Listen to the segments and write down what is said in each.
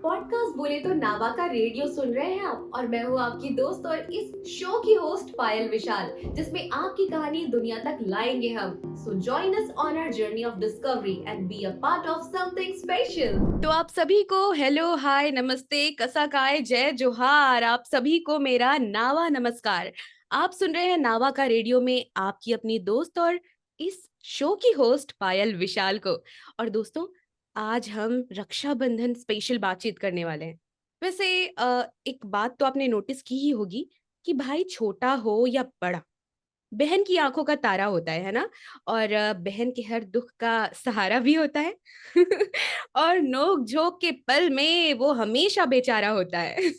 Podcast बोले तो नावा का रेडियो सुन रहे हैं आप। और मैं हूँ आपकी दोस्त और इस शो की होस्ट पायल विशाल, जिसमें आपकी कहानी दुनिया तक लाएंगे हम। So join us on our journey of discovery and be a part of something special. तो आप सभी को हेलो, हाय, नमस्ते, कसाकाय, जय जोहार। आप सभी को मेरा नावा नमस्कार। आप सुन रहे हैं नावा का रेडियो में आपकी अपनी दोस्त और इस शो की होस्ट पायल विशाल को। और दोस्तों, आज हम रक्षाबंधन स्पेशल बातचीत करने वाले हैं। वैसे एक बात तो आपने नोटिस की ही होगी कि भाई छोटा हो या बड़ा, बहन की आंखों का तारा होता है ना। और बहन के हर दुख का सहारा भी होता है। और नोक झोंक के पल में वो हमेशा बेचारा होता है।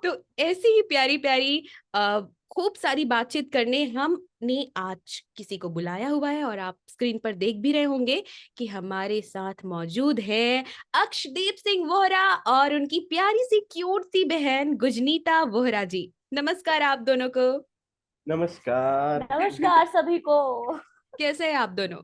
तो ऐसी ही प्यारी प्यारी खूब सारी बातचीत करने हमने आज किसी को बुलाया हुआ है। और आप स्क्रीन पर देख भी रहे होंगे कि हमारे साथ मौजूद है अक्षदीप सिंह वोहरा और उनकी प्यारी सी क्यूट सी बहन गुजनीता वोहरा जी। नमस्कार आप दोनों को। नमस्कार। नमस्कार सभी को। कैसे हैं आप दोनों?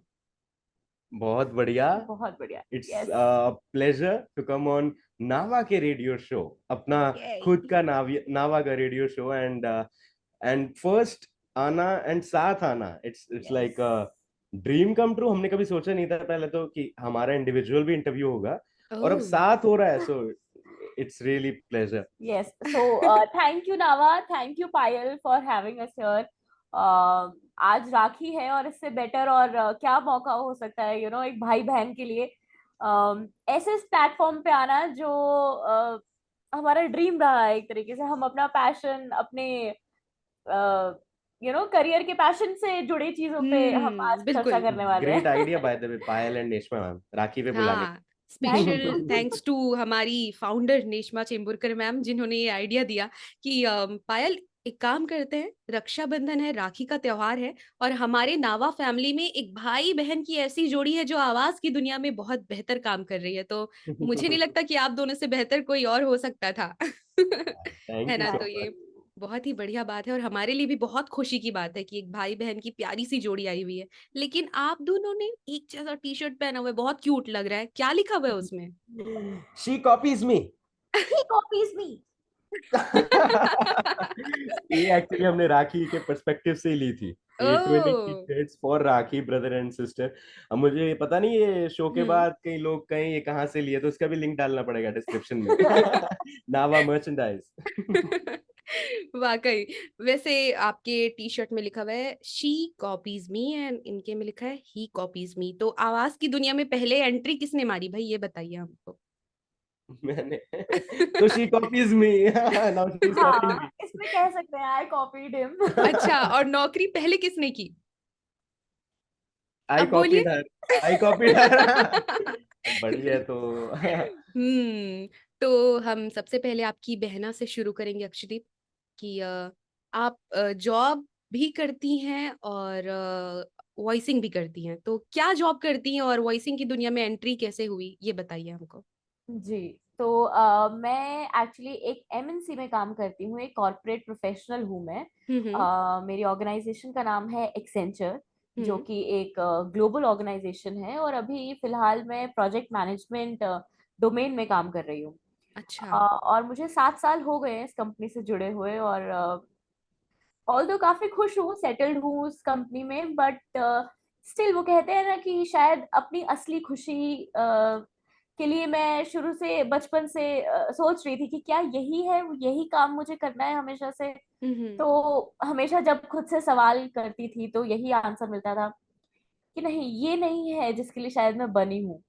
बहुत बढ़िया। बहुत बढ़िया। It's yes. Pleasure to come on Nava के रेडियो शो, अपना खुद का नावा का रेडियो शो। एंड फर्स्ट आना एंड साथ आना, it's like dream come true. हमने कभी सोचा नहीं था पहले तो कि हमारा इंडिविजुअल भी इंटरव्यू होगा, और अब साथ हो रहा है। So it's really pleasure. Yes, so thank you Nava, thank you Payal for having us here. आज राखी है और इससे बेटर और क्या मौका हो सकता है, एक भाई बहन के लिए ऐसे इस प्लेटफॉर्म पे आना जो हमारा ड्रीम रहा है। एक तरीके से हम अपना पैशन, अपने करियर के पैशन से जुड़ी चीजों पे हम आज चर्चा बिल्कुल। करने वाले ग्रेट हैं। Idea by the way, Payal and Neshma ma'am, Rakhi पे बुलाने। हाँ, thank special you. Thanks to हमारी फाउंडर नेशमा चेंबुरकर मैम, जिन्होंने ये आइडिया दिया कि पायल एक काम करते हैं, रक्षाबंधन है, राखी का त्योहार है, और हमारे नावा फैमिली में एक भाई बहन की ऐसी जोड़ी है जो आवाज की दुनिया में बहुत बेहतर काम कर रही है। तो मुझे नहीं लगता कि आप दोनों से बेहतर कोई और हो सकता था। है थैंक यू ना? सो तो मच। ये बहुत ही बढ़िया बात है और हमारे लिए भी बहुत खुशी की बात है कि एक भाई बहन की प्यारी सी जोड़ी आई हुई है। लेकिन आप दोनों ने एक जैसा टी शर्ट पहना हुआ है, बहुत क्यूट लग रहा है। क्या लिखा हुआ है उसमें? She copies me. He copies me. ये एक्चुअली हमने राखी के पर्सपेक्टिव से ही ली थी। ये twinning oh. Tickets for rakhi brother and sister. अब मुझे पता नहीं ये शो के हम्म। बाद कई लोग कहें ये कहाँ से लिए, तो उसका भी लिंक डालना पड़ेगा डिस्क्रिप्शन में। नावा मर्चेंडाइज। वाकई। वैसे आपके टी शर्ट में लिखा हुआ है शी कॉपीज मी एंड इनके में लिखा है ही कॉपीज मी। तो आवाज की दुनिया में पहले एंट्री किसने मारी भाई, ये बताइए हमको। मैंने तो she copies me, now she is copying हाँ, मी। इसमें कह सकते हैं आई कॉपीड हिम। अच्छा, और नौकरी पहले किसने की? आई अब कॉपीड बोलिए। हर। आई कॉपीड हर। बढ़िया तो। तो हम सबसे पहले आपकी बहना से शुरू करेंगे अक्षदीप, कि आप जॉब भी करती हैं और वॉइसिंग भी करती हैं। तो क्या जॉब करती हैं और वॉइसिंग की दुनिया में एंट्री कैसे हुई, ये बताइए हमको। जी, तो मैं एक्चुअली एक एमएनसी में काम करती हूँ, एक कॉर्पोरेट प्रोफेशनल हूँ मैं। हम्म। मेरी ऑर्गेनाइजेशन का नाम है एक्सेंचर, जो हम्म। कि एक ग्लोबल ऑर्गेनाइजेशन है, और अभी फिलहाल मैं प्रोजेक्ट मैनेजमेंट डोमेन में काम कर रही हूँ। अच्छा। और मुझे 7 साल हो गए हैं इस कंपनी से जुड़े हुए, और ऑल्दो काफी खुश हूँ, सेटल्ड हूँ उस कंपनी में, बट स्टिल वो कहते हैं ना कि शायद अपनी असली खुशी के लिए मैं शुरू से, बचपन से सोच रही थी कि क्या यही है, यही काम मुझे करना है हमेशा से। हम्म। तो हमेशा जब खुद से सवाल करती थी तो यही आंसर मिलता था कि नहीं, ये नहीं है जिसके लिए शायद मैं बनी हूँ।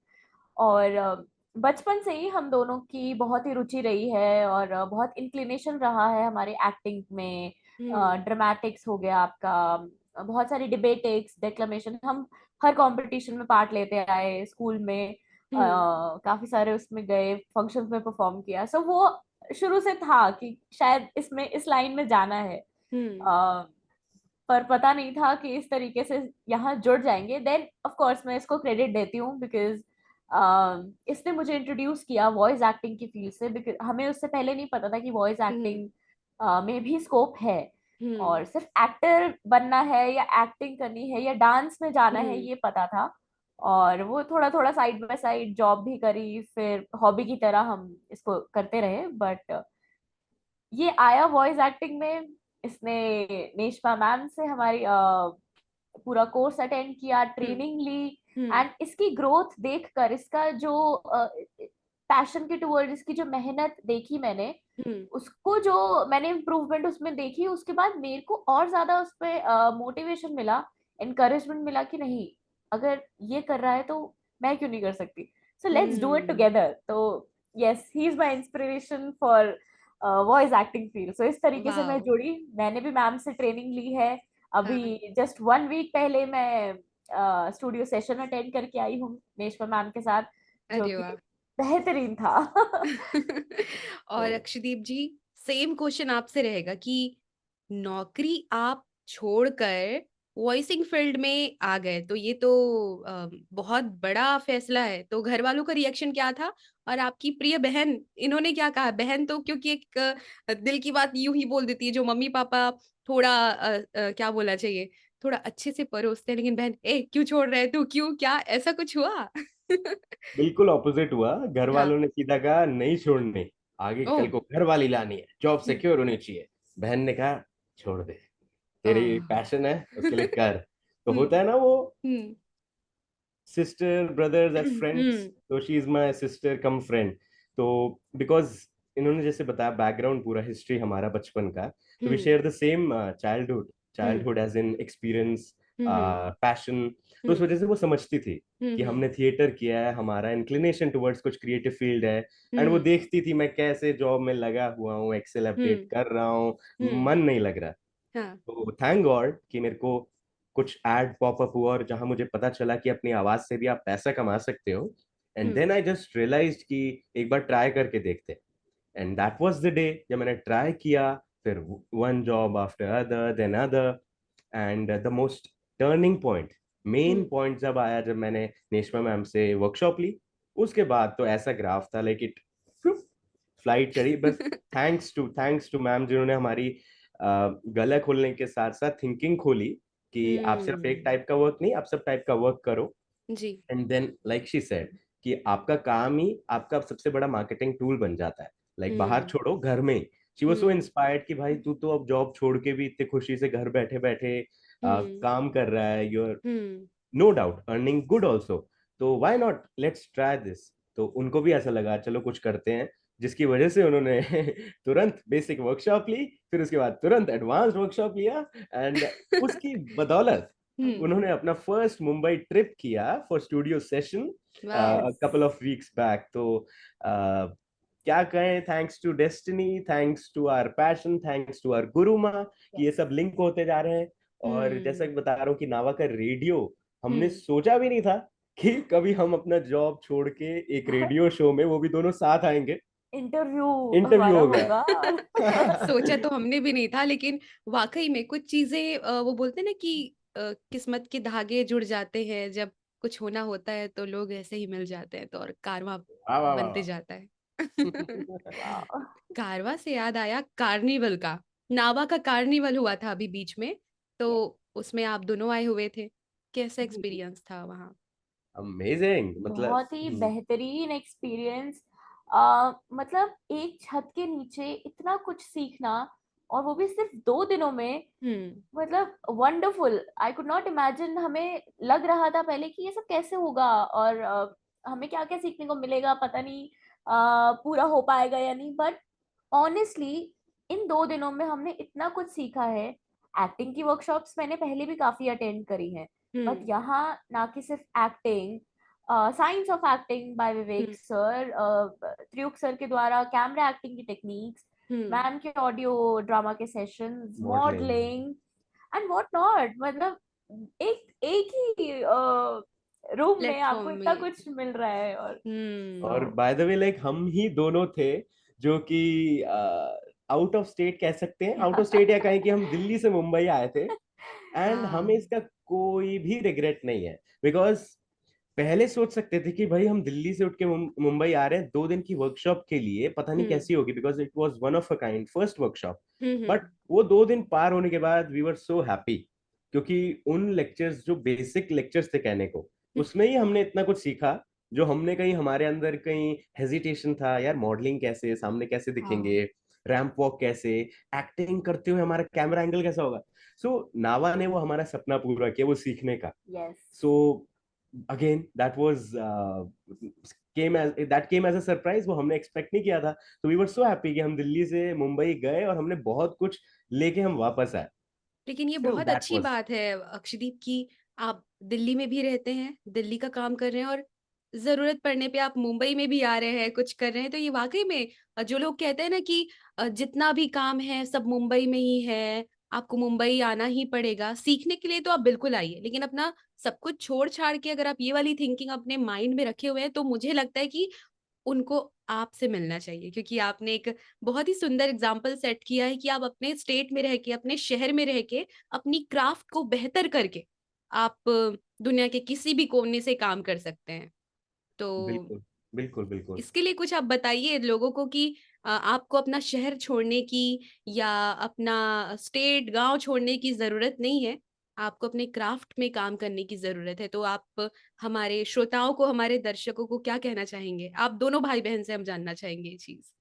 और बचपन से ही हम दोनों की बहुत ही रुचि रही है, और बहुत इंक्लिनेशन रहा है हमारे एक्टिंग में। हम्म। ड्रामेटिक्स हो गया आपका, बहुत सारी डिबेटिक्स, डेक्लेमेशन, हम हर कंपटीशन में पार्ट लेते आए स्कूल में। हम्म। काफी सारे उसमें गए, फंक्शंस में परफॉर्म किया। सो वो शुरू से था कि शायद इसमें, इस लाइन में जाना है। हम्म। अ, पर पता नहीं था कि इस तरीके से यहाँ जुड़ जाएंगे। देन ऑफ कोर्स मैं इसको क्रेडिट देती हूँ, बिकॉज इसने मुझे इंट्रोड्यूस किया वॉइस एक्टिंग की फील्ड से, बिकॉज हमें उससे पहले नहीं पता था कि वॉइस हम्म। एक्टिंग में भी स्कोप है, हम्म। और सिर्फ एक्टर बनना है या एक्टिंग करनी है या डांस में जाना है, हम्म। ये पता था। और वो थोड़ा थोड़ा साइड बाय साइड जॉब भी करी, फिर हॉबी की तरह हम इसको करते रहे। बट ये आया वॉइस एक्टिंग में, इसने नेशमा मैम से हमारी पूरा कोर्स अटेंड किया, हम्म ट्रेनिंग ली, हम्म एंड इसकी ग्रोथ देखकर, इसका जो पैशन के टुवर्ड इसकी जो मेहनत देखी मैंने, हम्म उसको जो मैंने इम्प्रूवमेंट उसमें देखी, उसके बाद मेरे को और ज्यादा उस पे मोटिवेशन मिला, एनकरेजमेंट मिला कि नहीं, अगर ये कर रहा है तो मैं क्यों नहीं कर सकती, so let's do it hmm together. तो yes, he is my inspiration for voice acting field. So इस तरीके से मैं वाओ जुड़ी, मैंने भी मैम से ट्रेनिंग ली है। हाँ अभी जस्ट 1 वीक पहले मैं स्टूडियो सेशन अटेंड करके आई हूँ नेशमा मैम के साथ, जो अरे कि वाह बेहतरीन था। और तो अक्षदीप जी, सेम क्वेश्चन आपसे रहेगा कि नौकरी आप छोड़कर वॉइसिंग फील्ड में आ गए, तो ये तो बहुत बड़ा फैसला है, तो घर वालों का रिएक्शन क्या था? और आपकी प्रिय बहन, इन्होंने क्या कहा? बहन तो क्योंकि एक दिल की बात यूं ही बोल देती है, जो मम्मी पापा थोड़ा क्या बोलना चाहिए, थोड़ा अच्छे से परोसते हैं, लेकिन बहन, ए क्यों छोड़ रहे तू, क्यों, क्या ऐसा कुछ हुआ? बिल्कुल ऑपोजिट हुआ। घर हाँ। वालों ने सीधा कहा नहीं छोड़ने, आगे ओह। कल को घर वाली लानी है, जॉब हम्म सिक्योर होनी चाहिए। बहन ने कहा छोड़ दे, तेरी आह। पैशन है उसके लिए कर। तो हम्म होता है ना वो हम्म सिस्टर ब्रदर्स एज फ्रेंड्स, हम्म तो she is my sister come friend. तो बिकॉज इन्होंने जैसे बताया बैकग्राउंड पूरा हिस्ट्री हमारा बचपन का, तो we hmm share the same childhood, hmm childhood as in experience, hmm passion. तो उस हम्म वजह से वो समझती थी कि हम्म हमने थिएटर किया है, हमारा इंक्लिनेशन टुवर्ड्स कुछ क्रिएटिव फील्ड है। एंड वो हम्म देखती थी मैं कैसे जॉब में लगा हुआ हूँ, एक्सेल अपडेट हम्म कर रहा हूँ, हम्म मन नहीं लग रहा। हाँ तो थैंक गॉड कि मेरे को कुछ एड पॉपअप हुआ और जहां मुझे पता चला कि अपनी आवाज से भी आप पैसा कमा सकते हो। And hmm then I just realise कि एक बार ट्राई करके देखते। And that was the day जब मैंने ट्राई किया। फिर one job after other then other, and the most turning point, main hmm point जब आया, जब मैंने नेशमा मैम से वर्कशॉप ली। उसके बाद तो ऐसा ग्राफ था लाइक इट फ्लाइट चढ़ी बस। थैंक्स टू मैम, जिन्होंने हमारी गला खोलने के साथ साथ थिंकिंग खोली कि आप सिर्फ एक हम्म टाइप का वर्क नहीं, आप सब टाइप का वर्क करो। जी and then like she said कि आपका काम ही आपका सबसे बड़ा मार्केटिंग टूल बन जाता है। लाइक बाहर हम्म छोड़ो, घर में ही। She was so hmm inspired कि भाई तू तो अब जॉब छोड़ के भी इतने खुशी से घर बैठे बैठे हम्म काम कर रहा है, your hmm no doubt earning good also, तो why not, let's try this. तो उनको भी ऐसा लगा चलो कुछ करते हैं, जिसकी वजह से उन्होंने तुरंत बेसिक वर्कशॉप ली, फिर उसके बाद तुरंत एडवांस वर्कशॉप लिया। एंड उसकी बदौलत हम्म उन्होंने अपना फर्स्ट मुंबई ट्रिप किया for studio session wow couple of weeks back. तो क्या कहें, thanks to destiny, thanks to our passion, thanks to our guru माँ, कि ये सब लिंक होते जा रहे हैं। और जैसा कि हम्म बता रहा हूँ कि नावा का रेडियो, हमने हम्म सोचा भी नहीं था कि कभी हम अपना जॉब छोड़ के एक रेडियो शो में, वो भी दोनों साथ आएंगे, इंटरव्यू इंटरव्यू हमारा होगा। होगा। सोचा तो हमने भी नहीं था, लेकिन वाकई में कुछ चीजें वो बोलते हैं ना कि किस्मत के धागे जुड़ जाते हैं, जब कुछ होना होता है तो लोग ऐसे ही मिल जाते हैं, तो और कारवां वाह वाह वाह बनते जाता है। वाह। वाह। कारवां से याद आया कार्निवल का, नावा का कार्निवल हुआ था अभी बीच में, तो उसमें आप दोनों आए हुए थे, कैसा एक्सपीरियंस था वहाँ? अमेजिंग, मतलब बहुत ही बेहतरीन एक्सपीरियंस। मतलब एक छत के नीचे इतना कुछ सीखना, और वो भी सिर्फ 2 दिनों में, हम्म मतलब wonderful. I could not imagine, हमें लग रहा था पहले कि ये सब कैसे होगा, और हमें क्या क्या सीखने को मिलेगा, पता नहीं पूरा हो पाएगा या नहीं। बट ऑनेस्टली इन 2 दिनों में हमने इतना कुछ सीखा है। एक्टिंग की वर्कशॉप्स मैंने पहले भी काफी अटेंड करी हैं, बट हम्म यहाँ ना कि सिर्फ acting, science of acting by Vivek hmm sir, Triyuk sir के द्वारा कैमरा एक्टिंग की टेक्निक्स, हम्म मैम के ऑडियो ड्रामा के sessions, modelling. Modelling and what not. मतलब एक एक ही रूम में प्लेटफॉर्म आपको इतना में। कुछ मिल रहा है। और और हम्म बाय द वे लाइक हम ही दोनों थे जो कि आउट ऑफ स्टेट कह सकते हैं, आउट ऑफ स्टेट, या कहें कि हम दिल्ली से मुंबई आए थे। एंड हमें हाँ इसका कोई भी रिग्रेट नहीं है, बिकॉज पहले सोच सकते थे कि भाई हम दिल्ली से उठ के मुंबई आ रहे हैं 2 दिन की वर्कशॉप के लिए, पता नहीं हम्म कैसी होगी, because it was one of a kind first workshop. But hmm वो 2 दिन पार होने के बाद वी वर सो हैप्पी, क्योंकि उन लेक्चर्स जो बेसिक लेक्चर्स थे कहने को, उसमें ही हमने इतना कुछ सीखा, जो हमने कहीं हमारे अंदर कहीं हेजिटेशन था, यार मॉडलिंग कैसे, सामने कैसे हाँ। दिखेंगे, रैंप वॉक कैसे, एक्टिंग करते हुए हमारा कैमरा एंगल कैसा होगा। सो नावा ने वो हमारा सपना पूरा किया वो सीखने का। Yes. So again that was came as a surprise, वो हमने एक्सपेक्ट नहीं किया था। तो वी वर सो हैप्पी कि हम दिल्ली से मुंबई गए और हमने बहुत कुछ लेके हम वापस आए। लेकिन ये सो बहुत दैट अच्छी वाज बात है अक्षदीप की आप दिल्ली में भी रहते हैं, दिल्ली का काम कर रहे हैं और ज़रूरत पड़ने पे आप मुंबई में भी आ रहे हैं, कुछ कर रहे हैं। तो ये वाक़ई में जो लोग कहते हैं ना कि जितना भी काम है सब मुंबई में ही है, आपको मुंबई आना ही पड़ेगा। सीखने के लिए तो आप बिल्कुल आइए, लेकिन अपना सब कुछ छोड़-छाड़ के अगर आप ये वाली थिंकिंग अपने माइंड में रखे हुए हैं, तो मुझे लगता है कि उनको आपसे मिलना चाहिए क्योंकि आपने एक बहुत ही सुंदर एग्जाम्पल सेट किया है कि आप अपने स्टेट में रह के, अपने शहर में रह के, अपनी क्राफ्ट को बेहतर करके आप दुनिया के किसी भी कोने से काम कर सकते हैं। तो बिल्कुल बिल्कुल बिल्कुल। इसके लिए कुछ आप बताइए लोगों को कि आपको अपना शहर छोड़ने की या अपना स्टेट, गाँव छोड़ने की ज़रूरत नहीं है। आपको अपने क्राफ्ट में काम करने की ज़रूरत है। तो आप हमारे श्रोताओं को, हमारे दर्शकों को क्या कहना चाहेंगे? आप दोनों भाई-बहन से हम जानना चाहेंगे ये चीज़।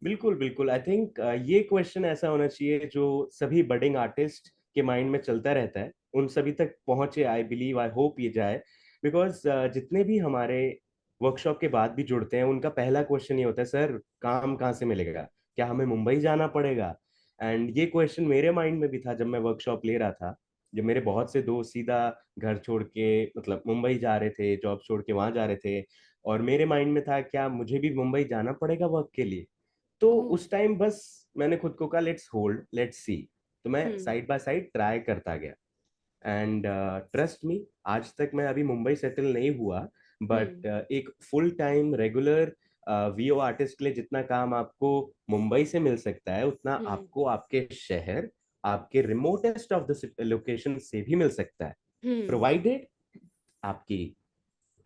बिल्कुल बिल्कुल, आई थिंक ये क्वेश्चन ऐसा होना चाहिए जो सभी बडिंग आर्टिस्ट के माइंड में चलता रहता है, उन सभी तक पहुंचे, आई बिलीव, आई होप ये जाए। बिकॉज जितने भी हमारे वर्कशॉप के बाद भी जुड़ते हैं, उनका पहला क्वेश्चन ये होता है, सर काम कहाँ से मिलेगा, क्या हमें मुंबई जाना पड़ेगा। एंड ये क्वेश्चन मेरे माइंड में भी था जब मैं वर्कशॉप ले रहा था। जब मेरे बहुत से दोस्त सीधा घर छोड़ के, मतलब मुंबई जा रहे थे, जॉब छोड़ के वहां जा रहे थे, और मेरे माइंड में था क्या मुझे भी मुंबई जाना पड़ेगा वर्क के लिए। तो ओह! उस टाइम बस मैंने खुद को कहा लेट्स होल्ड, लेट्स सी। तो मैं हुँ, साइड बाय साइड ट्राई करता गया। एंड ट्रस्ट मी, आज तक मैं अभी मुंबई सेटल नहीं हुआ, हुँ, बट एक full time regular VO artist के लिए जितना काम आपको मुंबई से मिल सकता है, उतना हुँ, आपको आपके शहर, आपके रिमोटेस्ट ऑफ द लोकेशन से भी मिल सकता है, हुँ, प्रोवाइडेड आपकी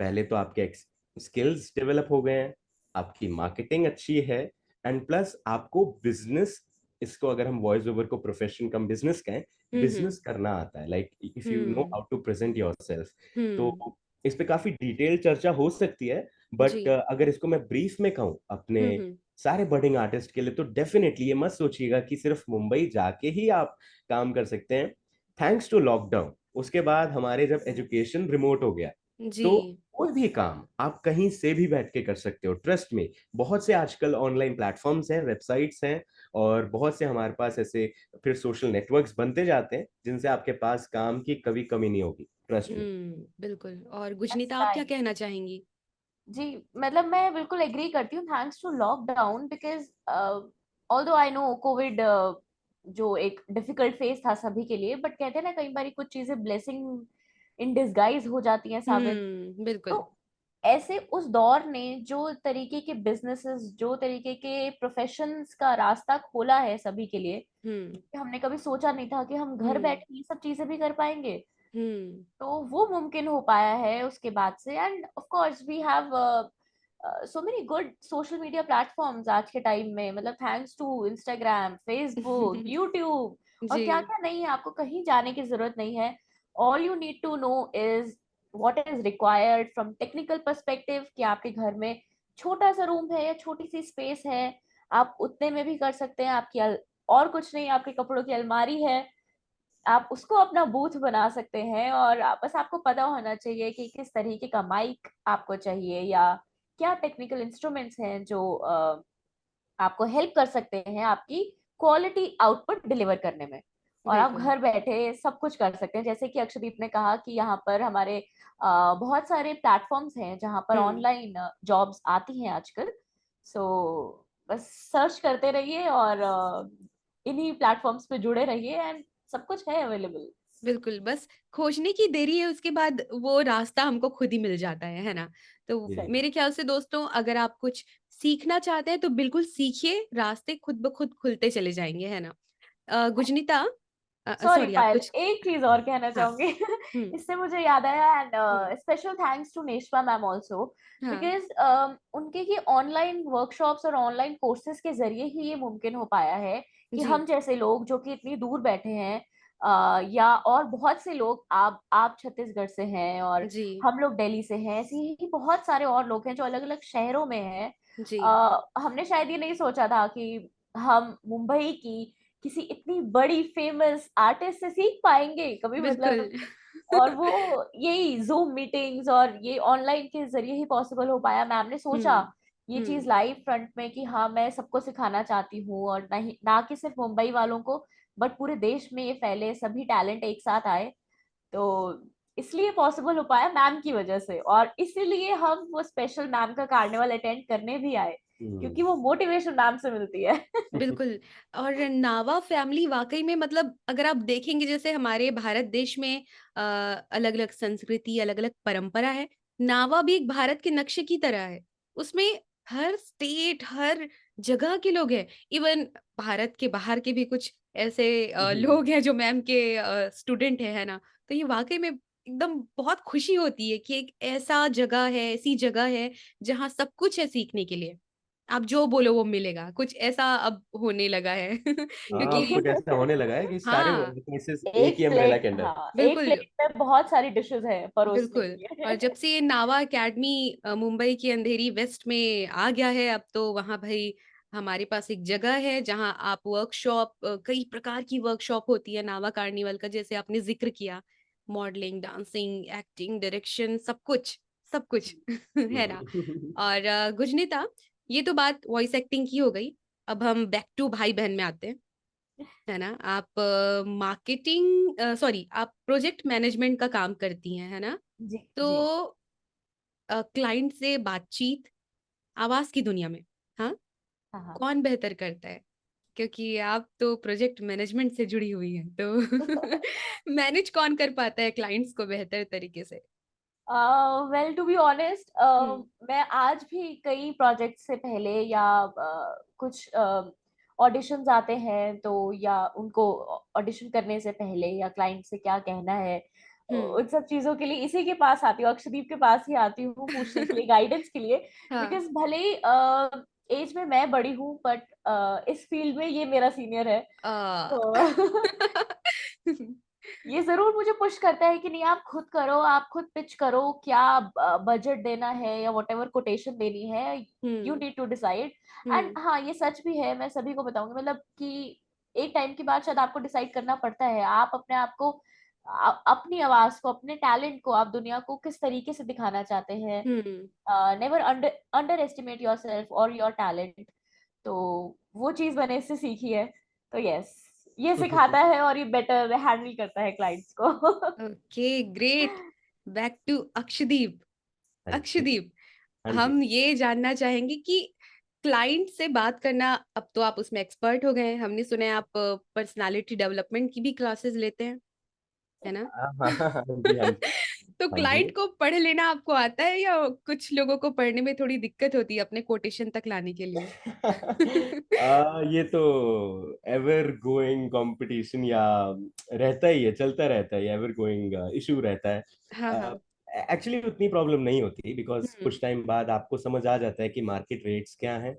पहले तो आपके स्किल्स डेवलप हो गए हैं, आपकी मार्केटिंग अच्छी है, एंड प्लस आपको बिजनेस, इसको अगर हम वॉइस ओवर को प्रोफेशन कम बिजनेस कहें, हुँ, हुँ, बिजनेस करना आता है, like if you know hmm, how to present yourself. तो हुँ, इस पे काफी डिटेल चर्चा हो सकती है, जी। बट अगर इसको मैं ब्रीफ में कहूँ अपने हुँ, हुँ, सारे बडिंग आर्टिस्ट के लिए, तो डेफिनेटली ये मत सोचिएगा कि सिर्फ मुंबई जाके ही आप काम कर सकते हैं। थैंक्स टू लॉकडाउन, उसके बाद हमारे जब एजुकेशन रिमोट हो गया, जी। तो कोई भी काम आप कहीं से भी बैठ के कर सकते हो, ट्रस्ट में। बहुत से आजकल ऑनलाइन प्लेटफॉर्म्स हैं, वेबसाइट्स हैं, और बहुत से हमारे पास ऐसे फिर सोशल नेटवर्क्स बनते जाते हैं, जिनसे आपके पास काम की कभी कमी नहीं होगी, ट्रस्ट में। बिल्कुल और दैट्स गुशनीता आप क्या राइट। कहना चाहेंगी? जी, मतलब मैं बिल्कुल एग्री करती हूँ, thanks to lockdown, because although I know COVID जो एक डिफिकल्ट फेज था सभी के लिए, बट कहते हैं ना कई बार कुछ चीजें ब्लेसिंग इन डिसगाइज हो जाती हैं साबित। तो बिल्कुल। ऐसे उस दौर ने जो तरीके के बिजनेसेस, जो तरीके के प्रोफेशंस का रास्ता खोला है सभी के लिए, हुँ, कि हमने कभी सोचा नहीं था कि हम घर हुँ, बैठे ये सब चीजें भी कर पाएंगे। हुँ, तो वो मुमकिन हो पाया है उसके बाद से। And of course we have so many good social media platforms आज के टाइम में, मतलब thanks to Instagram, Facebook, YouTube, और जी। क्या क्या नहीं है। आपको कहीं जाने की जरूरत नहीं है। All you need to know is what is required from technical perspective, कि आपके घर में छोटा सा रूम है या छोटी सी स्पेस है, आप उतने में भी कर सकते हैं। आपकी और कुछ नहीं, आपके कपड़ों की अलमारी है, आप उसको अपना बूथ बना सकते हैं। और बस आपको पता होना चाहिए कि किस तरीके का माइक आपको चाहिए, या क्या टेक्निकल इंस्ट्रूमेंट्स हैं जो आपको हेल्प कर सकते हैं आपकी क्वालिटी आउटपुट डिलीवर करने में। और आप बिल्कुल। घर बैठे सब कुछ कर सकते हैं, जैसे कि अक्षदीप ने कहा कि यहाँ पर हमारे बहुत सारे प्लेटफॉर्म्स हैं जहाँ पर हुँ, ऑनलाइन जॉब्स आती हैं आजकल। सो बस सर्च करते रहिए और इन्हीं प्लेटफॉर्म्स पे जुड़े रहिए, एंड सब कुछ है अवेलेबल। बिल्कुल, बस खोजने की देरी है, उसके बाद वो रास्ता हमको खुद ही मिल जाता है ना? तो जी। मेरे ख्याल से दोस्तों अगर आप कुछ सीखना चाहते हैं तो बिल्कुल सीखिए, रास्ते खुद ब खुद खुलते चले जाएँगे, है ना? गुजनीता सॉरी सॉरी आप पायल, कुछ एक चीज और कहना हाँ, चाहूंगी। हुँ, इससे मुझे याद आया, and hmm, special thanks to Neshva ma'am also, हाँ, बिकॉज उनके ही ऑनलाइन वर्कशॉप्स और ऑनलाइन कोर्सेज के जरिए ही ये मुमकिन हो पाया है कि जी, हम जैसे लोग जो कि इतनी दूर बैठे हैं, या और बहुत से लोग, आप छत्तीसगढ़ से हैं और जी हम लोग दिल्ली से हैं, ऐसे ही बहुत सारे और लोग हैं जो अलग अलग शहरों में हैं। जी हमने शायद ये नहीं सोचा था कि हम मुंबई की किसी इतनी बड़ी फेमस आर्टिस्ट से सीख पाएंगे कभी, बिल्कुल मतलब। और वो यही जूम मीटिंग्स और ये ऑनलाइन के जरिए ही पॉसिबल हो पाया। मैम ने सोचा हम्म ये चीज हम्म लाइव फ्रंट में कि हाँ, मैं सबको सिखाना चाहती हूँ, और नहीं, ना कि सिर्फ मुंबई वालों को, बट पूरे देश में ये फैले, सभी टैलेंट एक साथ आए। तो इसलिए पॉसिबल हो पाया मैम की वजह से, और इसीलिए हम वो स्पेशल मैम का कार्निवल अटेंड करने भी आए, क्योंकि वो मोटिवेशन मैम से मिलती है। बिल्कुल। और नावा फैमिली वाकई में, मतलब अगर आप देखेंगे जैसे हमारे भारत देश में अलग अलग संस्कृति, अलग अलग परंपरा है, नावा भी एक भारत के नक्शे की तरह है। उसमें हर स्टेट, हर जगह के लोग हैं। इवन भारत के बाहर के भी कुछ ऐसे लोग हैं जो मैम के स्टूडेंट है ना। तो ये वाकई में एकदम बहुत खुशी होती है कि एक ऐसा जगह है, ऐसी जगह है जहाँ सब कुछ है सीखने के लिए। आप जो बोलो वो मिलेगा, कुछ ऐसा अब होने लगा है हाँ, अब क्योंकि कुछ ऐसा होने लगा है कि सारे हाँ, वर्कप्लेसेस एक ही एक अम्ब्रेला प्लेट, के अंडर। हाँ, एक बिल्कुल, प्लेट में बहुत सारी डिशेस हैं परोसने बिल्कुल। के और लिए। जब से ये नावा अकेडमी मुंबई की अंधेरी वेस्ट में आ गया है, अब तो वहाँ भई हमारे पास एक जगह है जहाँ आप वर्कशॉप, कई प्रकार की वर्कशॉप होती है नावा कार्निवल का, जैसे आपने ज़िक्र किया, मॉडलिंग, डांसिंग, एक्टिंग, डायरेक्शन, सब कुछ है ना? और गुजनिता, ये तो बात वॉइस एक्टिंग की हो गई। अब हम बैक टू भाई-बहन में आते हैं, है ना? आप मार्केटिंग, सॉरी, आप प्रोजेक्ट मैनेजमेंट का काम करती हैं, है ना? जी तो जी। क्लाइंट से बातचीत आवाज़ की दुनिया में, हाँ? हाँ हाँ। कौन बेहतर करता है? क्योंकि आप तो प्रोजेक्ट मैनेजमेंट से जुड़ी हुई हैं, तो मैनेज कौन कर पाता है क्लाइंट्स को बेहतर तरीके से? वेल, टू बी ऑनेस्ट, हुँ, मैं आज भी कई प्रोजेक्ट से पहले, या कुछ ऑडिशंस आते हैं तो, या उनको ऑडिशन करने से पहले, या क्लाइंट से क्या कहना है, हुँ। उन सब चीजों के लिए इसी के पास आती हूँ, अक्षदीप के पास ही आती हूँ पूछने के लिए, गाइडेंस के लिए। हाँ। बिकॉज भले ही एज में मैं बड़ी हूँ, बट इस फील्ड में ये मेरा सीनियर है। अ, तो ये जरूर मुझे पुश करता है कि नहीं, आप खुद करो, आप खुद पिच करो, क्या बजट देना है या वट एवर कोटेशन देनी है, you hmm, need to decide. And hmm, हाँ, ये सच भी है, मैं सभी को बताऊंगी, मतलब कि एक टाइम के बाद शायद आपको डिसाइड करना पड़ता है, आप अपने आप को, अपनी आवाज को, अपने टैलेंट को आप दुनिया को किस तरीके से दिखाना चाहते हैं। Hmm. Never underestimate yourself और योर टैलेंट। तो वो चीज मैंने इससे सीखी है। तो यस, ये सिखाता है और ये बेटर हैंडल करता है क्लाइंट्स को। Okay, great. Back to Akshdeep. हाँ जी। अक्षदीप, हाँ जी। हम ये जानना चाहेंगे कि क्लाइंट से बात करना, अब तो आप उसमें एक्सपर्ट हो गए हैं। हमने सुना है आप पर्सनालिटी डेवलपमेंट की भी क्लासेस लेते हैं, है ना? हाँ हाँ हाँ हाँ जी, हाँ जी। तो हाँ जी। क्लाइंट को पढ़ लेना आपको आता है, या कुछ लोगों को पढ़ने में थोड़ी दिक्कत होती है अपने कोटेशन तक लाने के लिए? ये तो एवर गोइंग कंपटीशन या रहता ही है, चलता रहता है, एवर गोइंग इशू रहता है। हाँ, हाँ। एक्चुअली उतनी प्रॉब्लम नहीं होती बिकॉज हुँ, कुछ टाइम बाद आपको समझ आ जाता है कि मार्केट रेट्स क्या हैं,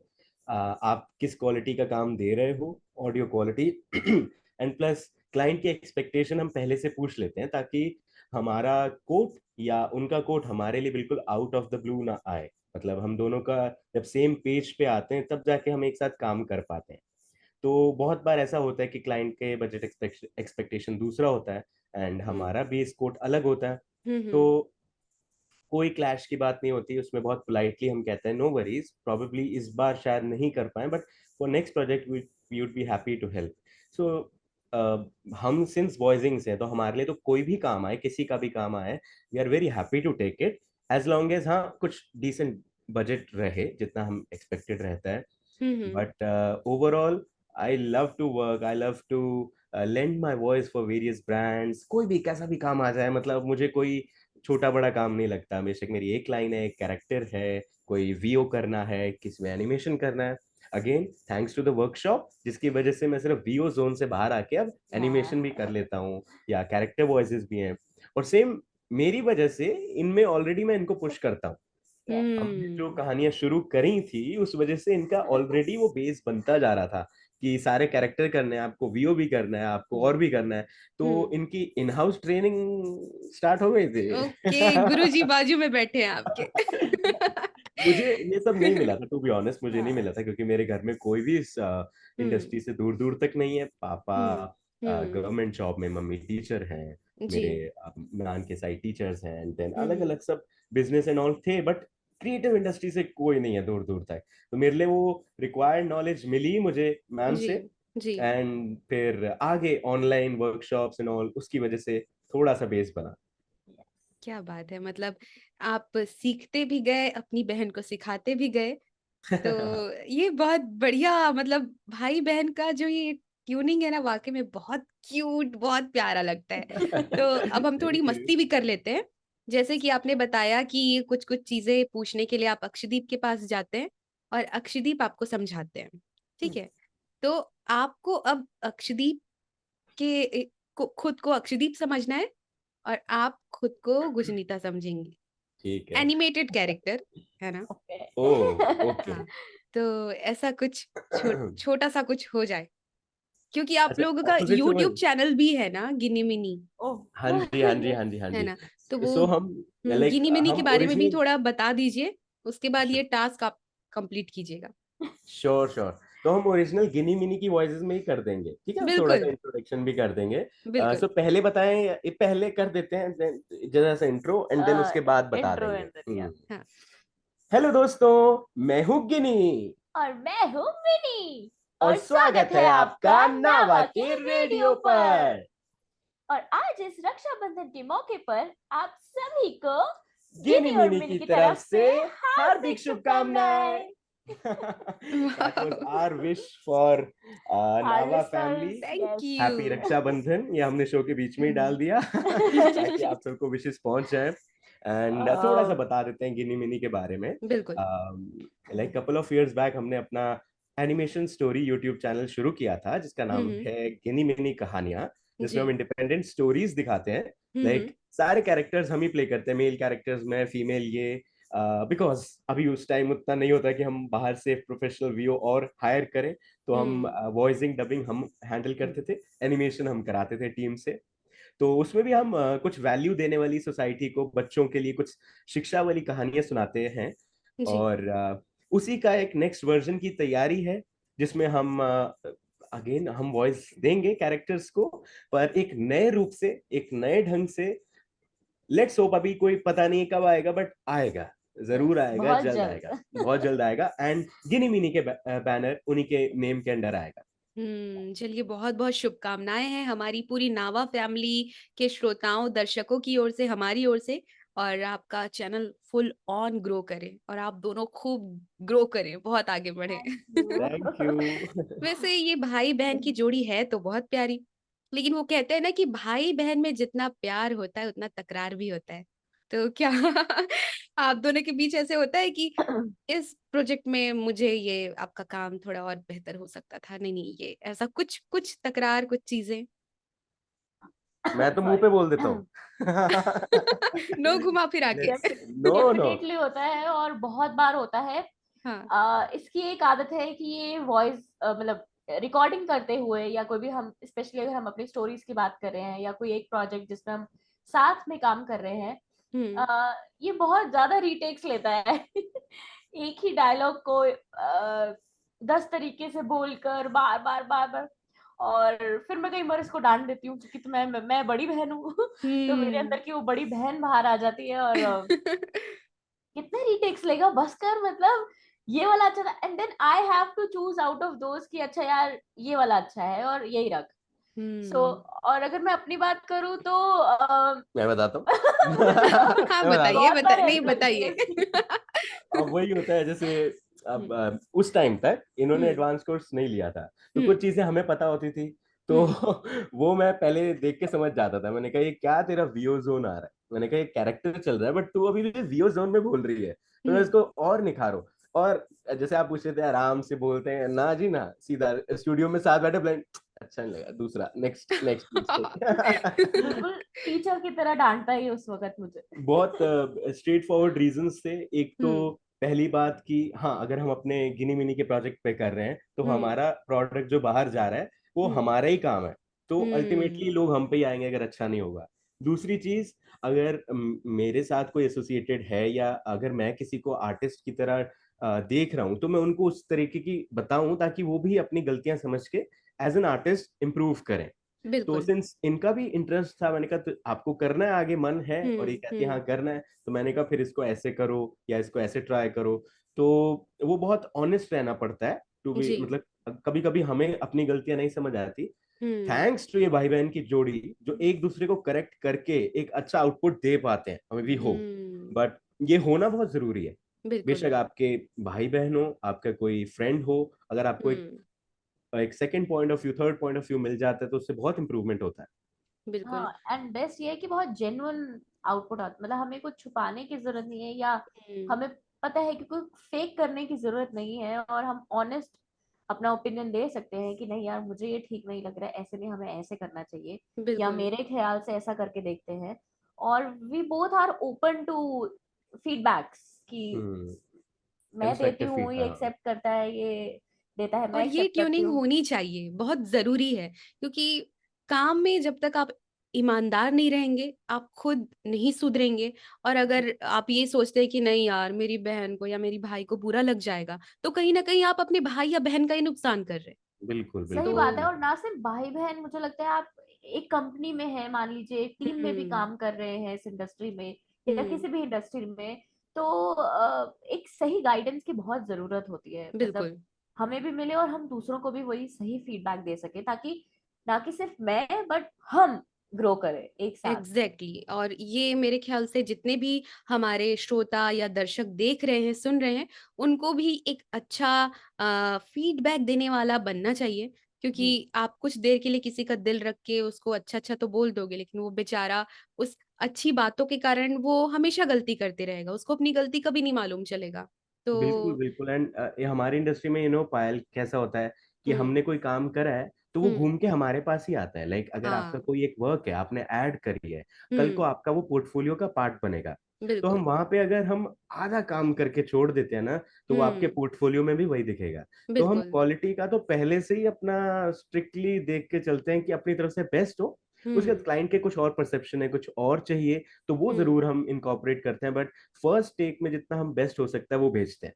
आप किस क्वालिटी का काम दे रहे हो, audio quality and plus client की एक्सपेक्टेशन हम पहले से पूछ लेते हैं ताकि हमारा कोट या उनका कोट हमारे लिए बिल्कुल आउट ऑफ द ब्लू ना आए। मतलब हम दोनों का जब सेम पेज पे आते हैं तब जाके हम एक साथ काम कर पाते हैं। तो बहुत बार ऐसा होता है कि क्लाइंट के बजट एक्सपेक्टेशन दूसरा होता है एंड हुँ, हमारा बेस कोट अलग होता है। हुँ, तो हुँ, कोई क्लैश की बात नहीं होती उसमें, बहुत पोलाइटली हम कहते हैं नो वरीज, प्रोबेबली इस बार शायद नहीं कर पाए but for next project we would be happy to help. So हम सिंस वॉइसिंग से हैं, तो हमारे लिए तो कोई भी काम आए, किसी का भी काम आए, we are very happy to take it as long as हाँ कुछ डिसेंट बजट रहे जितना हम एक्सपेक्टेड रहता है। हुँ, हुँ। But overall, I love to work. I love to lend my voice for various brands. कोई भी कैसा भी काम आ जाए, मतलब मुझे कोई छोटा बड़ा काम नहीं लगता। बेशक मेरी एक लाइन है, एक कैरेक्टर है, कोई वीओ करना है, किसी में एनिमेशन करना है। Again thanks to the workshop जिसकी वजह से मैं सिर्फ वीओ जोन से बाहर आके अब एनिमेशन भी कर हाँ। लेता हूँ या कैरेक्टर वॉइसेस भी हैं। और सेम मेरी वजह से इनमें ऑलरेडी मैं इनको पुश करता हूँ। हमने जो हुँ। कहानियां शुरू करी थी उस वजह से इनका ऑलरेडी वो बेस बनता जा रहा था कि सारे कैरेक्टर करने हैं आपको, वीओ भी करना है आपको, और भी करना है, तो इनकी इन हाउस ट्रेनिंग स्टार्ट हो गई थी। ओके, गुरुजी बाजू में बैठे हैं आपके। मुझे ये सब नहीं मिला था, टू बी ऑनेस्ट, मुझे नहीं हाँ। मिला था, क्योंकि मेरे घर में कोई भी इस इंडस्ट्री से दूर दूर तक नहीं है। पापा हम्म गवर्नमेंट जॉब में, मम्मी टीचर हैं, जी मेरे नान के साइड टीचर्स हैं, एंड देन अलग हम्म अलग सब बिजनेस एंड ऑल थे, बट क्रिएटिव इंडस्ट्री से कोई नहीं है दूर दूर तक। तो मेरे लिए वो रिक्वायर्ड नॉलेज मिली मुझे मैम जी से, जी एंड फिर आगे ऑनलाइन वर्कशॉप्स एंड ऑल, उसकी वजह से थोड़ा सा बेस बना। क्या बात है, मतलब आप सीखते भी गए, अपनी बहन को सिखाते भी गए, तो ये बहुत बढ़िया, मतलब भाई बहन का जो ये ट्यूनिंग है ना, वाकई में बहुत क्यूट, बहुत प्यारा लगता है। तो अब हम थोड़ी थैंक यू। मस्ती भी कर लेते हैं। जैसे कि आपने बताया कि कुछ कुछ चीजें पूछने के लिए आप अक्षदीप के पास जाते हैं और अक्षदीप आपको समझाते हैं, ठीक है? तो आपको अब अक्षदीप खुद को अक्षदीप समझना है और आप खुद को गुजनीता समझेंगी। ठीक है। एनिमेटेड कैरेक्टर है ना? ओके। ओह, ओके। हाँ, तो ऐसा कुछ छोटा सा कुछ हो जाए, क्योंकि आप अच्छा, लोगों का ऑपोजिट समझ। यूट्यूब चैनल भी है ना, गिनी मिनी, ओह। हाँ जी, हाँ जी, हाँ जी, हाँ है जी। ना? तो वो सो हम लाइक गिनी मिनी के हम बारे में भी ओरिजिनल। थोड़ा बता दीजिए, उसके बाद ये टास्क आप कंप्लीट कीजिएगा। Sure sure. तो हम ओरिजिनल गिनी मिनी की वॉइसेस में ही कर देंगे, ठीक है, थोड़ा सा बिल्कुल इंट्रोडक्शन भी कर देंगे। बिल्कुल। सो पहले बताएं, ये पहले कर देते हैं, जरा सा इंट्रो, एंड देन उसके बाद बता इंट्रो देंगे। एंड दिया। हाँ हेलो दोस्तों, मैं हूँ गिनी, और मैं हूँ मिनी, और और स्वागत है आपका नावा के रेडियो पर। और आज इस रक्षाबंधन के मौके पर आप सभी को गिनी गिनी और मिनी मिनी की की तरफ तरफ से से हार्दिक शुभकामनाएं। That was our wish for Nava family. Thank happy you. Rakshabandhan, ये हमने शो के बीच में ही डाल दिया ताकि आप सबको विशेष पहुंच जाए। एंड थोड़ा सा बता देते हैं गिनी मिनी के बारे में। बिल्कुल। Like couple of years back हमने अपना एनिमेशन स्टोरी यूट्यूब चैनल शुरू किया था, जिसका नाम हम्म है गिनी मिनी कहानियां, जिसमें जी हम इंडिपेंडेंट स्टोरीज दिखाते हैं। हम्म लाइक सारे कैरेक्टर्स हम ही प्ले करते हैं, मेल कैरेक्टर्स मैं, फीमेल ये, बिकॉज अभी उस टाइम उतना नहीं होता कि हम बाहर से प्रोफेशनल वीओ और हायर करें, तो हम वॉइसिंग डबिंग हम हैंडल करते थे, एनिमेशन हम कराते थे टीम से। तो उसमें भी हम कुछ वैल्यू देने वाली, सोसाइटी को, बच्चों के लिए कुछ शिक्षा वाली कहानियां सुनाते हैं। जी और उसी का एक नेक्स्ट वर्जन की तैयारी है, जिसमें हम अगेन हम वॉइस देंगे कैरेक्टर्स को, पर एक नए रूप से, एक नए ढंग से। लेट्स होप, अभी कोई पता नहीं कब आएगा, बट आएगा, जरूर आएगा, बहुत जल्द जल्द। आएगा, बहुत जल्द आएगा। एंड गिनी मिनी के बैनर उन्हीं के नेम के अंडर आएगा। चलिए, बहुत बहुत शुभकामनाएं हैं हमारी पूरी नावा फैमिली के श्रोताओं, दर्शकों की ओर से, हमारी ओर से। और आपका चैनल फुल ऑन ग्रो करे और आप दोनों खूब ग्रो करें, बहुत आगे बढ़े। Thank you. वैसे ये भाई बहन की जोड़ी है तो बहुत प्यारी, लेकिन वो कहते हैं ना कि भाई बहन में जितना प्यार होता है उतना तकरार भी होता है। तो क्या आप दोनों के बीच ऐसे होता है कि इस प्रोजेक्ट में मुझे ये आपका काम थोड़ा और बेहतर हो सकता था, नहीं नहीं ये ऐसा कुछ कुछ तकरार, कुछ चीजें? मैं तो मुंह पे बोल देता हूँ। नो घुमा फिरा के। No no. डेफिनेटली होता है और बहुत बार होता है। हाँ इसकी एक आदत है कि ये वॉइस मतलब रिकॉर्डिंग करते हुए, या कोई भी, हम स्पेशली अगर हम अपनी स्टोरीज की बात कर रहे हैं या कोई एक प्रोजेक्ट जिसमें हम साथ में काम कर रहे हैं, हम्म ये बहुत ज्यादा रीटेक्स लेता है। एक ही डायलॉग को 10 तरीके से बोलकर बार बार बार बार, और फिर मैं कई बार इसको डांट देती हूँ, क्योंकि तो मैं बड़ी बहन हूँ। तो मेरे हम्म अंदर की वो बड़ी बहन बाहर आ जाती है, और कितने रीटेक्स लेगा, बस कर, मतलब ये वाला अच्छा था, and then I have to choose out of those कि अच्छा यार ये वाला अच्छा है और यही रख। सो और अगर मैं अपनी बात करूँ तो मैं बताता हूँ। हाँ मैं बताता हूँ। बताइए, बहुत बार नहीं ऐसा होता बताइए। है। अब वही होता है, जैसे अब उस टाइम तक इन्होंने हम्म एडवांस कोर्स नहीं लिया था, तो कुछ हम्म चीजें हमें पता होती थी, तो हम्म वो मैं पहले देख के समझ जाता था। मैंने कहा ये क्या तेरा वीओ जोन आ रहा है, मैंने कहा ये कैरेक्टर चल रहा है, बट तू अभी भी वीओ जोन में बोल रही है, तो मैं हम्म इसको और निखारो। और जैसे आप पूछ रहे थे, आराम से बोलते हैं ना जी, ना सीधा स्टूडियो में साथ बैठे ब्लाइंड, अच्छा नहीं लगा, दूसरा, नेक्स्ट नेक्स्ट। बिल्कुल टीचर की तरह डांटता ही उस वक्त मुझे। बहुत स्ट्रेट फॉरवर्ड रीजंस थे। एक तो हम्म पहली बात कि हाँ, अगर हम अपने गिनी मिनी के प्रोजेक्ट पे कर रहे हैं तो हम्म हमारा प्रोडक्ट जो बाहर जा रहा है वो हम्म हमारा ही काम है, तो अल्टीमेटली हम्म लोग हम पे ही आएंगे अगर अच्छा नहीं होगा। दूसरी चीज, अगर मेरे साथ कोई एसोसिएटेड है या अगर मैं किसी को आर्टिस्ट की तरह देख रहा हूँ तो मैं उनको उस तरीके की बताऊं ताकि वो भी अपनी गलतियां समझ के एज एन आर्टिस्ट इम्प्रूव करें। तो बिल्कुल। सिंस इनका भी इंटरेस्ट था, मैंने कहा तो आपको करना है, आगे मन है, और ये कहती है हाँ हम्म। करना है, तो मैंने कहा फिर इसको ऐसे करो या इसको ऐसे ट्राई करो। तो वो बहुत ऑनेस्ट रहना पड़ता है टू बी, जी। मतलब कभी कभी हमें अपनी गलतियां नहीं समझ आती। हम्म थैंक्स टू ये भाई बहन की जोड़ी जो एक दूसरे को करेक्ट करके एक अच्छा आउटपुट दे पाते हैं, हमें भी हो। हम्म। बट ये होना बहुत जरूरी है। बिल्कुल। बेशक आपके भाई बहन हो, आपका कोई फ्रेंड हो, अगर आपको एक हम्म। एक second point of view, third point of view मिल जाता है तो उससे बहुत इंप्रूवमेंट होता है। बिल्कुल। हाँ, एंड बेस्ट ये है कि बहुत जेन्युइन आउटपुट आता, मतलब हमें कुछ छुपाने की जरूरत नहीं है, या हम्म। हमें पता है कि कोई फेक करने की जरूरत नहीं है, और हम ऑनेस्ट अपना ओपिनियन दे सकते हैं कि नहीं यार मुझे ये ठीक नहीं लग रहा है, ऐसे नहीं, हमें ऐसे करना चाहिए, या बिल्कुल। मेरे ख्याल से ऐसा करके देखते हैं। और we both are open to feedbacks कि हम्म। मैं देती कंस्ट्रक्टिव हूँ, ये फीडबैक। एक्सेप्ट करता है, ये देता है, मैं और ये एक्सेप्ट करती ट्यूनिंग हूँ। होनी चाहिए, बहुत जरूरी है, क्योंकि काम में जब तक आप ईमानदार नहीं रहेंगे, आप खुद नहीं सुधरेंगे, और अगर आप ये सोचते हैं कि नहीं यार मेरी बहन को या मेरी भाई को बुरा लग जाएगा, तो कहीं ना कहीं आप अपने भाई या बहन का ही नुकसान कर रहे हैं। बिल्कुल सही बिल्कुल बात है। तो और ना सिर्फ भाई बहन, मुझे लगता है आप एक कंपनी में है, मान लीजिए टीम में भी हम्म। काम कर रहे हैं इस इंडस्ट्री में, या हम्म। किसी भी इंडस्ट्री में, तो एक सही गाइडेंस की बहुत जरूरत होती है, मतलब बिल्कुल। हमें भी मिले और हम दूसरों को भी वही सही फीडबैक दे सके, ताकि ना कि सिर्फ मैं बट हम ग्रो करें एक साथ। Exactly exactly। और ये मेरे ख्याल से जितने भी हमारे श्रोता या दर्शक देख रहे हैं, सुन रहे हैं, उनको भी एक अच्छा फीडबैक देने वाला बनना चाहिए, जी। क्योंकि आप कुछ देर के लिए किसी का दिल रख के उसको अच्छा अच्छा तो बोल दोगे, लेकिन वो बेचारा उस अच्छी बातों के कारण वो हमेशा गलती करते रहेगा, उसको अपनी गलती कभी नहीं मालूम चलेगा। बिल्कुल तो बिल्कुल। एंड ये हमारी इंडस्ट्री में पायल कैसा होता है कि हम्म। हमने कोई काम करा है तो वो हम्म। घूम के हमारे पास ही आता है। लाइक अगर आपका हाँ। कोई एक वर्क है, आपने ऐड करी है, कल को हम्म। आपका वो पोर्टफोलियो का पार्ट बनेगा। तो हम बिल्कुल। वहां पे अगर हम आधा काम करके छोड़ देते हैं ना, तो वो आपके हम्म। पोर्टफोलियो में भी वही दिखेगा। तो हम बिल्कुल। क्वालिटी का तो पहले से ही अपना स्ट्रिक्टली देख के चलते हैं कि अपनी तरफ से बेस्ट हो। उसके बाद हम्म। क्लाइंट के कुछ और परसेप्शन है, कुछ और चाहिए, तो वो हम्म। जरूर हम इनकॉर्पोरेट करते हैं, बट फर्स्ट टेक में जितना हम बेस्ट हो सकता है वो भेजते हैं।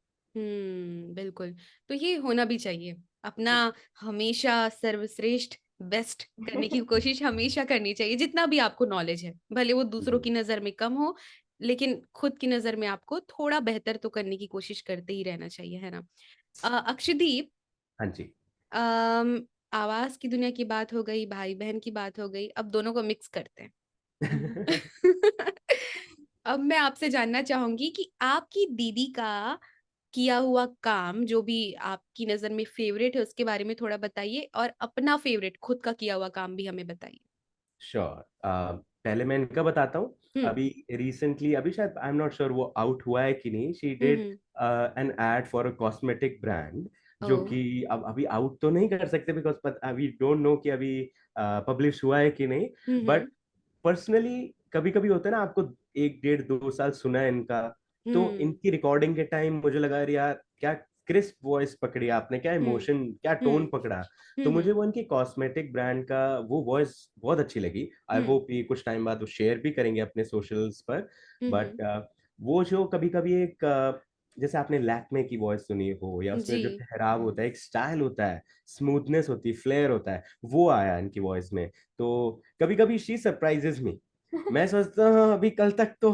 बिल्कुल। तो ये होना भी चाहिए, अपना हमेशा सर्वश्रेष्ठ बेस्ट करने की कोशिश हमेशा करनी चाहिए, जितना भी आपको नॉलेज है, भले वो दूसरों जी। की नजर में कम हो, लेकिन खुद की नजर में आपको थोड़ा बेहतर तो करने की कोशिश करते ही रहना चाहिए, है ना। अक्षदीप, हाँ जी। अम, आवाज की दुनिया की बात हो गई, भाई बहन की बात हो गई, अब दोनों को मिक्स करते हैं। अब मैं आपसे जानना चाहूंगी कि आपकी दीदी का किया हुआ काम जो भी आपकी नजर में फेवरेट है उसके बारे में थोड़ा बताइए, और अपना फेवरेट खुद का किया हुआ काम भी हमें बताइए। श्योर। पहले मैं इनका बताता हूँ। हम्म। अभी रिसेंटली, अभी शायद आई एम नॉट श्योर वो आउट हुआ है कि नहीं, she hmm. Did an ad for a cosmetic brand, oh. जो कि अब अभी आउट तो नहीं कर सकते बिकॉज अभी डोंट नो कि अभी पब्लिश हुआ है कि नहीं। हम्म। बट पर्सनली कभी कभी होता है ना, आपको 1 1.5 2 साल सुना है इनका, तो हम्म। इनकी रिकॉर्डिंग के टाइम मुझे लगा यार क्या क्रिस्प वॉइस पकड़ी आपने, क्या हम्म। इमोशन, क्या टोन हम्म। पकड़ा। तो हम्म। मुझे वो इनकी कॉस्मेटिक ब्रांड का वो वॉइस बहुत अच्छी लगी। आई हम्म। होप ये कुछ टाइम बाद वो शेयर भी करेंगे अपने सोशल्स पर। हम्म। बट वो जो कभी कभी एक जैसे आपने लैक्मे की वॉइस सुनी हो, या उसमें जी। जो ठहराव होता है, एक स्टाइल होता है, स्मूथनेस होती है, फ्लेयर होता है, वो आया इनकी वॉइस में। तो कभी कभी शी सरप्राइजेस मी। मैं सोचता हूँ अभी कल तक तो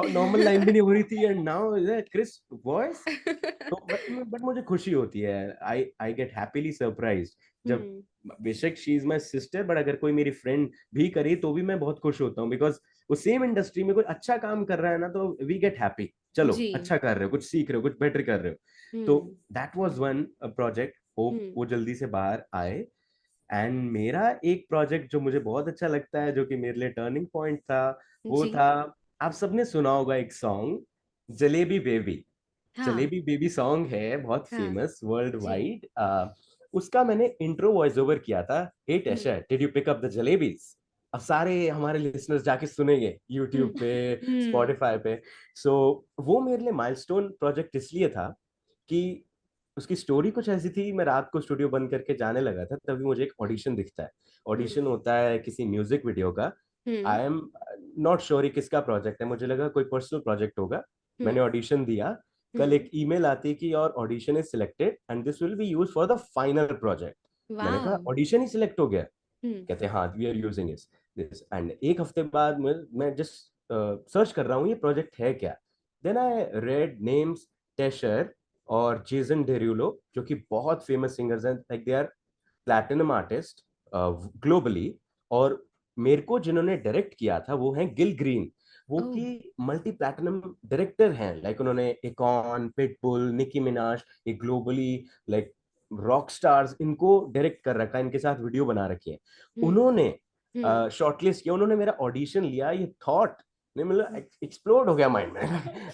नॉर्मल लाइन भी नहीं हो रही थी, एंड नाउ क्रिस्प वॉइस। तो बट मुझे खुशी होती है, आई आई गेट हैप्पीली सरप्राइज्ड जब, हम्म। बेशक she is my sister, but अगर कोई मेरी फ्रेंड भी करे तो भी मैं बहुत खुश होता हूँ, बिकॉज वो सेम इंडस्ट्री में कोई अच्छा काम कर रहा है ना, तो वी गेट हैप्पी, चलो जी। अच्छा कर रहे हो, कुछ सीख रहे हो, कुछ बेटर कर रहे हो। तो hmm. That was one project, hope hmm. वो जल्दी से बाहर आए। एंड मेरा एक प्रोजेक्ट जो मुझे बहुत अच्छा लगता है, जो कि मेरे लिए टर्निंग पॉइंट था, वो जी। था, आप सबने सुना होगा एक सॉन्ग, जलेबी बेबी। हाँ। जलेबी बेबी सॉन्ग है, बहुत हाँ। फेमस वर्ल्ड जी। वाइड। उसका मैंने इंट्रो वॉइस ओवर किया था। Hey hmm. Teshar, did you pick up the jalebis? अब सारे हमारे लिसनर्स जाके सुनेंगे यूट्यूब पे, स्पॉटिफाई पे। सो वो मेरे लिए माइलस्टोन प्रोजेक्ट इसलिए था कि उसकी स्टोरी कुछ ऐसी थी, मैं रात को स्टूडियो बंद करके जाने लगा था, तभी मुझे एक ऑडिशन दिखता है। ऑडिशन होता है किसी म्यूजिक वीडियो का। आई एम नॉट श्योर किसका प्रोजेक्ट है, मुझे लगा कोई पर्सनल प्रोजेक्ट होगा। मैंने ऑडिशन दिया, कल एक ईमेल आती कि your audition is selected and this will be use for the final project. मैंने कहा वाह। ऑडिशन ही सिलेक्ट हो गया? कहते हैं हाँ, we are using this. And एक हफ्ते बाद मैं जस्ट सर्च कर रहा हूँ ये प्रोजेक्ट है क्या। Then I read names, Tesher और जेसन डेरुलो, जो कि बहुत फेमस सिंगर्स हैं, like they are platinum artist globally. और मेरे को जिन्होंने डायरेक्ट किया था वो हैं गिल ग्रीन, वो ओह। कि मल्टी प्लैटिनम डायरेक्टर हैं। लाइक उन्होंने एकॉन, पिटबुल, निकी मिनाज, ये ग्लोबली लाइक रॉक स्टार्स, इनको डायरेक्ट कर रखा है, इनके साथ वीडियो बना रखी है। उन्होंने शॉर्टलिस्ट किया, उन्होंने मेरा ऑडिशन लिया। ये थॉट ने मतलब एक्सप्लोड हो गया माइंड में,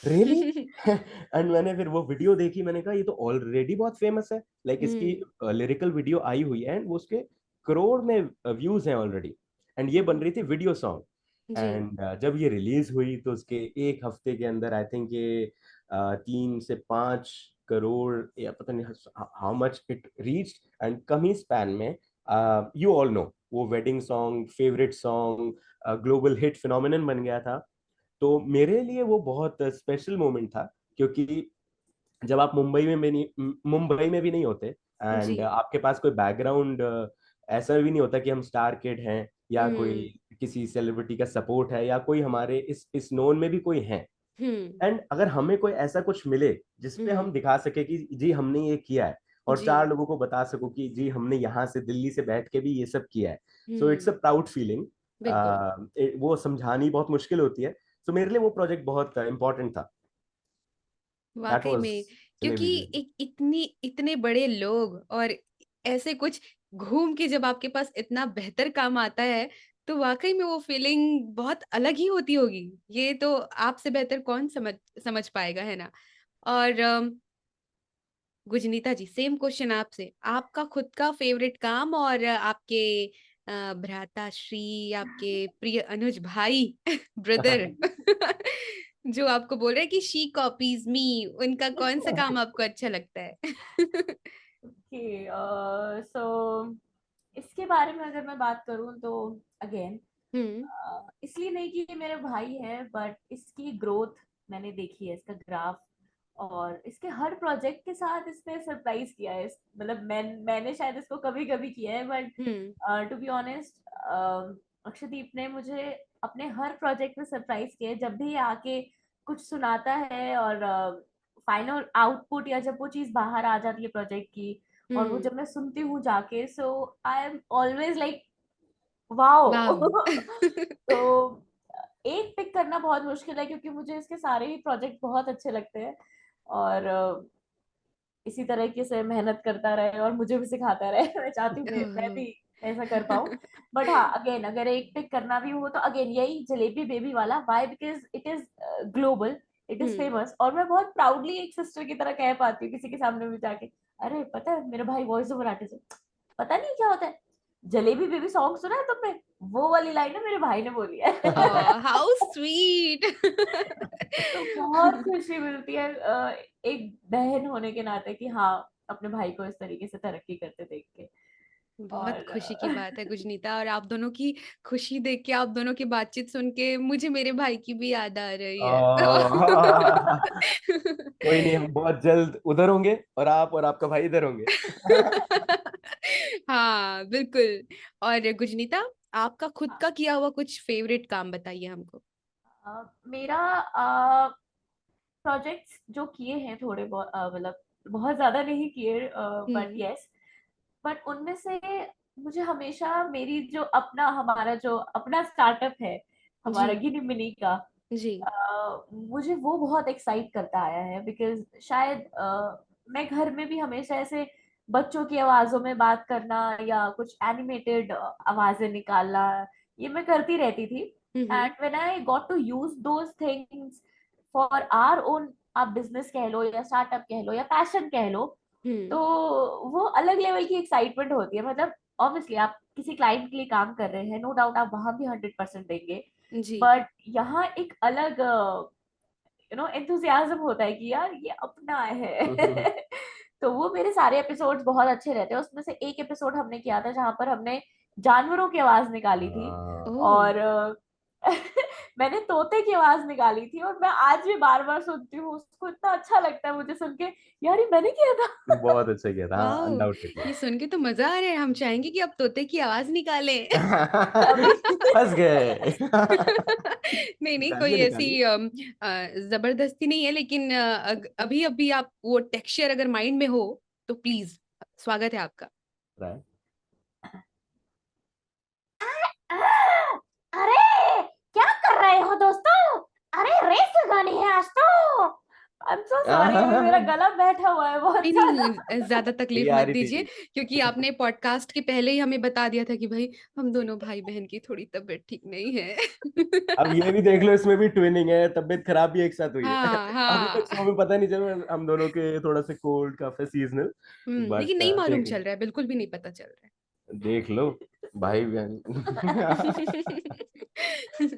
रियली। एंड मैंने फिर वो वीडियो देखी, मैंने कहा ये तो ऑलरेडी बहुत फेमस है, लाइक इसकी लिरिकल वीडियो आई हुई है एंड वो उसके करोड़ में व्यूज हैं ऑलरेडी, एंड ये बन रही थी वीडियो सॉन्ग। जी। एंड जब ये रिलीज हुई तो उसके एक हफ्ते के अंदर आई थिंक ये 3 से 5 करोड़ या पता नहीं how much it reached, and come he span में यू ऑल नो वो wedding song, favourite song, global hit phenomenon बन गया था। तो मेरे लिए वो बहुत स्पेशल मोमेंट था, क्योंकि जब आप मुंबई में भी नहीं होते जी। एंड आपके पास कोई बैकग्राउंड ऐसा भी नहीं होता कि हम स्टार किड हैं या कोई किसी सेलिब्रिटी का सपोर्ट है या कोई हमारे इस नोन में भी कोई है, एंड अगर हमें कोई ऐसा कुछ मिले जिसपे हम दिखा सके कि जी हमने ये किया है, और जी। 4 लोगों को बता सको कि जी हमने यहाँ से दिल्ली से बैठ के भी ये सब किया है। So it's a proud feeling. बिल्कुल। वो समझानी बहुत मुश्किल होती है। सो मेरे लिए वो प्रोजेक्ट बहुत इंपॉर्टेंट था। दैट वाकई वाज में, क्योंकि टेलीविजन। इतने बड़े लोग और ऐसे कुछ घूम के जब आपके पास इतना बेहतर काम आता है, तो वाकई में वो फीलिंग बहुत अलग ही होती होगी। ये तो आपसे बेहतर कौन समझ समझ पाएगा, है ना? और गुजनीता जी, सेम क्वेश्चन आपसे। आपका खुद का फेवरेट काम और आपके भ्राताश्री, आपके प्रिय अनुज भाई, ब्रदर, जो आपको बोल रहे हैं कि शी कॉपीज मी, उनका कौन सा काम आपको अच्छा लगता है? ओके, सो इसके बारे में अगर मैं बात करूं तो अगेन हम्म। इसलिए नहीं कि ये मेरे भाई है, बट इसकी ग्रोथ मैंने देखी है, इसका ग्राफ, और इसके हर प्रोजेक्ट के साथ इसने सरप्राइज किया है। मतलब मैंने शायद इसको कभी कभी किया है, but to be honest Akshdeep ने मुझे अपने हर प्रोजेक्ट में सरप्राइज किया है। जब भी ये आके कुछ सुनाता है और फाइनल आउटपुट या जब वो चीज बाहर आ जाती है प्रोजेक्ट की, और वो जब मैं सुनती हूँ जाके, so I am always like wow. Wow. तो एक पिक करना बहुत मुश्किल है, क्योंकि मुझे इसके सारे ही प्रोजेक्ट बहुत अच्छे लगते हैं, और इसी तरीके से मेहनत करता रहे और मुझे भी सिखाता रहे। मैं चाहती हूँ मैं भी ऐसा कर पाऊँ। बट हाँ, अगेन अगर एक पिक करना भी हो तो अगेन यही जलेबी बेबी वाला, why because it is global, it is hmm. Famous, और मैं बहुत प्राउडली एक सिस्टर की तरह कह पाती हूँ किसी के सामने भी जाके, अरे पता है मेरा भाई वॉइस ओवर आर्टिस्ट है, पता नहीं क्या होता है, जलेबी बेबी सॉन्ग सुना है तुमने, वो वाली लाइन है मेरे भाई ने बोली है। How sweet. तो बहुत खुशी मिलती है एक बहन होने के नाते, कि हाँ अपने भाई को इस तरीके से तरक्की करते देख के। बहुत और खुशी की बात है गुजनीता, और आप दोनों की खुशी देख के, आप दोनों की बातचीत सुन के मुझे मेरे भाई की भी याद आ रही है। कोई नहीं, हम बहुत जल्द उधर होंगे और आप और आपका भाई इधर होंगे। हाँ बिल्कुल। और गुजनीता, आपका खुद का किया हुआ कुछ फेवरेट काम बताइए हमको। मेरा प्रोजेक्ट्स जो किए हैं थोड़े बहुत, मतलब बहुत ज्यादा नहीं किए, बट हम्म। यस, बट उनमें से मुझे हमेशा मेरी जो अपना हमारा जो अपना स्टार्टअप है, जी। हमारा गिनी मिनी का, जी। मुझे वो बहुत एक्साइट करता आया है, बिकॉज शायद मैं घर में भी हमेशा ऐसे बच्चों की आवाजों में बात करना या कुछ एनिमेटेड आवाजें निकालना, ये मैं करती रहती थी। Hmm. And when I got to use those things for our own, आप बिजनेस कह लो या स्टार्टअप कह लो या पैशन कह लो, हम्म। तो वो अलग लेवल की एक्साइटमेंट होती है। मतलब ऑब्वियसली आप किसी क्लाइंट के लिए काम कर रहे हैं, नो डाउट आप वहां भी 100% देंगे, जी बट यहाँ एक अलग एंथुसियाज्म होता है कि यार ये अपना है। तो वो मेरे सारे एपिसोड्स बहुत अच्छे रहते हैं। उसमें से एक एपिसोड हमने किया था जहां पर हमने जानवरों की आवाज निकाली थी, हाँ, ओह और मैंने तोते की आवाज निकाली थी, और मैं आज भी बार बार सुनती हूँ उसको, इतना अच्छा लगता है मुझे सुन के, यार ये मैंने किया था। बहुत अच्छा किया था, वाओ अनडाउटेडली। ये सुन के तो मजा आ रहा है, हम चाहेंगे कि आप तोते की आवाज निकालें। अभी फंस गए। नहीं नहीं कोई निकालिए ऐसी निकालिए। जबरदस्ती नहीं है, लेकिन अभी अभी आप वो टेक्सचर अगर माइंड में हो तो प्लीज स्वागत है आपका। अरे क्या कर रहे हो दोस्तों? अरे रेस लगानी है आज तो। आई एम सो सॉरी, अभी मेरा गला बैठा हुआ है बहुत नहीं ज्यादा। नहीं ज्यादा तकलीफ ये आ मत रही थी दीजिए, जी। क्योंकि आपने पॉडकास्ट के पहले ही हमें बता दिया था कि भाई हम दोनों भाई बहन की थोड़ी तबीयत ठीक नहीं है। अब ये भी देख लो, इसमें भी ट्विनिंग है, तबीयत खराब भी एक साथ हुई है। हाँ अभी तक हाँ शो में पता नहीं चला, हम दोनों के थोड़ा सा कोल्ड कफ है, सीजनल। लेकिन बट नहीं मालूम देख चल रहा है, बिल्कुल भी नहीं पता चल रहा देख लो भाई बहन। है।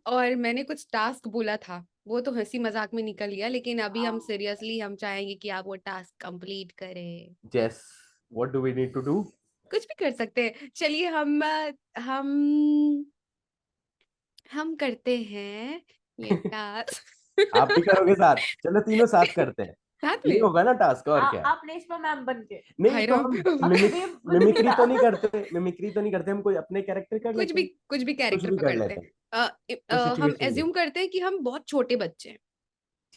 और मैंने कुछ टास्क बोला था, वो तो हंसी मजाक में निकल गया, लेकिन अभी हम सीरियसली हम चाहेंगे कि आप वो टास्क कंप्लीट करें। Yes, what do we need to do? कुछ भी कर सकते हैं, चलिए हम हम करते हैं ये टास्क। आप भी करोगे साथ? चलो तीनों साथ करते हैं। साथ ये में होगा ना टास्क, और क्या। आप नेशनल मैम बन के नहीं भाई तो राम। हम अक्षदीप बन के मिमिक्री ना। तो नहीं करते, मिमिक्री तो नहीं करते, हम कोई अपने कैरेक्टर कर लेते हैं। कुछ भी कुछ कैरेक्टर भी कर पकड़ते लेते हैं। हैं, अ, कोई हम सिचुएशन भी। एज्यूम करते हैं कि हम बहुत छोटे बच्चे हैं।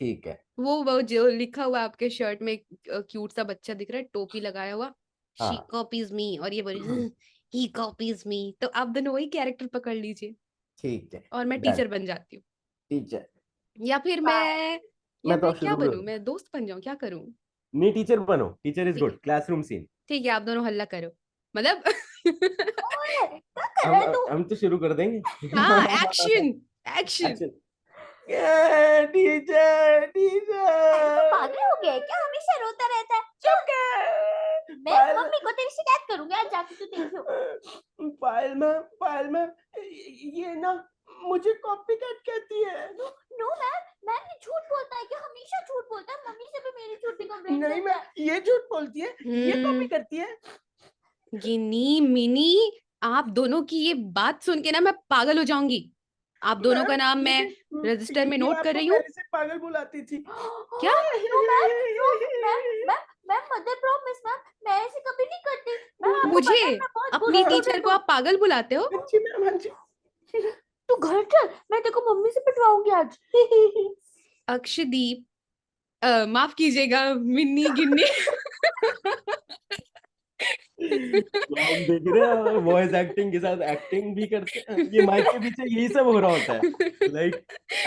ठीक है। वो जो लिखा हुआ आपके शर्ट में क्यूट सा बच्चा दिख रहा है, टोपी लगाया हुआ, शी हाँ। कॉपीज मी, और ये बोले ही कॉपीज मी, तो आप दोनों वही कैरेक्टर पकड़ लीजिए ठीक है, और मैं डन। टीचर बन जाती हूँ। टीचर। या फिर मैं तो मैं अब क्या शुरू बनूं, करूँ। मैं दोस्त बन जाऊं, क्या करूं? नहीं, टीचर बनो, टीचर इज ठीक है गुड, क्लासरूम सीन। ठीक है, आप दोनों हल्ला करो, मतलब। ओए, क्या कर रहा है तू? हम तो शुरू कर देंगे। हाँ एक्शन एक्शन। एक्शन। टीचर अरे तो टीचर। पागल हो गया है क्या? हमेशा रोता रहता है। चुप कर। मैं पायल मम्मी को तेरी शिकायत करूंगी, आज जाके तू देखियो। पायल मैम, ये ना मुझे कॉपी कैट कहती है। नो मैम, मैम ये झूठ बोलता है कि हमेशा झूठ बोलता है, मम्मी से भी मेरी झूठ की कंप्लेंट नहीं करता मैम, है। ये झूठ बोलती है, ये कॉपी हम्म करती है। गिनी मिनी, आप दोनों की ये बात सुन के ना मैं पागल हो जाऊंगी। आप दोनों का मैम नाम मैं लेकिन रजिस्टर में ये नोट कर आपको रही हूँ। पहले से पागल बुलाती थी। क्या? No ma'am, no ma'am, ma'am, ma'am mother promise ma'am, मैं ऐसे कभी नहीं करती। मैम आपको मुझे पता है मैं बहुत बुरी अपनी टीचर स्टूडेंट को हूँ। आप पागल बुलाते हो? हाँ जी मैम, हाँ जी। तू घर चल, मैं तेरे को मम्मी से पिटवाऊंगी आज। अक्षदीप, माफ कीजिएगा मिन्नी गिन्नी। हम देख रहे हैं, वॉइस एक्टिंग के साथ एक्टिंग भी करते हैं, ये माइक के पीछे यही सब हो रहा होता है। लाइक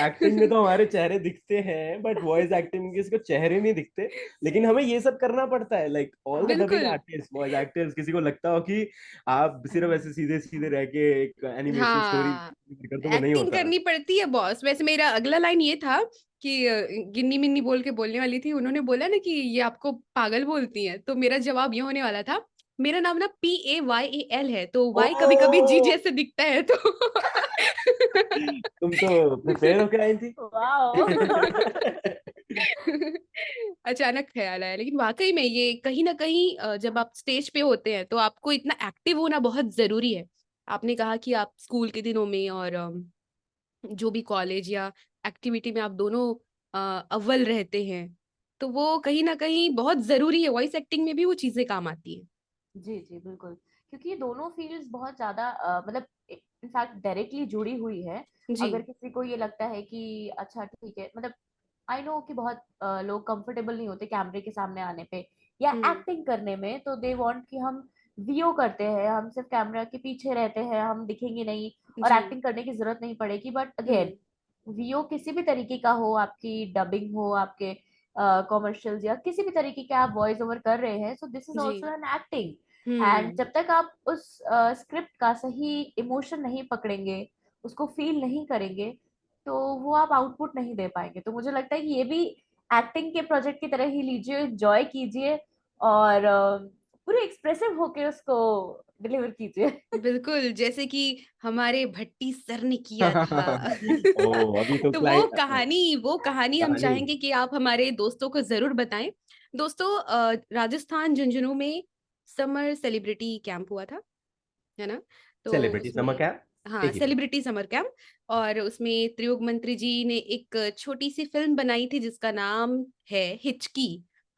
एक्टिंग में तो हमारे चेहरे दिखते हैं, बट वॉइस एक्टिंग में किसी को चेहरे नहीं दिखते। लेकिन हमें ये सब करना पड़ता है, लाइक ऑल द डबिंग बिल्कुल। Artist, voice actors. किसी को लगता हो कि आप सिर्फ ऐसे सीधे सीधे रह के एक एनिमेशन स्टोरी हाँ कर, तो वो नहीं एक्टिंग होता। करनी पड़ती है बॉस। वैसे मेरा अगला लाइन ये था कि गिन्नी मिन्नी बोल के बोलने वाली थी, उन्होंने बोला ना कि ये आपको पागल बोलती है, तो मेरा जवाब ये होने वाला था, मेरा नाम ना PAYAL है, तो वाई कभी कभी जी ओ, जैसे दिखता है तो। तुम तो प्रिपेयर होके आई थी। वाओ। अचानक ख्याल आया, लेकिन वाकई में ये कहीं ना कहीं जब आप स्टेज पे होते हैं तो आपको इतना एक्टिव होना बहुत जरूरी है। आपने कहा कि आप स्कूल के दिनों में और जो भी कॉलेज या एक्टिविटी में आप दोनों अव्वल रहते हैं, तो वो कहीं ना कहीं बहुत जरूरी है, वॉइस एक्टिंग में भी वो चीजें काम आती है। जी जी बिल्कुल, क्योंकि ये दोनों फील्ड्स बहुत ज्यादा मतलब इनफैक्ट डायरेक्टली जुड़ी हुई है। जी अगर किसी को ये लगता है कि अच्छा ठीक है, मतलब आई नो कि बहुत लोग कंफर्टेबल नहीं होते कैमरे के सामने आने पे या हम्म एक्टिंग करने में, तो दे वांट कि हम वीओ करते हैं, हम सिर्फ कैमरा के पीछे रहते हैं, हम दिखेंगे नहीं और जी एक्टिंग करने की जरूरत नहीं पड़ेगी। बट अगेन, हम्म वीओ किसी भी तरीके का हो, आपकी डबिंग हो, आपके कॉमर्शियल्स या किसी भी तरीके के आप वॉइस ओवर कर रहे हैं, सो दिस इज जी also an acting. And hmm जब तक आप उस स्क्रिप्ट का सही इमोशन नहीं पकड़ेंगे, उसको फील नहीं करेंगे, तो वो आप आउटपुट नहीं दे पाएंगे। तो मुझे लगता है कि ये भी एक्टिंग के प्रोजेक्ट की तरह ही लीजिए, एंजॉय कीजिए और पूरे एक्सप्रेसिव होके उसको डिलीवर कीजिए। बिल्कुल, जैसे कि हमारे भट्टी सर ने किया था। ओह! अभी तो तो क्लाइंट वो कहानी हम कहानी चाहेंगे कि आप हमारे दोस्तों को ज़रूर बताएँ। दोस्तों राजस्थान झुंझुनू में समर सेलिब्रिटी कैंप हुआ था, है ना? तो सेलिब्रिटी समर उसमें कैंप? हाँ, ठीक है, ठीक। सेलिब्रिटी समर कैंप और उसमें त्रिलोक मंत्री जी ने एक छोटी-सी फ़िल्म बनाई थी जिसका नाम है हिचकी।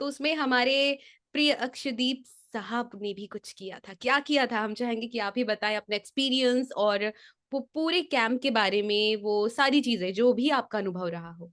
तो उसमें हमारे प्रिय अक्षदीप साहब ने भी कुछ किया था। क्या किया था? हम चाहेंगे कि आप ही बताएँ अपना एक्सपीरियंस और वो पूरे कैंप के बारे में, वो सारी चीज़ें, जो भी आपका अनुभव रहा हो।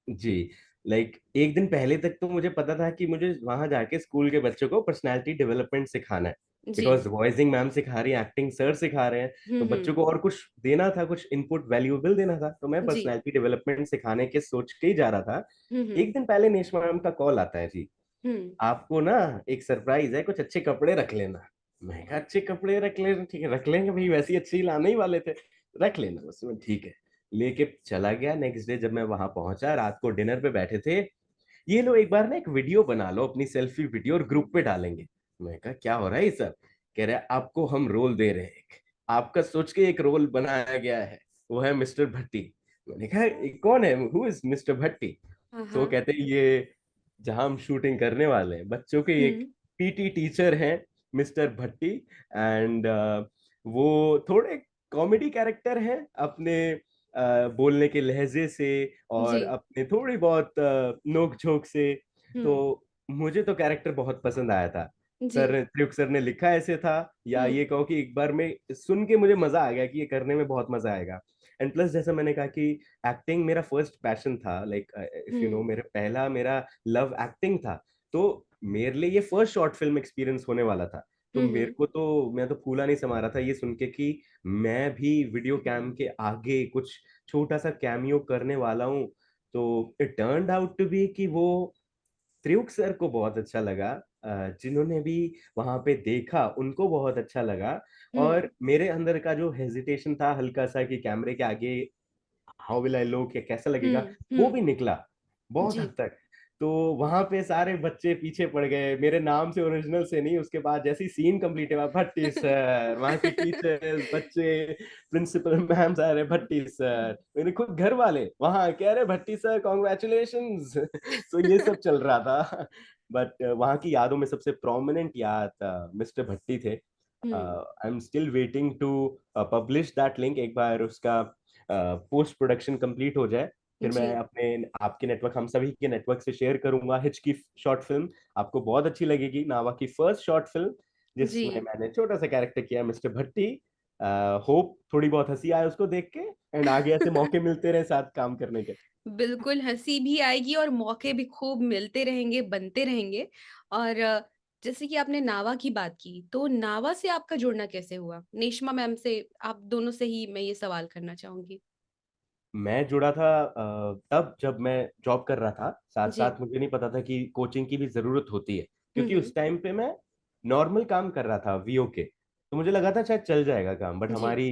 जी, लाइक एक दिन पहले तक तो मुझे पता था कि मुझे वहाँ जाके स्कूल के बच्चों को पर्सनैलिटी डेवलपमेंट सिखाना है। जी। बिकॉज़ वॉइसिंग मैम सिखा रही हैं, एक्टिंग सर सिखा रहे हैं, हुँ, तो बच्चों हुँ। को और कुछ देना था, कुछ इनपुट वैल्यूएबल देना था, तो मैं जी। पर्सनैलिटी डेवलपमेंट सिखाने के सोच के ही जा रहा था। हुँ, एक हुँ। दिन पहले नेशमा मैम का कॉल आता है जी, हुँ। आपको ना एक सरप्राइज़ है, कुछ अच्छे कपड़े रख लेना। मैं कहा अच्छे कपड़े रख लेना, ठीक है, रख लेंगे भई, वैसे ही अच्छे ही लाने ही वाले थे, रख लेना बस। मैं ठीक है, लेके चला गया। नेक्स्ट डे जब मैं वहाँ पहुँचा, रात को डिनर पे बैठे थे, ये लो एक बार ना एक वीडियो बना लो, अपनी सेल्फी वीडियो और ग्रुप पे डालेंगे। मैं कहा क्या हो रहा है ये सब? कह रहे हैं आपको हम रोल दे रहे हैं एक। आपका सोच के एक रोल बनाया गया है, वो है मिस्टर भट्टी। मैंने कहा ये कौन है? हू इज़ मिस्टर भट्टी? हाँ, तो वो हाँ। कहते हैं ये जहाँ हम शूटिंग करने वाले हैं, बच्चों के एक हुँ। पीटी टीचर हैं मिस्टर भट्टी एंड वो थोड़े कॉमेडी कैरेक्टर हैं अपने बोलने के लहज़े से जी। और अपने थोड़ी बहुत नोक-झोंक से। हुँ। तो मुझे तो कैरेक्टर बहुत पसंद आया था। जी। त्रियुक सर ने लिखा ऐसे था या हुँ। ये कहो कि एक बार में सुन के मुझे मज़ा आ गया कि ये करने में बहुत मज़ा आएगा। एंड प्लस जैसा मैंने कहा कि एक्टिंग मेरा फर्स्ट पैशन था लाइक इफ यू नो हुँ। मेरा लव एक्टिंग था। तो मेरे लिए ये फर्स्ट शॉर्ट फ़िल्म एक्सपीरियंस होने वाला था। तो हुँ, मेरे हुँ। को तो मैं तो फूला नहीं समा रहा था ये सुन के कि मैं भी वीडियो कैम के आगे कुछ छोटा-सा कैमियो करने वाला हूँ। तो it turned out to be कि वो त्रियुक सर को बहुत अच्छा लगा जिन्होंने भी वहाँ पे देखा उनको बहुत अच्छा लगा हुँ। और मेरे अंदर का जो हेजिटेशन था हल्का-सा कि कैमरे के आगे हाउ विल आई लुक या कैसा हुँ, लगेगा, वो हुँ। भी निकला, बहुत जी। हद तक। तो वहाँ पे सारे बच्चे पीछे पड़ गए, मेरे नाम से ओरिजिनल से नहीं, उसके बाद जैसे ही सीन कंप्लीट हुआ, भट्टी सर, वहाँ की टीचर्स, बच्चे, प्रिंसिपल मैम सारे भट्टी सर, मेरे खुद घर वाले वहाँ कह रहे भट्टी सर कांग्रेचुलेशंस तो ये सब चल रहा था। बट वहाँ की यादों में सबसे प्रोमिनेंट याद मिस्टर भट्टी थे। Hmm. I am still waiting to publish that link एक बार उसका पोस्ट प्रोडक्शन कंप्लीट हो जाए, फिर जी। मैं अपने आपके नेटवर्क हम सभी के नेटवर्क से शेयर करूँगा हिच की शॉर्ट फ़िल्म, आपको बहुत अच्छी लगेगी, नावा की फर्स्ट शॉर्ट फ़िल्म जी। जिसमें मैंने छोटा-सा कैरेक्टर किया है मिस्टर भट्टी। होप थोड़ी बहुत हँसी आए उसको देख के एंड आगे ऐसे मौके मिलते रहे साथ काम करने के। बिल्कुल हँसी भी आएगी और मौके भी खूब मिलते रहेंगे, बनते रहेंगे और जैसे कि आपने नावा की बात की, तो नावा से आपका जुड़ना कैसे हुआ? नेश्मा मैम से, आप दोनों से ही मैं ये सवाल करना चाहूँगी। मैं जुड़ा था तब जब मैं जॉब कर रहा था, जी। साथ-साथ मुझे नहीं पता था कि कोचिंग की भी ज़रूरत होती है, हुँ, क्योंकि हुँ। उस टाइम पे मैं नॉर्मल काम कर रहा था वीओ के, तो मुझे लगा था शायद चल जाएगा काम, बट जी। हमारी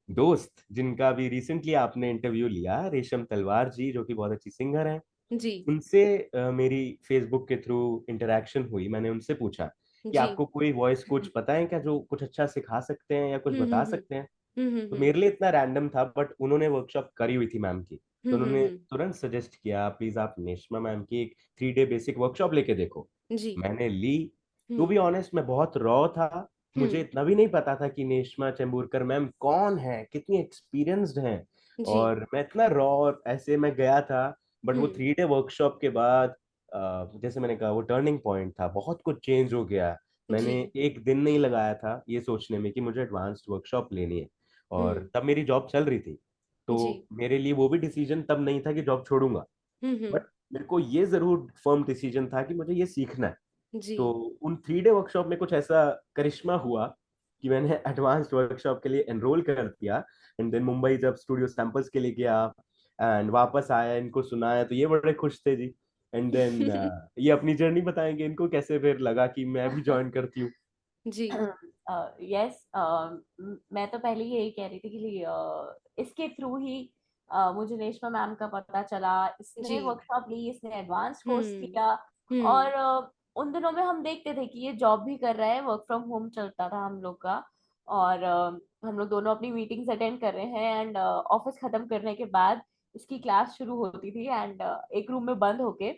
दोस्त जिनका अभी रिसेंटली आपने इंटरव्यू लिया, रेशम तलवार जी जो कि बहुत अच्छी सिंगर हैं, जी। उनसे मेरी फेसबुक के थ्रू इंटरैक्शन हुई, मैंने उनसे पूछा कि जी। आपको कोई वॉइस कोच पता है क्या जो कुछ अच्छा सिखा सकते हैं या कुछ हुँ, हुँ, बता हुँ। सकते हैं? हुँ, हुँ, तो हुँ। मेरे लिए इतना रैंडम था बट उन्होंने वर्कशॉप करी हुई थी मैम की। हुँ, तो हुँ, उन्होंने हुँ। तुरंत सजेस्ट किया प्लीज़ आप नेश्मा मैम की एक 3 डे बेसिक वर्कशॉप लेके देखो। जी। मैंने ली, टू हुँ, बी ऑनेस्ट मैं बहुत रॉ था। मुझे हुँ। इतना भी नहीं पता था कि नेश्मा चंबूरकर मैम कौन हैं, कितनी एक्सपीरियंस्ड हैं जी। और मैं इतना रॉ और ऐसे मैं गया था बट वो हुँ। 3 डे वर्कशॉप के बाद जैसे मैंने कहा वो टर्निंग पॉइंट था, बहुत कुछ चेंज हो गया। मैंने जी। 1 दिन नहीं लगाया था ये सोचने में कि मुझे एडवांस्ड वर्कशॉप लेनी है। और हुँ। तब मेरी जॉब चल रही थी। जी। तो मेरे लिए वो भी डिसीज़न तब नहीं था कि जॉब छोड़ूँगा। हुँ, हुँ। बट मेरे को ये ज़रूर फ़र्म डिसीज़न था कि मुझे ये सीखना है। जी। तो उन 3 डे वर्कशॉप में कुछ ऐसा करिश्मा हुआ कि मैंने एडवांस्ड वर्कशॉप के लिए एनरोल कर दिया एंड देन मुंबई जब स्टूडियो सैंपल्स के लिए गया एंड वापस आया, इनको सुनाया तो ये बड़े खुश थे जी। एंड देन ये अपनी जर्नी बताएँगे इनको कैसे फिर लगा कि मैं भी जॉइन करती हूँ। जी। यस, मैं तो पहले यही कह रही थी कि इसके थ्रू ही मुझे रेशमा मैम का पता चला, इसने जी। वर्कशॉप ली, इसने एडवांस कोर्स हुँ। किया और हुँ। उन दिनों में हम देखते थे कि ये जॉब भी कर रहा है, वर्क फ्रॉम होम चलता था हम लोग का, और हम लोग दोनों अपनी मीटिंग्स अटेंड कर रहे हैं, एंड ऑफिस खत्म करने के बाद इसकी क्लास शुरू होती थी, एंड एक रूम में बंद होके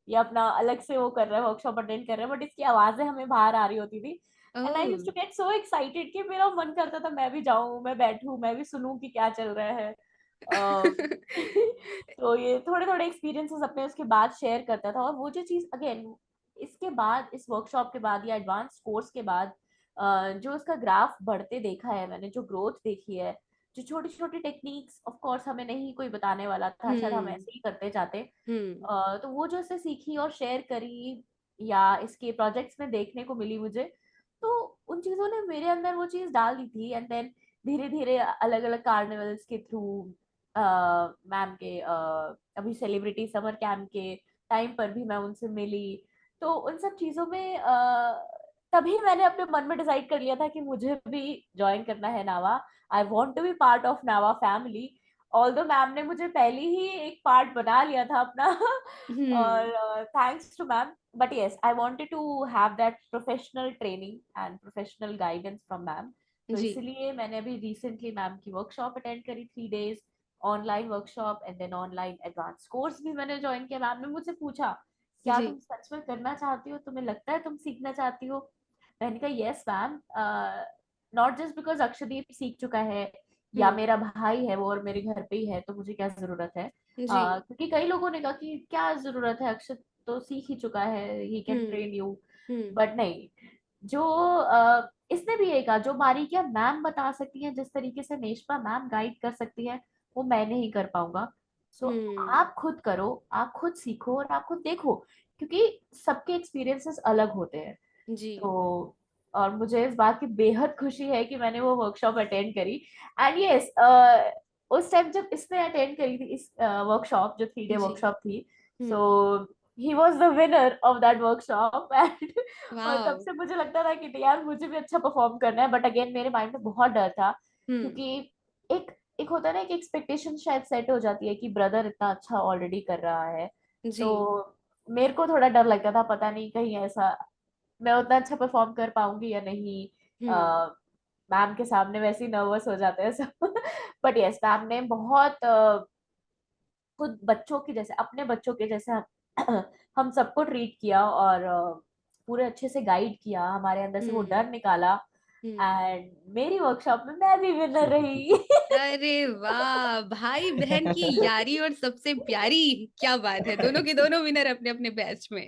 ये अपना अलग से वो कर रहा है, वर्कशॉप अटेंड कर रहा है, बट इसकी आवाजें हमें बाहर आ रही होती थी, and I used to get so excited कि मेरा मन करता था मैं भी जाऊं, मैं बैठूं, मैं भी सुनूं कि क्या चल रहा है। तो ये थोड़े थोड़े एक्सपीरियंसेस अपने उसके बाद शेयर करता था, और वो जो चीज अगेन इसके बाद, इस वर्कशॉप के बाद या एडवांस कोर्स के बाद जो उसका ग्राफ बढ़ते देखा है मैंने, जो ग्रोथ देखी है, जो छोटी छोटी टेक्निक्स, ऑफ कोर्स हमें नहीं कोई बताने वाला था, शायद हम ऐसे ही करते जाते, तो वो जो इससे सीखी और शेयर करी या इसके प्रोजेक्ट्स में देखने को मिली मुझे, तो उन चीजों ने मेरे अंदर वो चीज डाल दी थी, एंड देन धीरे धीरे अलग अलग कार्निवल्स के थ्रू मैम के अभी सेलिब्रिटी समर कैंप के टाइम पर भी मैं उनसे मिली, तो उन सब चीजों में तभी मैंने अपने मन में डिसाइड कर लिया था कि मुझे भी ज्वाइन करना है Nava, I want to be part of Nava family, although ma'am ने मुझे पहले ही एक पार्ट बना लिया था अपना और thanks to ma'am, but yes I wanted to have that professional training and professional guidance from ma'am, तो जी इसलिए मैंने अभी रिसेंटली मैम की वर्कशॉप अटेंड करी, 3 days online workshop, and then online advance course भी मैंने ज्वाइन किया। मैम ने मुझसे पूछा क्या जी तुम सच में करना चाहती हो, तुम्हें लगता है तुम सीखना चाहती हो, मैंने कहा yes ma'am, not just because Akshdeep सीख चुका है या मेरा भाई है वो और मेरे घर पे ही है तो मुझे क्या जरूरत है, जी क्योंकि कई लोगों ने कहा कि क्या जरूरत है, अक्षत तो सीख ही चुका है, he can train you, but नहीं, जो इसने भी ये कहा जो बारीकियां मैम बता सकती हैं, जिस तरीके से नेशपा मैम गाइड कर सकती है, वो मैं नहीं कर पाऊंगा, सो आप खुद करो, आप खुद सीखो और आप खुद देखो, क्योंकि सबके एक्सपीरियंसेस अलग होते हैं, जी तो और मुझे इस बात की बेहद खुशी है कि मैंने वो वर्कशॉप अटेंड करी, एंड यस उस टाइम जब इसने अटेंड करी थी इस वर्कशॉप, जो 3 day जी वर्कशॉप थी, so hmm he was the winner of that workshop and और तब वाओ से मुझे लगता था कि यार मुझे भी अच्छा परफॉर्म करना है, बट अगेन मेरे माइंड में बहुत डर था, हम्म क्योंकि एक एक होता है ना कि एक्सपेक्टेशन शायद सेट हो जाती है कि ब्रदर इतना अच्छा ऑलरेडी कर रहा है, जी तो मेरे को थोड़ा डर लगता था, पता नहीं कहीं ऐसा मैं उतना अच्छा परफॉर्म कर पाऊंगी या नहीं, हम्म मैम के सामने वैसे ही नर्वस हो जाते हैं सब बट यस मैम ने बहुत खुद बच्चों की जैसे, अपने बच्चों के जैसे हम सबको ट्रीट किया, और पूरे अच्छे से गाइड किया, हमारे अंदर से वो हम्म डर निकाला, हम्म एंड मेरी वर्कशॉप में मैं भी विनर रही अरे वाह भाई बहन की यारी और सबसे प्यारी क्या बात है दोनों के दोनों विनर अपने अपने बैच में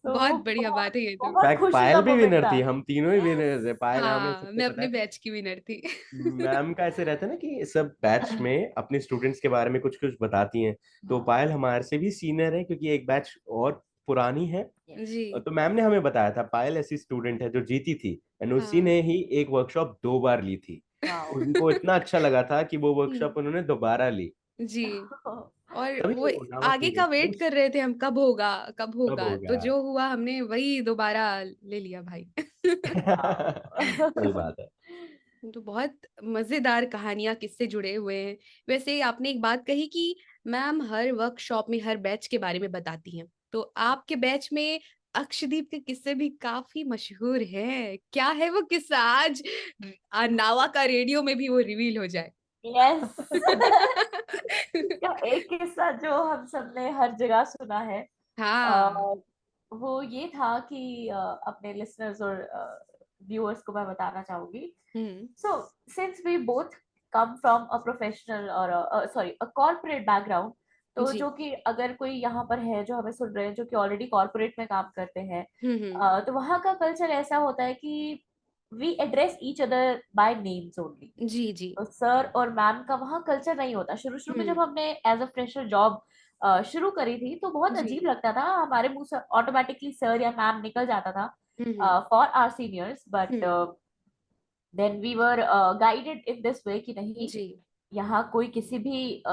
बहुत तो बढ़िया बात बहुत है ये तो बहुत इनफैक्ट खुशी का पायल भी मोमेंट विनर था। थी, हम तीनों ही विनर्स यस है, पायल हमें हाँ सबको मैं पता अपने है। बैच की विनर थी मैम का ऐसे रहता है ना कि सब बैच में अपने स्टूडेंट्स के बारे में कुछ कुछ बताती हैं, तो पायल हमारे से भी सीनियर है क्योंकि एक बैच और पुरानी है। जी तो मैम ने हमें बताया था पायल ऐसी स्टूडेंट है जो जीती थी, एंड उसी हाँ ने ही एक वर्कशॉप 2 बार ली थी। वाओ उनको इतना अच्छा लगा था कि वो हम्म, वर्कशॉप उन्होंने दोबारा ली। जी और तभी वो वो नावा आगे की का वेट दोस्त कर रहे थे हम कब होगा कब कब होगा तो होगा। जो हुआ हमने वही दोबारा ले लिया भाई सही बात है। तो बहुत मजेदार कहानियां किससे जुड़े हुए हैं। वैसे आपने एक बात कही कि मैम हर वर्कशॉप में हर बैच के बारे में बताती हैं, तो आपके बैच में अक्षदीप के किस्से भी काफी मशहूर हैं, क्या है वो किस्सा आज नावा का रेडियो में भी वो रिवील हो जाए यस इसका एक किस्सा जो हम सबने हर जगह सुना है, हाँ अ, वो ये था कि अपने लिसनर्स और व्यूअर्स को मैं बताना चाहूंगी, hmm so since we both come from a professional और सॉरी अ कॉर्पोरेट बैकग्राउंड, तो जी जो कि अगर कोई यहाँ पर है जो हमें सुन रहे हैं जो कि ऑलरेडी कॉर्पोरेट में काम करते हैं, हम्म तो वहाँ का कल्चर ऐसा होता है कि we address each other by names only, जी जी तो सर और मैम का वहाँ कल्चर नहीं होता। शुरू शुरू में जब हम्म हमने एज अ फ्रेशर जॉब शुरू करी थी तो बहुत जी अजीब लगता था, हमारे मुंह से ऑटोमेटिकली सर या मैम निकल जाता था hmm for our seniors, but hmm then we were guided in this way कि नहीं, जी यहाँ कोई किसी भी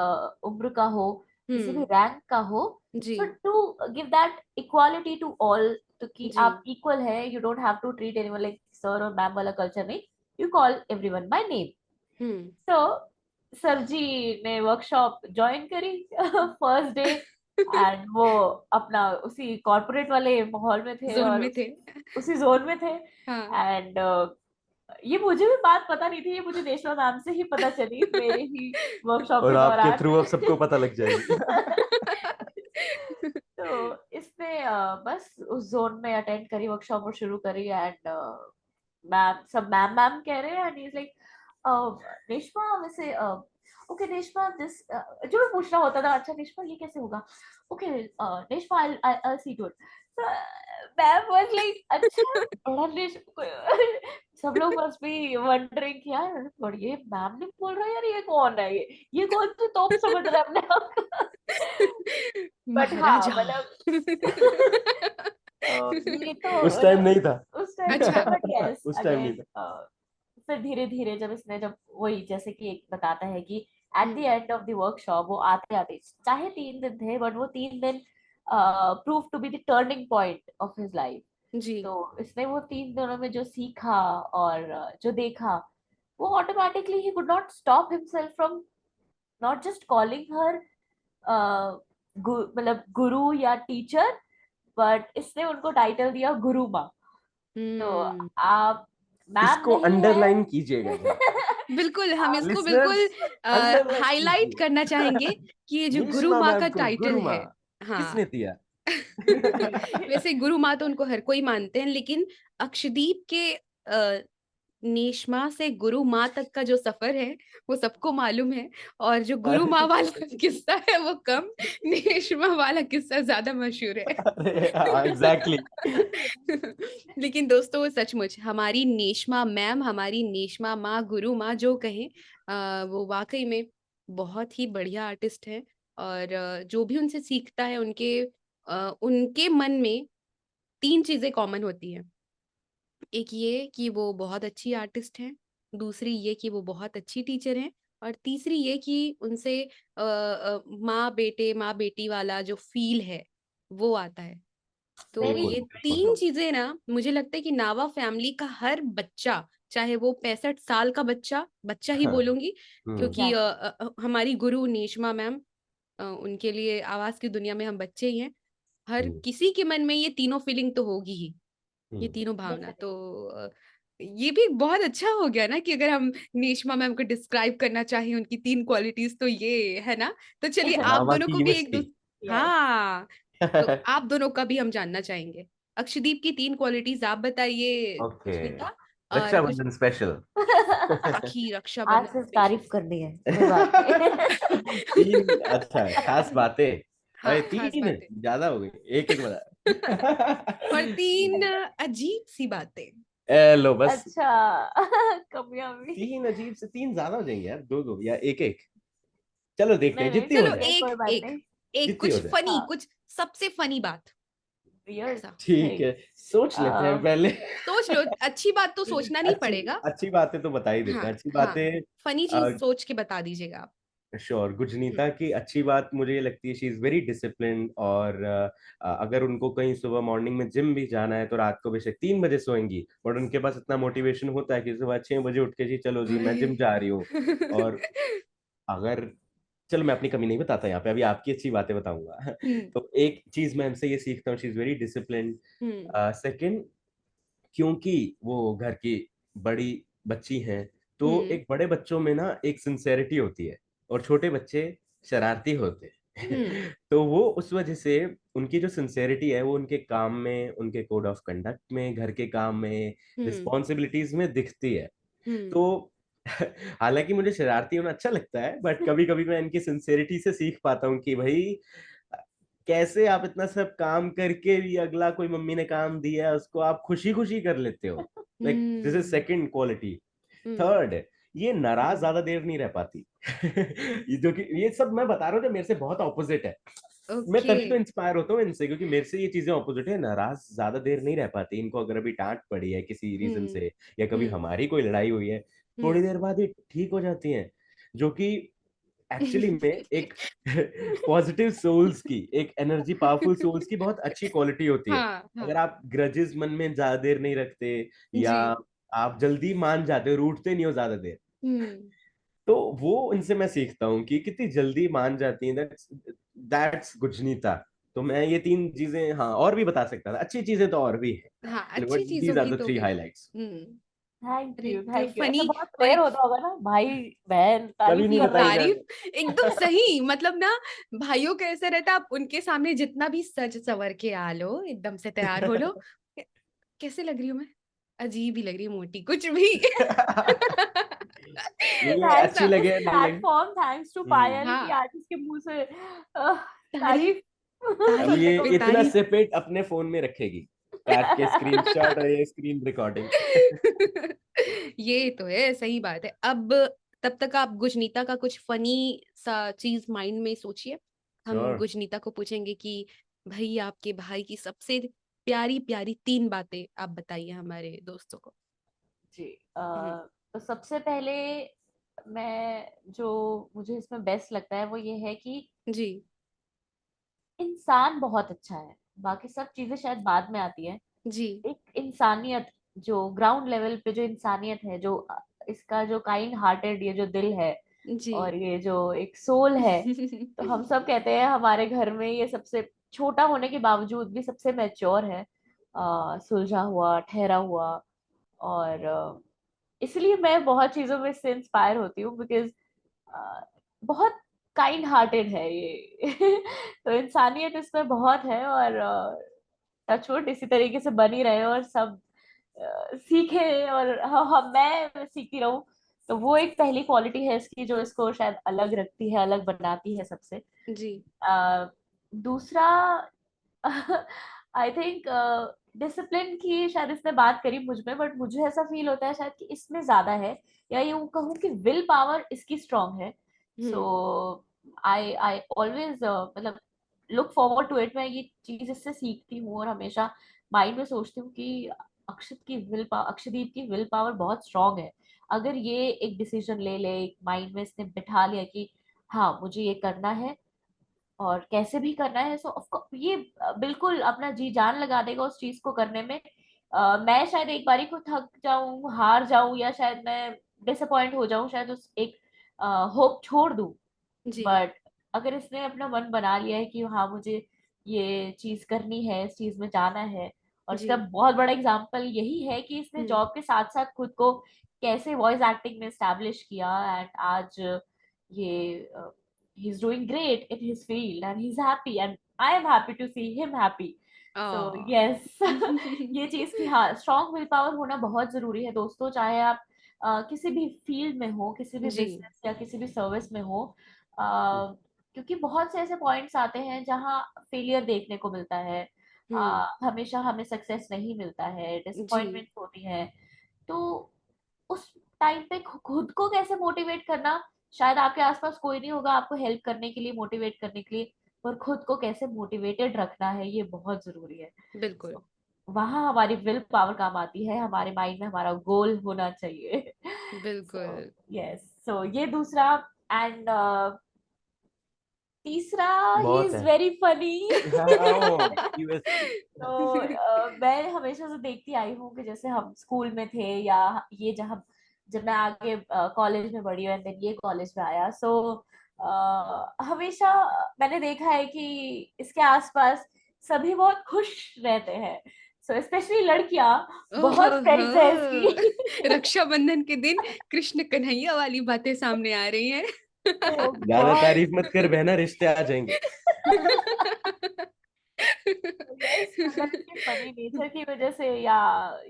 उम्र का हो, किसी भी हम्म रैंक का हो, जी so to give that equality to all, तो कि जी आप इक्वल है, you don't have to treat anyone like sir और मैम वाला कल्चर नहीं, you call everyone by name. Hmm तो सर जी ने वर्कशॉप ज्वाइन करी फर्स्ट डे एंड वो अपना उसी कॉर्पोरेट वाले माहौल में थे जोन और में थे। उसी जोन में थे। हाँ। एंड ये मुझे भी बात पता नहीं थी, ये मुझे नेशनल मैम से ही पता चली मेरे ही वर्कशॉप और के आपके दौरान। थ्रू अब सबको पता लग जाएगी। तो इसने बस उस जोन में अटेंड करी वर्कशॉप और शुरू करी। एंड मैम सब मैम मैम कह रहे हैं एंड इज लाइक नेशमा वैसे ओके नेशमा दिस जो मैं पूछना होता था, अच्छा नेशमा ये कैसे होगा, okay Neshma I see to it. Ma'am was like अच्छा बड़ा सब लोग मस्ट बी वंडरिंग यार और ये मैम ने बोल रहा है यार ये कौन है, ये कौन सी तोप समझ रहा है अपने आप को। बट हाँ महाराजा। मतलब ये तो उस टाइम नहीं था। उस टाइम अच्छा। बट यस उस टाइम नहीं अगेन था। फिर धीरे धीरे जब इसने जब वही जैसे कि एक बताता है कि at the hmm, end of the workshop वो आते आते चाहे 3 दिन थे बट वो 3 दिन prove to be the turning point of his life. जी। तो इसने वो 3 दिनों में जो सीखा और जो देखा वो automatically he could not stop himself from not just calling her मतलब गुरु या टीचर, बट इसने उनको टाइटल दिया गुरु माँ। तो हम्म, आप मैम इसको नहीं अंडरलाइन है। कीजिएगा जरा। बिल्कुल हम इसको लिसनर्स बिल्कुल अंडरलाइन हाईलाइट कीजिए। करना चाहेंगे कि ये जो गुरु नीलिमा माँ मैम का को टाइटल गुरु है। माँ हाँ। किसने दिया? वैसे गुरु माँ तो उनको हर कोई मानते हैं, लेकिन अक्षदीप के नेशमा से गुरु माँ तक का जो सफर है वो सबको मालूम है। और जो गुरु माँ वाला किस्सा है वो कम, नेशमा वाला किस्सा ज्यादा मशहूर है। अरे हाँ एग्जैक्टली। लेकिन दोस्तों सचमुच हमारी नेशमा मैम, हमारी नेशमा माँ, गुरु माँ जो कहें, वो वाकई में बहुत ही बढ़िया आर्टिस्ट है। और जो भी उनसे सीखता है उनके मन में 3 चीजें कॉमन होती हैं। एक ये कि वो बहुत अच्छी आर्टिस्ट हैं, दूसरी ये कि वो बहुत अच्छी टीचर हैं, और तीसरी ये कि उनसे माँ बेटी वाला जो फील है वो आता है। तो मेरी ये बिल्कुल 3 चीजें ना, मुझे लगता है कि नावा फैमिली का हर बच्चा, चाहे वो 65 साल का बच्चा ही हाँ। बोलूंगी, क्योंकि एग्जैक्टली हमारी गुरु नेशमा मैम, उनके लिए आवाज की दुनिया में हम बच्चे ही हैं। हर हम्म, किसी के मन में ये तीनों फीलिंग तो होगी ही, ये हम्म। तीनों भावना। तो डेफिनेटली ये भी बहुत अच्छा हो गया ना कि अगर हम नेशमा मैम को डिस्क्राइब करना चाहें उनकी 3 क्वालिटीज, तो ये है ना। तो चलिए आप नावा दोनों की को भी एक यूनिवर्सिटी। दूसरे, हाँ, तो आप दोनों का भी हम जानना चाहेंगे। अक्षदीप की 3 क्वालिटीज आप बताइए ओके। सुष्मिता, और कुछ रक्षाबंधन स्पेशल। राखी आज रक्षाबंधन सिर्फ स्पेशल। तारीफ करनी है कोई बात नहीं। तीन अच्छा खास बातें। हाँ, अरे खास 3 बातें। ज्यादा हो गई, एक एक और बता। 3 अजीब सी बातें। लो बस। अच्छा कमियां भी। 3 अजीब से 3 ज्यादा हो जाएंगे यार, 2 2 या एक एक। चलो देखते नहीं हैं नहीं जितनी हो चलो ठीक जाए। है एक कोई बात एक नहीं। एक जितनी हो कुछ जाए। फनी, हाँ कुछ सबसे फनी बात वियर्ड ऐसा ठीक थिंग। है, सोच लेते हैं पहले। सोच लो। अच्छी बात तो सोचना नहीं अच्छी पड़ेगा। अच्छी बातें तो बता ही देते हाँ, हैं, अच्छी हाँ, बातें। फनी चीज सोच के बता दीजिएगा आप। श्योर। हम्म, गुजनीता की अच्छी बात मुझे ये लगती है, शी इज वेरी डिसिप्लिन्ड। और अगर उनको कहीं सुबह मॉर्निंग में जिम भी जाना है तो रात को बेशक 3 बजे सोएंगी, बट उनके पास इतना मोटिवेशन होता है कि सुबह 6 बजे उठ के जी चलो जी मैं जिम जा रही हूँ। और अगर चलो मैं अपनी कमी नहीं बताता यहाँ पे, अभी आपकी अच्छी बातें बताऊंगा। हम्म, तो एक चीज मैं इनसे ये सीखता हूँ, she is very disciplined. Hmm, second, क्योंकि वो घर की बड़ी बच्ची हैं, तो हम्म, एक बड़े बच्चों में ना एक सिंसेरिटी होती है, और छोटे बच्चे शरारती होते हम्म, हैं। तो वो उस वजह से उनकी जो सिंसेरिटी है वो उनके काम में, उनके कोड ऑफ कंडक्ट में, घर के काम में, हम्म, रिस्पॉन्सिबिलिटीज में दिखती है। हम्म, तो हालांकि मुझे शरारती होना अच्छा लगता है, बट कभी कभी मैं इनकी सिंसेरिटी से सीख पाता हूँ कि भाई कैसे आप इतना सब काम करके भी अगला कोई मम्मी ने काम दिया है उसको आप खुशी खुशी कर लेते हो। Like this is hmm, second quality. Hmm, third, ये नाराज ज्यादा देर नहीं रह पाती। ये जो कि ये सब मैं बता रहा हूँ जो मेरे से बहुत ऑपोजिट है। मैं ओके, तभी तो इंस्पायर होता हूँ इनसे, क्योंकि मेरे से ये चीजें ऑपोजिट है। नाराज ज्यादा देर नहीं रह पाती, इनको अगर अभी डांट पड़ी है किसी रीजन हम्म, से, या कभी हम्म, हमारी कोई लड़ाई हुई है, थोड़ी हम्म। देर बाद ये ठीक हो जाती हैं। जो कि एक्चुअली में एक पॉजिटिव सोल्स की, एक एनर्जी पावरफुल सोल्स की बहुत अच्छी क्वालिटी होती है। हाँ, हाँ, अगर आप ग्रजेस मन में ज्यादा देर नहीं रखते, या जी, आप जल्दी मान जाते हो, रूठते नहीं हो ज्यादा देर, हम्म, तो वो इनसे मैं सीखता हूँ कि कितनी जल्दी मान जाती हैं। दैट्स गुजनीता। तो मैं ये 3 चीजें, हाँ, और भी बता सकता था, अच्छी चीजें तो और भी है, हाँ, बट अच्छी चीजों दीज आर की द तो 3 भी। हाइलाइट्स। थैंक अरे यू, जो थैंक यू। ऐसा फनी बहुत और रेयर एक होता होगा ना, भाई बहन कभी तारीफ नहीं कर रहे बताई हैं। मैंने। तारीफ एकदम सही, मतलब ना भाइयों का ऐसा रहता है, आप उनके सामने जितना भी सज सवर के आ लो, एकदम से तैयार हो लो, कैसे लग रही हूँ मैं, अजीब ही लग रही हूँ, मोटी कुछ भी। ये थैंक्स अच्छी टू दिस लगे नहीं लगे। प्लेटफॉर्म, थैंक्स टू हम्म। पायल कि हाँ, आज इसके मुंह से तारीफ तारीफ अब तारीफ सुनने ये को पे मिली। इतना तारीफ। सेपेट अपने फोन में रखेगी, काट के स्क्रीनशॉट और ये स्क्रीन रिकॉर्डिंग। ये तो है, सही बात है। अब तब तक आप गुजनीता का कुछ फनी सा चीज माइंड में सोचिए, हम श्योर। गुजनीता को पूछेंगे कि भाई आपके भाई की सबसे प्यारी प्यारी 3 बातें आप बताइए हमारे दोस्तों को। जी, हम्म, तो सबसे पहले मैं जो मुझे इसमें बेस्ट लगता है वो ये है कि जी इंसान बहुत अच्छा है, बाकी सब चीजें शायद बाद में आती है। जी एक इंसानियत, जो ग्राउंड लेवल पे जो इंसानियत है, जो इसका जो काइंड हार्टेड, ये जो दिल है जी। और ये जो एक सोल है, तो हम सब कहते हैं हमारे घर में ये सबसे छोटा होने के बावजूद भी सबसे मैच्योर है, सुलझा हुआ, ठहरा हुआ। और इसलिए मैं बहुत चीजों में इससे इंस्पायर होती हूँ, बिकॉज बहुत काइंड हार्टेड है ये। तो इंसानियत इसमें बहुत है, और टचवुड इसी तरीके से बनी रहे और सब सीखे, और मैं सीखती रहूं। तो वो एक पहली क्वालिटी है इसकी जो इसको शायद अलग रखती है, अलग बनाती है सबसे। जी दूसरा, आई थिंक डिसिप्लिन की शायद इसने बात करी मुझ में, बट मुझे ऐसा फील होता है शायद कि इसमें ज्यादा है, या यूं कहूँ कि विल पावर इसकी स्ट्रांग है। सो हम्म आई ऑलवेज मतलब लुक फॉरवर्ड टू इट। मैं ये चीज इससे सीखती हूँ और हमेशा माइंड में सोचती हूँ कि अक्षदीप की विल पावर बहुत स्ट्रांग है। अगर ये एक डिसीजन ले ले, एक माइंड में इसने बिठा लिया कि हाँ मुझे ये करना है और कैसे भी करना है, सो ये बिल्कुल अपना जी जान लगा देगा उस चीज को करने में। मैं शायद एक बारी को थक जाऊं, हार जाऊं, या शायद मैं डिसअपॉइंट हो जाऊं, शायद उस एक होप छोड़ दूं। जी बट अगर इसने अपना मन बना लिया है कि हाँ मुझे ये चीज करनी है, इस चीज में जाना है। और जी इसका बहुत बड़ा एग्जांपल यही है कि इसने हम्म जॉब के साथ साथ खुद को कैसे वॉइस एक्टिंग में स्टैब्लिश किया, एंड आज ये he is doing great in his field, and he is happy, and I am happy to see him happy. So ah yes, ये चीज की हाँ स्ट्रॉन्ग विल पावर होना बहुत जरूरी है दोस्तों, चाहे आप किसी भी फील्ड में हो, किसी भी जी बिजनेस या किसी भी सर्विस में हो। क्योंकि बहुत से ऐसे पॉइंट्स आते हैं जहाँ फेलियर देखने को मिलता है, हमेशा हमें सक्सेस नहीं मिलता है, जी डिसअपॉइंटमेंट होती है। तो उस टाइम पे खुद को कैसे मोटिवेट करना, शायद आपके आसपास कोई नहीं होगा आपको हेल्प करने के लिए, मोटिवेट करने के लिए, पर खुद को कैसे मोटिवेटेड रखना है ये बहुत जरूरी है। बिल्कुल So, वहां हमारी विल पावर काम आती है, हमारे माइंड में हमारा गोल होना चाहिए। सो बिल्कुल यस, सो ये दूसरा। एंड तीसरा, ही बहुत इज है। Very funny. हाँ, ओ, यूएसपी। तो मैं हमेशा से देखती आई हूँ कि जैसे हम स्कूल में थे, या ये जब जब मैं आगे कॉलेज में बढ़ी हूँ, एंड देन ये कॉलेज में आया, सो हमेशा मैंने देखा है कि इसके आसपास सभी बहुत खुश रहते हैं। सो स्पेशली लड़कियां, बहुत फ्रेंड्स है इसकी। रक्षाबंधन के दिन कृष्ण कन्हैया वाली बातें सामने आ रही हैं। तो ज्यादा बहुत तारीफ मत कर बहना, रिश्ते आ जाएंगे। यस, मतलब इसके फनी नेचर की वजह से, या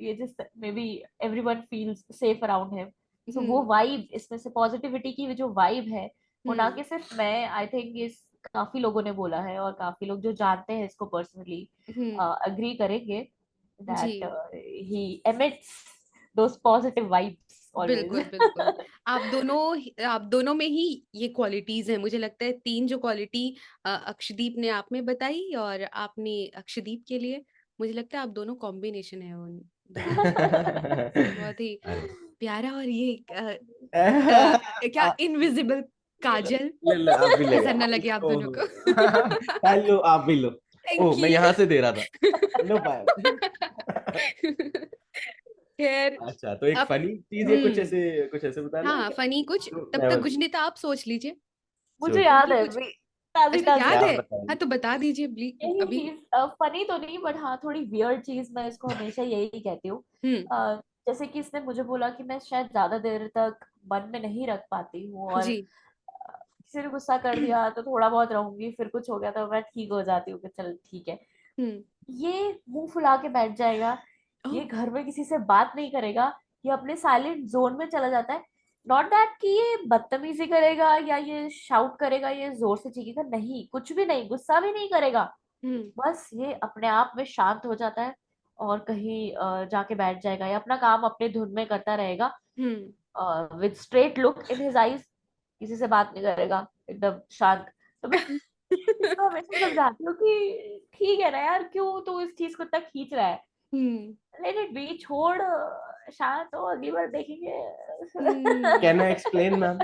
ये जिस maybe everyone feels safe around him. So वो हम्म वाइब इसमें से, पॉजिटिविटी की जो वाइब है, वो ना हम्म कि सिर्फ मैं, आई थिंक इस काफी लोगों ने बोला है, और काफी लोग जो जानते हैं इसको पर्सनली हम्म अग्री करेंगे जी that he emits those positive vibes बिल्कुल ऑलवेज। बिल्कुल। आप दोनों में ही ये क्वालिटीज हैं, मुझे लगता है 3 जो क्वालिटी अक्षदीप ने आप में बताई और आपने अक्षदीप के लिए, मुझे लगता है आप दोनों कॉम्बिनेशन है उन दोनों का। बहुत ही अरे प्यारा। और ये क्या इनविजिबल काजल, ले ले, आप भी ले। नजर न लगे आप दोनों को। हेलो, आप भी लो। ओ, थैंक मैं यू। यहाँ से दे रहा था। लो पायल। खैर अच्छा, तो एक अब फनी चीज है, कुछ हम्म ऐसे बताना है हाँ क्या? फनी कुछ, तो तब मैं तक बस गुजनिता आप सोच लीजिए मुझे सोच याद क्योंकि है कुछ। अभी, ताजी अच्छा ताजी याद क्या है? बताऊं? हाँ तो बता दीजिए यही अभी। चीज। फनी तो नहीं बट हाँ थोड़ी वियर्ड चीज, मैं इसको हमेशा यही कहती हूँ। हम्म जैसे कि इसने मुझे बोला कि मैं शायद ज्यादा देर तक मन में नहीं रख पाती हूँ, और जी किसी ने गुस्सा कर दिया तो थोड़ा बहुत रहूंगी, फिर कुछ हो गया तो मैं ठीक हो जाती हूँ कि चल ठीक है। हम्म ये मुंह फुला के बैठ जाएगा, ओह ये घर में किसी से बात नहीं करेगा, ये अपने साइलेंट जोन में चला जाता है। नॉट दैट कि ये बदतमीजी करेगा या ये शाउट करेगा, ये जोर से चीखेगा, नहीं, कुछ भी नहीं, गुस्सा भी नहीं करेगा। हम्म बस ये अपने आप में शांत हो जाता है और कहीं जाके बैठ जाएगा, या अपना काम अपने धुन में करता रहेगा, hmm with straight look in his eyes, किसी से बात नहीं करेगा, एकदम शांत। तो मैं इसको हमेशा समझाती हूँ कि ठीक है ना यार, क्यों तू इस चीज को इतना खींच रहा है, हम्म लेट इट बी, छोड़, शांत हो, अगली बार देखेंगे। Can I explain ma'am?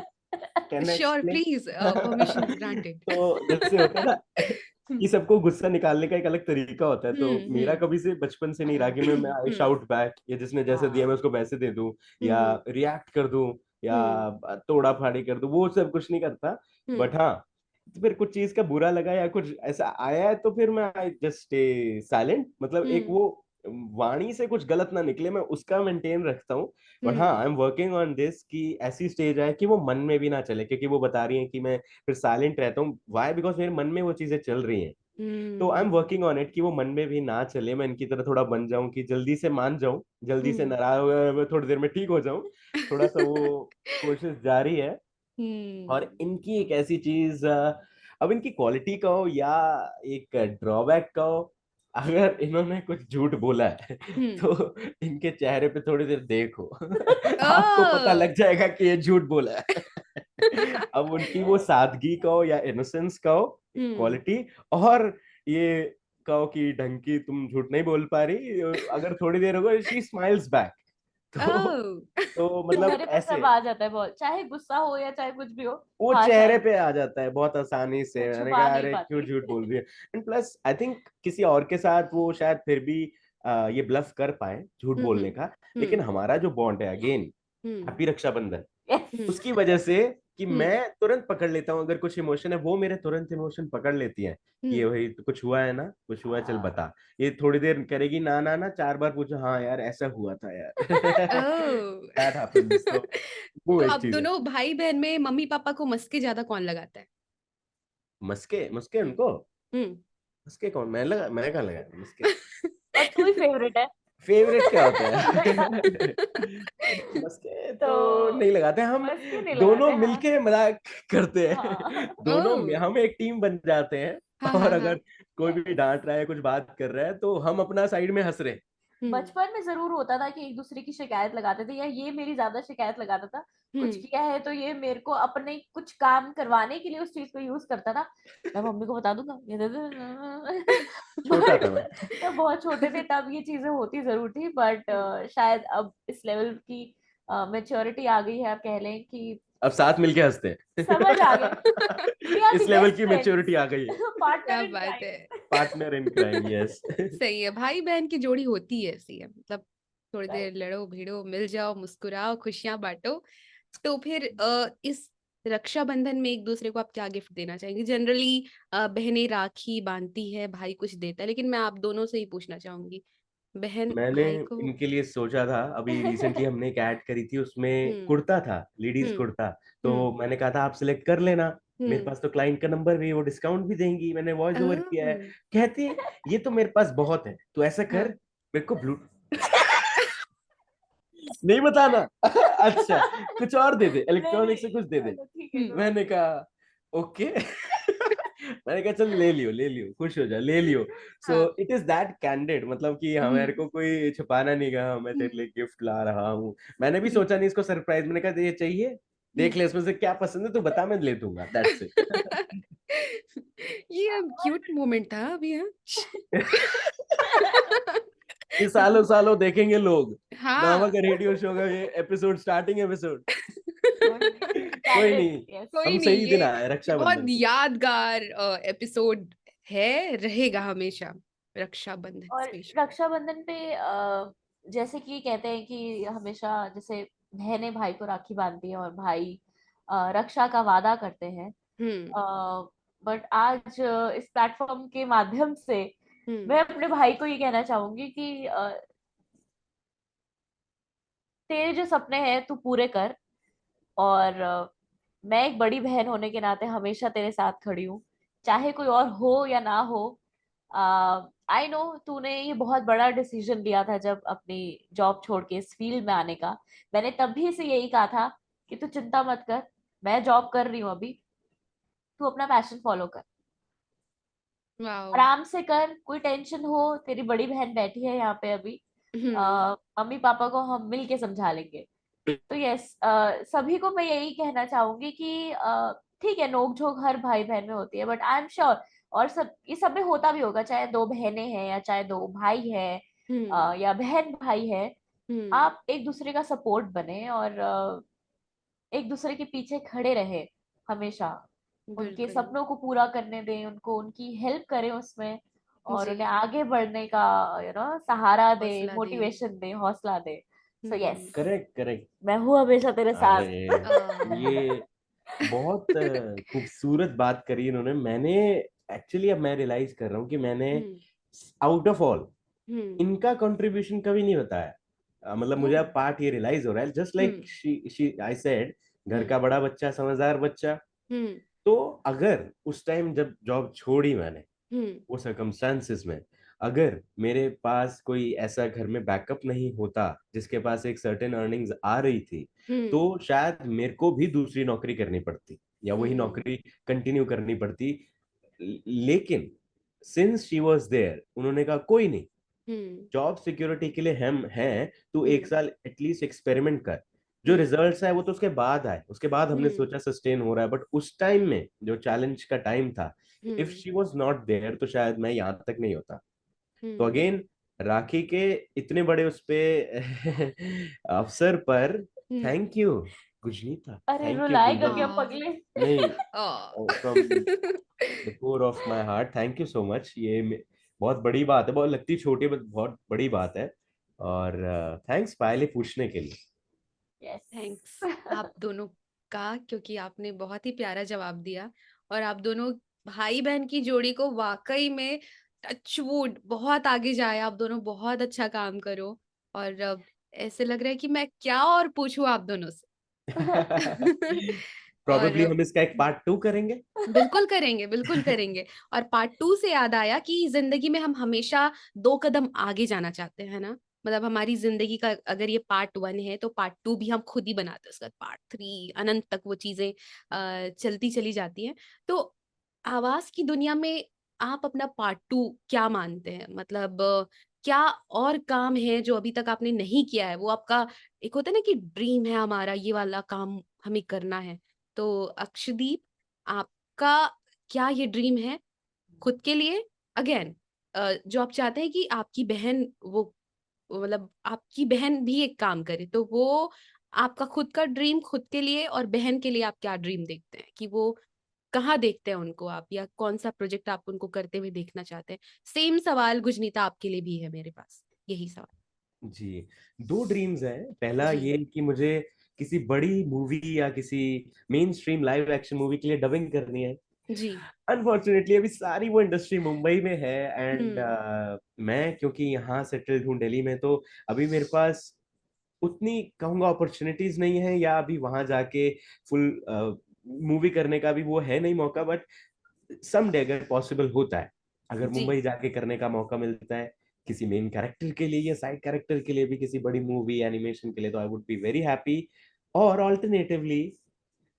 Can I sure explain? Please permission granted. तो जैसे होता है ना कि सबको गुस्सा निकालने का एक अलग तरीका होता है, तो मेरा हम्म कभी से बचपन से नहीं रहा कि मैं आई हम्म शाउट बैक, या जिसने जैसे दिया मैं हाँ। उसको वैसे दे दूं, या हम्म रिएक्ट कर दूं, या हम्म तोड़ा फाड़ी कर दूं, वो सब कुछ नहीं करता। बट हम्म हाँ, तो फिर कुछ चीज का बुरा लगा या कुछ ऐसा आया है तो फिर मैं आई जस्ट स्टे साइलेंट, मतलब एक हम्म वो वाणी से कुछ गलत ना निकले, मैं उसका मेंटेन रखता हूँ। बट हाँ, I am working on this कि ऐसी स्टेज आए कि वो मन में भी ना चले, क्योंकि वो बता रही हैं कि मैं फिर साइलेंट रहता हूँ, वाई, बिकॉज मेरे मन में वो चीजें चल रही हैं। तो I am hmm working on it कि वो मन में भी ना चले, मैं इनकी तरह थोड़ा बन जाऊं कि जल्दी से मान जाऊं, जल्दी से हम्म नाराज हो गया मैं थोड़ी देर में ठीक हो जाऊं। थोड़ा सा वो कोशिश जारी है। और हम्म इनकी एक ऐसी चीज, अब इनकी क्वालिटी का हो या एक ड्रॉबैक का हो, अगर इन्होंने कुछ झूठ बोला है हम्म तो इनके चेहरे पे थोड़ी देर देखो आपको पता ओह लग जाएगा कि ये झूठ बोला है। अब उनकी वो सादगी का हो या इनोसेंस का हो हम्म क्वालिटी, और ये कहो कि ढंग की तुम झूठ नहीं बोल पा रही, अगर थोड़ी देर हो गई शी स्माइल्स बैक। तो ओह मतलब चेहरे पे ऐसे सब आ जाता है, बहुत, चाहे गुस्सा हो या चाहे कुछ भी हो। वो भाषा चेहरे है, पे आ जाता है बहुत आसानी से, वो मैंने छुपा कहा नहीं अरे क्यों पाती। झूठ बोल रही है। एंड प्लस आई थिंक किसी और के साथ वो शायद फिर भी ये ब्लफ कर पाए झूठ बोलने हम्म का, लेकिन हम्म हमारा जो बॉन्ड है अगेन, हम्म हैप्पी रक्षाबंधन, हम्म उसकी वजह से कि हम्म मैं तुरंत पकड़ लेता हूँ अगर कुछ इमोशन है, वो मेरे तुरंत इमोशन पकड़ लेती हैं कि ये हम्म भाई तो कुछ हुआ है ना, कुछ हुआ है, चल हाँ। बता। ये थोड़ी देर करेगी ना ना ना, चार बार पूछो, हाँ यार ऐसा हुआ था यार। ओह दैट हैपेंस, तो वो तो एक आप चीज है। दोनों भाई बहन में मम्मी पापा को मस्के ज्यादा कौन लगाता है? मस्के मस्के हम्म उनको, हम्म मस्के कौन, मैं कहाँ लगाया मस्के? और तू ही फेवरेट है। फेवरेट क्या होता है? मस्के तो तो नहीं लगाते हम, बस क्यों नहीं दोनों लगाते, हाँ। मिलके मजाक करते हैं। हाँ। दोनों ओह हम एक टीम बन जाते हैं, हाँ और हाँ हाँ अगर कोई भी डांट रहा है कुछ बात कर रहा है तो हम अपना साइड में हंस रहे हैं। हम्म बचपन में जरूर होता था कि एक दूसरे की शिकायत लगाते थे, या ये मेरी ज्यादा शिकायत लगाता था, कुछ हम्म किया है तो ये मेरे को अपने कुछ काम करवाने के लिए उस चीज को यूज करता था। मैं मम्मी को बता दूंगा, ये दे दे। छोटा बट था मैं। तब बहुत छोटे थे, तब ये चीजें होती जरूर थी, बट हम्म शायद अब इस लेवल की मेच्योरिटी आ गई है, आप कह लें कि अब साथ मिलके हंसते समझ आ गए, वी आर द इस लेवल बेस्ट की मेच्योरिटी फ्रेंड्स, आ गई है। पार्टनर क्या इन बात है। Crime. Partner in crime, yes. सही है, भाई बहन की जोड़ी होती है ऐसी है, मतलब थोड़ी देर राइट। लड़ो भिड़ो मिल जाओ मुस्कुराओ खुशियां बांटो। तो फिर इस रक्षाबंधन में एक दूसरे को आप क्या गिफ्ट देना चाहेंगे? जनरली बहनें राखी बांधती है, भाई कुछ देता है, लेकिन मैं आप दोनों से ही पूछना चाहूंगी, बहन मैंने भाई को। इनके लिए सोचा था, अभी रिसेंटली हमने एक ऐड करी थी, उसमें हम्म कुर्ता था, लेडीज हम्म कुर्ता। तो हम्म मैंने कहा था आप सिलेक्ट कर लेना, मेरे हम्म पास तो क्लाइंट का नंबर भी है, वो डिस्काउंट भी देंगी, मैंने वॉइस ओवर किया है। ओह, कहती ये तो मेरे पास बहुत है, तो ऐसा कर, हाँ मेरे को ब्लू नहीं बताना। अच्छा, कुछ और दे दे, नहीं इलेक्ट्रॉनिक से कुछ दे नहीं, दे। तो ठीक है, हम्म go मैंने कहा ओके। मैंने कहा चल ले लियो, ले लियो, खुश हो जा, ले लियो। सो हाँ इट इज दैट कैंडिड, मतलब कि हमारे हम्म को कोई छुपाना नहीं कहा, मैं तेरे लिए हम्म गिफ्ट ला रहा हूँ। मैंने भी हम्म सोचा नहीं इसको सरप्राइज, मैंने कहा ये चाहिए, देख हम्म। ले इसमें से क्या पसंद है, तू बता, मैं ले दूंगा, दैट्स ये क्यूट मोमेंट था अभी, हाँ। इट। ये सालों सालों देखेंगे लोग, नामा हाँ का रेडियो शो का ये एपिसोड, स्टार्टिंग एपिसोड। कोई नहीं, कोई कैंडिड, नहीं, यस। कोई हम नहीं, सही दिन आए ये बहुत रक्षाबंधन पे। यादगार एपिसोड है, रहेगा हमेशा, रक्षाबंधन और स्पेशल। रक्षाबंधन पे जैसे कि कहते हैं कि हमेशा जैसे बहनें भाई को राखी बांधती हैं और भाई रक्षा का वादा करते हैं, हम्म। बट आज इस प्लेटफॉर्म के माध्यम से हम्म। मैं अपने भाई को ये कहना चाहूंगी कि तेरे जो सपने हैं तू पूरे कर, और मैं एक बड़ी बहन होने के नाते हमेशा तेरे साथ खड़ी हूँ, चाहे कोई और हो या ना हो। आई नो तूने ये बहुत बड़ा डिसीजन लिया था जब अपनी जॉब छोड़ के इस फील्ड में आने का। मैंने तभी से यही कहा था कि तू चिंता मत कर, मैं जॉब कर रही हूँ अभी, तू अपना पैशन फॉलो कर, वाओ। आराम से कर, कोई टेंशन हो, तेरी बड़ी बहन बैठी है यहाँ पे अभी, हम्म। मम्मी पापा को हम मिल के समझा लेंगे। तो यस, सभी को मैं यही कहना चाहूंगी कि ठीक है, नोक झोंक हर भाई बहन में होती है, बट आई एम श्योर, और सब ये सब में होता भी होगा, चाहे दो बहनें हैं या चाहे दो भाई है, हम्म। या बहन भाई है, हम्म। आप एक दूसरे का सपोर्ट बने और एक दूसरे के पीछे खड़े रहे हमेशा, उनके बिल्कुल। सपनों को पूरा करने दें, उनको उनकी हेल्प करें उसमें, और जी। उन्हें आगे बढ़ने का सहारा दे, हौसला दे। मोटिवेशन दे, हौसला दे। So hmm. Yes, correct correct. मैं हूँ हमेशा तेरे साथ। अरे ये बहुत खूबसूरत बात करी इन्होंने। मैंने एक्चुअली अब मैं रियलाइज कर रहा हूँ कि मैंने हम्म। आउट ऑफ ऑल हम्म। इनका कंट्रीब्यूशन कभी नहीं बताया। मतलब मुझे ओह। अब पार्ट ये रियलाइज हो रहा है, just like hmm. She I said, घर हम्म। का बड़ा बच्चा, समझदार बच्चा। हम्म। तो अगर उस टाइम जब जॉब छोड़ी मैंने, हम्म। वो सर्कमस्टांसिस में, अगर मेरे पास कोई ऐसा घर में बैकअप नहीं होता जिसके पास एक सर्टेन अर्निंग्स आ रही थी, हम्म। तो शायद मेरे को भी दूसरी नौकरी करनी पड़ती या वही हम्म। नौकरी कंटिन्यू करनी पड़ती। लेकिन सिंस शी वाज देयर, उन्होंने कहा कोई नहीं, हम्म। जॉब सिक्योरिटी के लिए हम हैं, तो एक हम्म। साल एटलीस्ट एक्सपेरिमेंट कर। जो हम्म। रिजल्ट्स है वो तो उसके बाद आए, उसके बाद हमने हम्म। सोचा सस्टेन हो रहा है, बट उस टाइम में जो चैलेंज का टाइम था, if hmm. She was not there तो शायद मैं यहाँ तक नहीं होता। तो हम्म। अगेन, राखी के इतने बड़े उस पे अवसर पर हम्म। थैंक यू गुजनीता, अरे थैंक यू रुलाएगा क्या गुजनीता। आ। पगले? नहीं, आ। From the core of my heart, thank you so much. बहुत बड़ी बात है, बहुत लगती छोटी बट बहुत बड़ी बात है। और थैंक्स पायले पूछने के लिए। यस। थैंक्स आप दोनों का, क्योंकि आपने बहुत ही प्यारा जवाब दिया। और आप दोनों भाई बहन की जोड़ी को वाकई में टचवुड बहुत आगे जाए, आप दोनों बहुत अच्छा काम करो। और ऐसे लग रहा है कि मैं क्या और पूछूं आप दोनों से। और प्रोबेबली हम इसका एक पार्ट 2 करेंगे। बिल्कुल करेंगे, बिल्कुल करेंगे। और पार्ट 2 से याद आया कि जिंदगी में हम हमेशा 2 कदम आगे जाना चाहते हैं ना। मतलब हमारी जिंदगी का अगर ये पार्ट 1 है तो पार्ट 2 भी हम खुद ही बनाते हैं, उसका पार्ट 3 अनंत तक वो चीजें चलती चली जाती हैं। तो आवाज की दुनिया में आप अपना पार्ट 2 क्या मानते हैं? मतलब क्या और काम है जो अभी तक आपने नहीं किया है, वो आपका एक होता है ना कि ड्रीम है हमारा, ये वाला काम हमें करना है। तो अक्षदीप, आपका क्या ये ड्रीम है खुद के लिए? अगेन, जो आप चाहते हैं कि आपकी बहन वो मतलब आपकी बहन भी एक काम करे, तो वो आपका खुद का ड्रीम खुद के लिए, और बहन के लिए आप क्या ड्रीम देखते हैं कि वो कहाँ देखते हैं उनको आप, या कौन सा प्रोजेक्ट आप उनको करते हुए देखना चाहते हैं? सेम सवाल गुजनीता आपके लिए भी है मेरे पास, यही सवाल। जी, दो ड्रीम्स हैं। पहला जी। ये कि मुझे किसी बड़ी मूवी या किसी main stream live action movie के लिए डबिंग करनी है। जी। अनफॉर्चुनेटली अभी सारी वो इंडस्ट्री मुंबई में है, एंड हम्म। मैं क्योंकि यहाँ सेटल्ड हूँ दिल्ली में, तो अभी मेरे पास उतनी कहूँगा अपॉर्चुनिटीज नहीं है, या अभी वहां जाके फुल मूवी करने का भी वो है नहीं मौका। बट समडे अगर पॉसिबल होता है, अगर जी। मुंबई जाके करने का मौका मिलता है किसी मेन कैरेक्टर के लिए या साइड कैरेक्टर के लिए भी, किसी बड़ी मूवी एनिमेशन के लिए, तो I would be very happy. और ऑल्टरनेटिवली,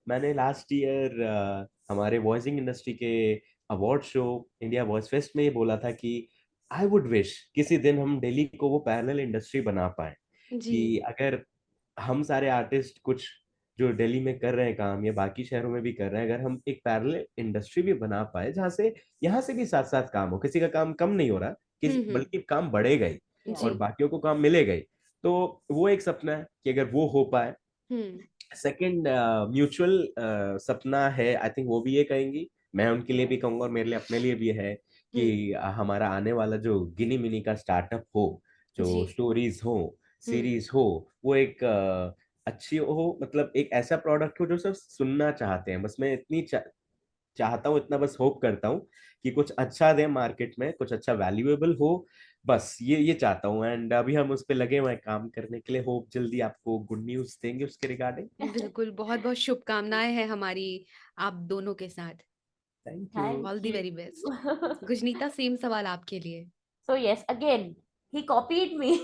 मैंने लास्ट ईयर हमारे वॉइसिंग इंडस्ट्री के award show India voice fest में ये बोला था कि आई वुड विश किसी दिन हम दिल्ली को वो पैरेलल इंडस्ट्री बना पाए, जी। कि अगर हम सारे आर्टिस्ट कुछ जो दिल्ली में कर रहे हैं काम या बाकी शहरों में भी कर रहे हैं, अगर हम एक पैरेलल इंडस्ट्री भी बना पाए जहाँ से यहाँ से भी साथ साथ काम हो, किसी का काम कम नहीं हो रहा, किसी हम्म। बल्कि काम बढ़ेगा ही जी। और बाकियों को काम मिलेगा ही। तो वो एक सपना है कि अगर वो हो पाए। हम्म। सेकंड म्यूचुअल सपना है, आई थिंक वो भी ये कहेंगी, मैं उनके लिए भी कहूंगा और मेरे लिए अपने लिए भी है, हम्म। कि हमारा आने वाला जो गिनी मिनी का स्टार्टअप हो, जो जी। स्टोरीज हो, हुँ, सीरीज हो, वो एक अच्छी हो, मतलब एक ऐसा प्रोडक्ट हो जो सब सुनना चाहते हैं। बस मैं इतनी चाहता हूँ, इतना बस होप करता हूँ कि कुछ अच्छा दे मार्केट में, कुछ अच्छा वैल्यूएबल हो। बस ये चाहता हूँ, एंड अभी हम उस पे लगे हुए हैं काम करने के लिए। होप जल्दी आपको गुड न्यूज़ देंगे उसके रिगार्डिंग। बिल्कुल, बहुत-बहुत शुभकामनाएँ हैं हमारी आप दोनों के साथ। Thank you. Thank all the very best. You. Gujneeta, same सवाल आपके लिए। So yes, again he copied me.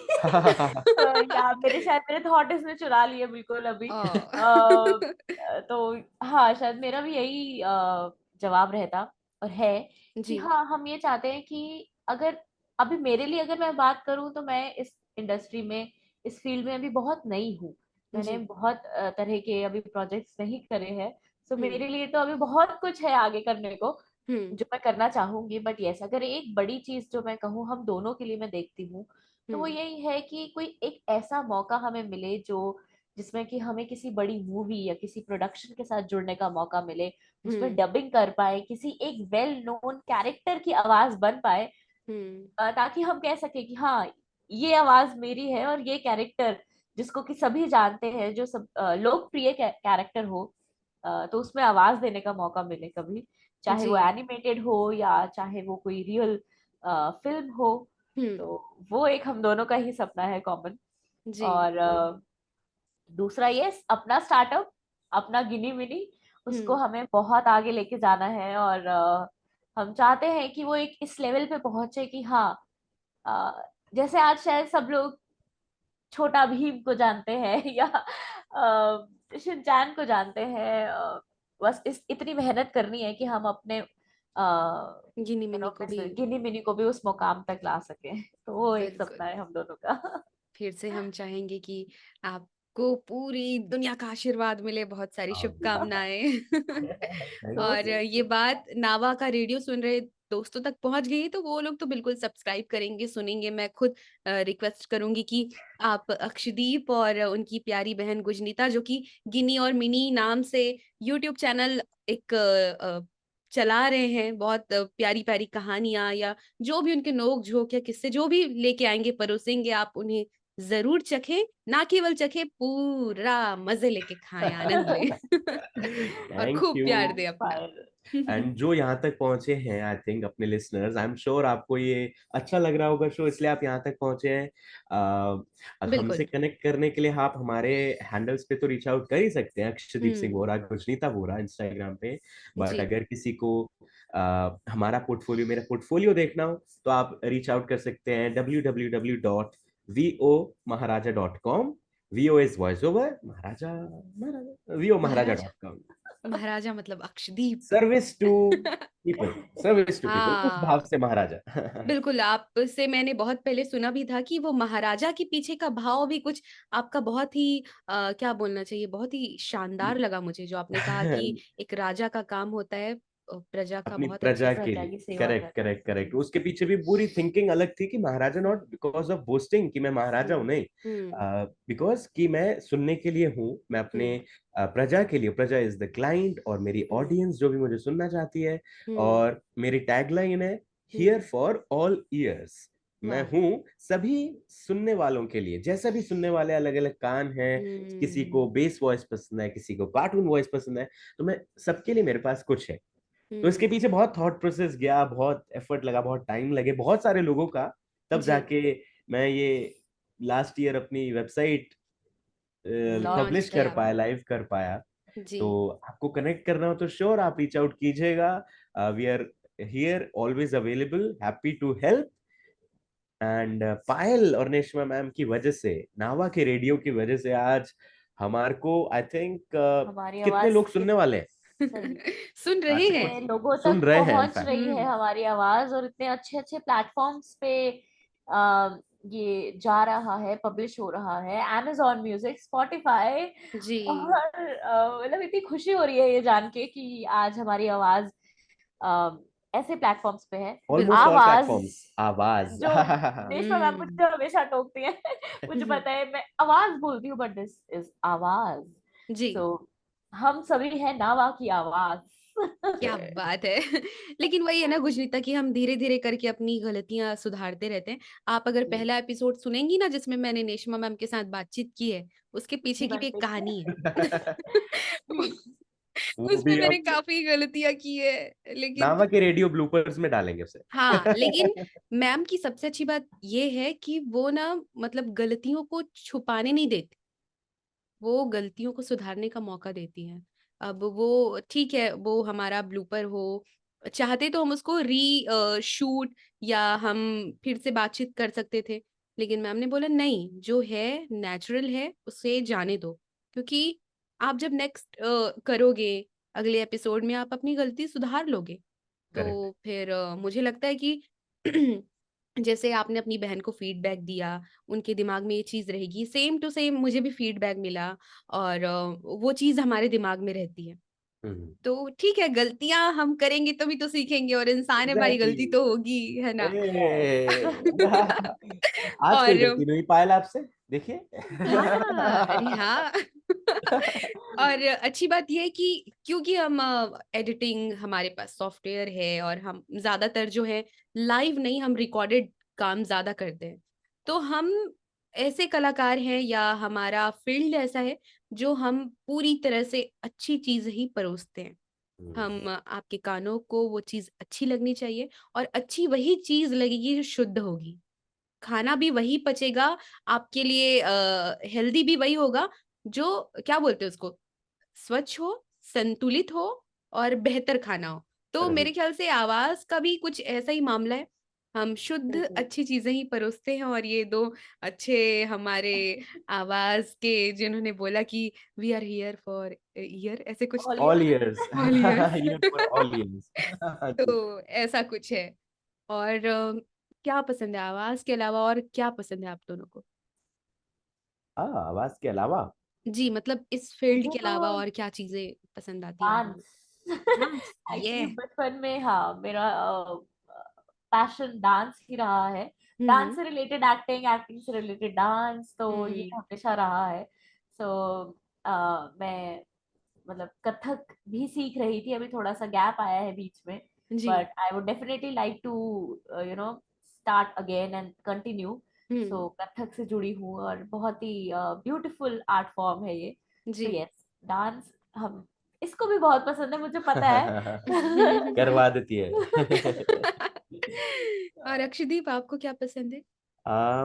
या मेरे थॉट इसने चुरा लिए बिल्कुल अभी। ओह! तो हाँ, शायद मेरा भी यही जवाब रहता और है कि जी, हाँ, हम ये चाहते हैं कि अगर अभी मेरे लिए अगर मैं बात करूँ तो मैं इस इंडस्ट्री में, इस फील्ड में अभी बहुत नई हूँ। मैंने जी। बहुत तरह के अभी प्रोजेक्ट्स नहीं करे हैं। सो हुँ, मेरे लिए तो अभी बहुत कुछ है आगे करने को हुँ, जो मैं करना चाहूंगी। बट यस, अगर एक बड़ी चीज जो मैं कहूँ हम दोनों के लिए मैं देखती हूँ तो वो हुँ, यही है कि कोई एक ऐसा मौका हमें मिले जो जिसमें कि हमें किसी बड़ी मूवी या किसी प्रोडक्शन के साथ जुड़ने का मौका मिले, उसमें हुँ, डबिंग कर पाए, किसी एक वेल नोन कैरेक्टर की आवाज बन पाए, हुँ, ताकि हम कह सके कि हाँ, ये आवाज मेरी है और ये कैरेक्टर जिसको कि सभी जानते हैं, जो सब लोकप्रिय कैरेक्टर हो, तो उसमें आवाज देने का मौका मिले कभी, चाहे जी, वो एनिमेटेड हो या चाहे वो कोई रियल फिल्म हो। हुँ, तो वो एक हम दोनों का ही सपना है कॉमन। जी, और दूसरा ये अपना स्टार्टअप, अपना गिनी मिनी, उसको हुँ, हमें बहुत आगे लेके जाना है। और हम चाहते हैं कि वो एक इस लेवल पे पहुंचे कि हाँ, जैसे आज शायद सब लोग छोटा भीम को जानते हैं या शिनचैन को जानते हैं, बस इस इतनी मेहनत करनी है कि हम अपने गिनी-मिनी को भी गिनी मिनी को भी उस मुकाम तक ला सके। तो वो एक बिल्कुल। सपना है हम दोनों का। फिर से हम चाहेंगे कि आपको पूरी दुनिया का आशीर्वाद मिले, बहुत सारी शुभकामनाएँ। थैंक सो और यू। ये बात नावा का रेडियो सुन रहे दोस्तों तक पहुँच गई, तो वो लोग तो बिल्कुल सब्सक्राइब करेंगे, सुनेंगे। मैं खुद रिक्वेस्ट करूँगी कि आप अक्षदीप और उनकी प्यारी बहन गुजनीता, जो कि गिनी और मिनी नाम से यूट्यूब चैनल एक चला रहे हैं, बहुत प्यारी-प्यारी कहानियाँ या जो भी उनके नोक-झोंक या किस्से जो भी लेके आएँगे, परोसेंगे, आप उन्हें ज़रूर चखें। ना केवल चखें, पूरा मज़े लेके खाएँ, आनंद लें और थैंक खूब यू। प्यार दें अपना। इंस्पायर। एंड जो यहाँ तक पहुंचे हैं, आई थिंक अपने लिसनर्स, आई एम श्योर आपको ये अच्छा लग रहा होगा शो, इसलिए आप यहाँ तक पहुंचे हैं। हमसे बिल्कुल। कनेक्ट करने के लिए आप हमारे हैंडल्स पे तो रीच आउट कर ही सकते हैं, अक्षदीप सिंह हुँ, वोरा, गुजनीता वोरा, इंस्टाग्राम पे। बट जी, अगर किसी को हमारा पोर्टफोलियो, मेरा पोर्टफोलियो देखना हो, तो आप रीच आउट कर सकते हैं www.vomaharaja.com। VO is voice over, Maharaja, Maharaja, Maharaja. vomaharaja.com। Maharaja मतलब Akshdeep. Service to people, service to people, उस भाव हाँ, से महाराजा। बिल्कुल, आपसे मैंने बहुत पहले सुना भी था कि वो महाराजा के पीछे का भाव भी कुछ आपका बहुत ही क्या बोलना चाहिए, बहुत ही शानदार लगा मुझे, जो आपने कहा कि एक राजा का काम होता है प्रजा का अपनी बहुत अच्छे प्रजा से के प्रजा लिए। की सेवा करेक्ट, करना। Correct, correct. उसके पीछे भी पूरी थिंकिंग अलग थी कि महाराजा नॉट बिकॉज ऑफ बोस्टिंग कि मैं महाराजा हूं, हुँ, नहीं, हुँ, बिकॉज कि मैं सुनने के लिए हूँ, मैं अपने हुँ, प्रजा के लिए, प्रजा इज द क्लाइंट, और मेरी हुँ, ऑडियंस जो भी मुझे सुनना चाहती है। हुँ, और मेरी टैगलाइन है, here hmm, for all years. मैं वाह! हूँ सभी सुनने वालों के लिए, जैसा भी सुनने वाले, अलग अलग कान हैं, किसी को हुँ, बेस वॉइस पसंद है, किसी को कार्टून वॉइस पसंद है, तो मैं सबके लिए, मेरे पास कुछ है। तो इसके हुँ, पीछे बहुत थॉट प्रोसेस गया, बहुत एफर्ट लगा, बहुत टाइम लगे बहुत सारे लोगों का, तब जी, जाके मैं ये लास्ट ईयर अपनी वेबसाइट लॉन्च पब्लिश कर किया। पाया, लाइव कर पाया। जी, तो आपको कनेक्ट करना हो तो श्योर आप रीच आउट कीजिएगा। We are here, always available, happy to help. And Payal और नेशमा मैम की वजह से, नावा के रेडियो की वजह से आज हमारे को आई थिंक हमारी कितने आवाज लोग सुनने वाले हैं? सही, सुन रहे आज से कुछ हैं। कितने लोगों सुन तक रहे हैं पहुंच इनफैक्ट। रही है हुँ, हमारी आवाज, और इतने अच्छे अच्छे प्लेटफॉर्म्स पे आ, ये जा रहा है, पब्लिश हो रहा है, Amazon म्यूजिक, स्पॉटिफाई। जी, और मतलब इतनी खुशी हो रही है ये जान के कि आज हमारी आवाज अ, ऐसे प्लेटफॉर्म्स पे है। ऑलमोस्ट ऑल आवाज प्लेटफॉर्म्स, आवाज। जो रेशमा मैम हुँ, मुझे हमेशा टोकती है। मुझे पता है मैं आवाज बोलती हूँ, बट दिस इज आवाज। जी। सो हम सभी हैं नावा की आवाज। क्या बात है। लेकिन वही है ना गुजनीता कि हम धीरे-धीरे करके अपनी गलतियाँ सुधारते रहते हैं। आप अगर पहला एपिसोड सुनेंगी ना जिसमें मैंने नेशमा मैम के साथ बातचीत की है, उसके पीछे की भी एक बनते कहानी है। वो उसमें भी मैंने हम काफ़ी गलतियाँ की है, लेकिन नावा के रेडियो ब्लूपर्स में डालेंगे उसे। हाँ, लेकिन मैम की सबसे अच्छी बात ये है कि वो ना मतलब गलतियों को छुपाने नहीं देती। वो गलतियों को सुधारने का मौका देती हैं। अब वो ठीक है, वो हमारा ब्लूपर हो, चाहते तो हम उसको शूट या हम फिर से बातचीत कर सकते थे। लेकिन मैम ने बोला नहीं, जो है नेचुरल है, उसे जाने दो। क्योंकि आप जब नेक्स्ट करोगे, अगले एपिसोड में आप अपनी गलती सुधार लोगे। करेक्ट। तो फिर मुझे लगता है कि जैसे आपने अपनी बहन को फीडबैक दिया, उनके दिमाग में ये चीज़ रहेगी, सेम टू सेम मुझे भी फीडबैक मिला और वो चीज़ हमारे दिमाग में रहती है। हम्म। तो ठीक है, गलतियाँ हम करेंगे तभी तो सीखेंगे और इंसान है भाई, एग्जैक्टली। गलती तो होगी, है ना? आज कोई और गलती नहीं पायल आपसे, देखिए। हाँ, अरे हाँ। और अच्छी बात ये है कि क्योंकि हम एडिटिंग हमारे पास सॉफ्टवेयर है और हम ज़्यादातर जो है लाइव नहीं, हम रिकॉर्डेड काम ज़्यादा करते हैं। तो हम ऐसे कलाकार हैं या हमारा फील्ड ऐसा है जो हम पूरी तरह से अच्छी चीज़ ही परोसते हैं। हम आपके कानों को वो चीज़ अच्छी लगनी चाहिए और अच्छी वही चीज़ लगेगी जो शुद्ध होगी। खाना भी वही पचेगा, आपके लिए हेल्दी भी वही होगा जो क्या बोलते हैं उसको, स्वच्छ हो, संतुलित हो और बेहतर खाना हो। तो मेरे राइट। ख्याल से आवाज़ का भी कुछ ऐसा ही मामला है। हम शुद्ध बिल्कुल। अच्छी चीज़ें ही परोसते हैं और ये 2 अच्छे हमारे आवाज़ के जिन्होंने बोला कि we are here for year ऐसे कुछ ऑल तो all year. Years. All years. Here for all years. जी। तो ऐसा कुछ है। और क्या पसंद है आवाज़ के अलावा और क्या पसंद है आप दोनों को? आवाज के अलावा जी, मतलब इस फ़ील्ड मुझे के तो अलावा और क्या चीज़ें पसंद आती हैं आप दोनों डांस। को? डांस, एक्चुअली ये बचपन में हाँ, मेरा पैशन डांस ही रहा है। हुँ, डांस हुँ। से रिलेटेड एक्टिंग, एक्टिंग से रिलेटेड डांस, तो ये हुँ, हमेशा रहा है। सो मैं मतलब कथक भी सीख रही थी, अभी थोड़ा सा गैप आया है बीच में, जी। But I would definitely like to you know start again and continue. Hmm, so Kathak से जुड़ी हूँ और बहुत ही ब्यूटीफुल आर्ट फॉर्म है ये। जी। तो यस, डांस हम इसको भी बहुत पसंद है, मुझे पता है। करवा देती है। और अक्षदीप आपको क्या पसंद है?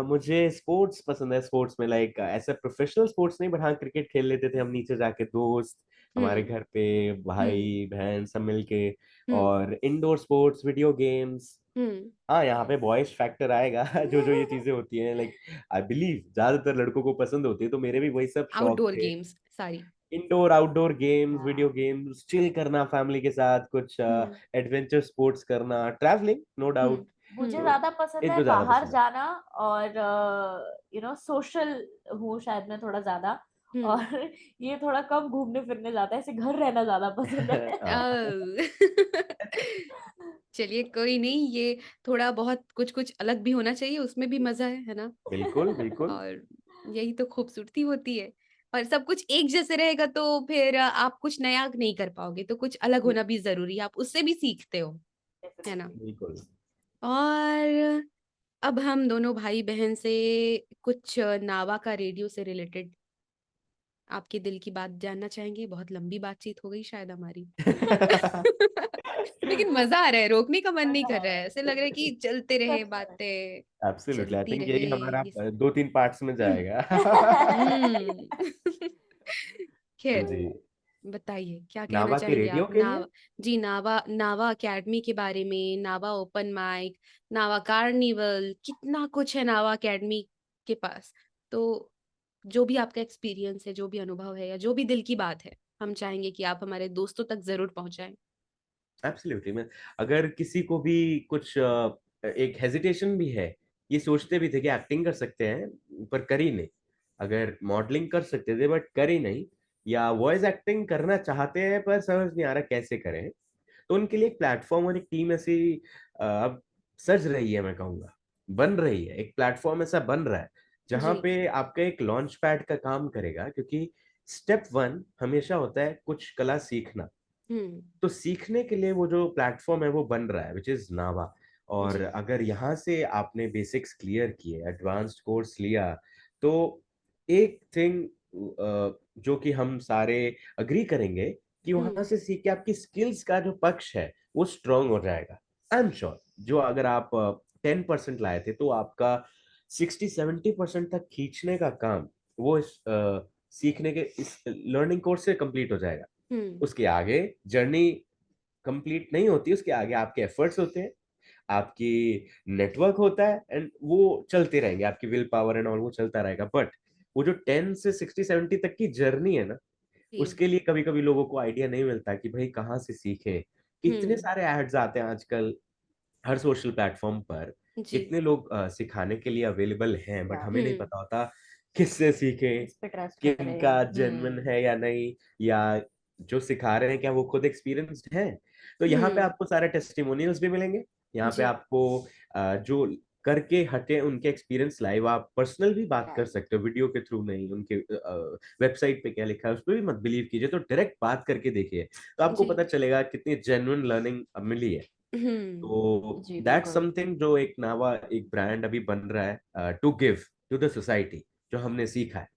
मुझे स्पोर्ट्स पसंद है। स्पोर्ट्स में लाइक ऐसे प्रोफेशनल स्पोर्ट्स नहीं, बट हाँ क्रिकेट खेल लेते थे हम नीचे जाके, दोस्त हमारे हुँ, घर पे, हुँ, भाई बहन सब मिलके। हुँ, और इंडोर स्पोर्ट्स, वीडियो गेम्स। हुँ। हाँ, यहाँ पे बॉयज फैक्टर आएगा। जो जो ये चीजें होती हैं, लाइक आई बिलीव ज्यादातर लड़कों को पसंद होती है, तो मेरे भी वही सब शौक आउटडोर थे। गेम्स सारी। इंडोर आउटडोर गेम्स, वीडियो हाँ। गेम्स, चिल करना फैमिली के साथ, कुछ हुँ, एडवेंचर स्पोर्ट्स करना, ट्रैवलिंग नो हुँ, डाउट। मुझे हुँ, तो ज्यादा पसंद है इनको ज्यादा बाहर पसंद है। जाना, और सोशल हूँ शायद मैं थोड़ा ज्यादा। हुँ। और ये थोड़ा कम घूमने फिरने जाता है, ऐसे घर रहना ज्यादा पसंद है। हाँ। चलिए कोई नहीं, ये थोड़ा बहुत कुछ-कुछ अलग भी होना चाहिए, उसमें भी मज़ा है ना? बिल्कुल बिल्कुल। और यही तो खूबसूरती होती है। और सब कुछ एक जैसे रहेगा तो फिर आप कुछ नया नहीं कर पाओगे, तो कुछ अलग होना भी ज़रूरी है, आप उससे भी सीखते हो, है ना? डेफिनेटली। बिल्कुल। और अब हम दोनों भाई-बहन से कुछ नावा का रेडियो से रिलेटेड आपके दिल की बात जानना चाहेंगे। बहुत लंबी बातचीत हो गई शायद हमारी। लेकिन मज़ा आ रहा है, रोकने का मन नहीं मजा कर रहा है, है। ऐसे लग रहा है कि चलते रहे सच में। बातें, एब्सोल्युटली, आई चलती थिंक रहे यही हमारा ये 2-3 पार्ट्स में जाएगा। हुँ। खैर जी। बताइए क्या कहना नावा के चाहेंगे रेडियो आप के लिए। जी, नावा नावा अकेडमी के बारे में, नावा ओपन माइक, नावा कार्निवल, कितना कुछ है नावा अकेडमी के पास। तो जो भी आपका एक्सपीरियंस है, जो भी अनुभव है या जो भी दिल की बात है, हम चाहेंगे कि आप हमारे दोस्तों तक ज़रूर पहुँचाएँ। एब्सोल्युटली। मैं अगर किसी को भी कुछ एक हेजिटेशन भी है, ये सोचते भी थे कि एक्टिंग कर सकते हैं पर कर ही नहीं, अगर मॉडलिंग कर सकते थे बट कर ही नहीं, या वॉइस एक्टिंग करना चाहते हैं पर समझ नहीं आ रहा कैसे करें, तो उनके लिए एक प्लेटफॉर्म और एक टीम ऐसी अब सज रही है, मैं कहूँगा बन रही है। एक प्लेटफॉर्म ऐसा बन रहा है जहाँ जी, पे आपका एक लॉन्च पैड का काम करेगा, क्योंकि स्टेप 1 हमेशा होता है कुछ कला सीखना। तो सीखने के लिए वो जो प्लेटफॉर्म है वो बन रहा है, विच इज नावा। और जी। अगर यहाँ से आपने बेसिक्स क्लियर किए, एडवांस्ड कोर्स लिया, तो एक थिंग जो कि हम सारे अग्री करेंगे कि वहां से सीख के आपकी स्किल्स का जो पक्ष है वो स्ट्रांग हो जाएगा। आई एम श्योर जो अगर आप 10% लाए थे तो आपका 60-70% तक खींचने का काम वो इस सीखने के इस लर्निंग कोर्स से कंप्लीट हो जाएगा। उसके आगे जर्नी कंप्लीट नहीं होती, उसके आगे आपके एफर्ट्स होते हैं, आपकी नेटवर्क होता है, एंड वो चलते रहेंगे, आपकी विल पावर एंड ऑल वो चलता रहेगा। बट वो जो 10 से 60-70 तक की जर्नी है ना, जी। उसके लिए कभी कभी लोगों को आइडिया नहीं मिलता कि भाई कहाँ से सीखे। कितने सारे एड्स आते हैं आजकल हर सोशल प्लेटफॉर्म पर, जी। कितने लोग सिखाने के लिए अवेलेबल हैं, बट या हमें नहीं पता होता किससे सीखें, किस पे ट्रस्ट किनका करें। जेन्युइन है या नहीं, या जो सिखा रहे हैं क्या वो खुद एक्सपीरियंस्ड हैं। तो यहाँ पे हम्म। आपको सारे टेस्टिमोनियल्स भी मिलेंगे। यहाँ पे जी। आपको जो करके हटे उनके एक्सपीरियंस लाइव आप पर्सनल भी बात कर सकते हो, वीडियो के थ्रू नहीं, उनके वेबसाइट पे क्या लिखा है उस पर भी मत बिलीव कीजिए, तो डायरेक्ट बात करके देखिए, तो आपको जी। पता चलेगा कितनी जेन्युइन लर्निंग मिली है। हम्म। तो जी दैट्स बिल्कुल। समथिंग जो एक नावा एक ब्रांड अभी बन रहा है to give to the society, जो हमने सीखा है।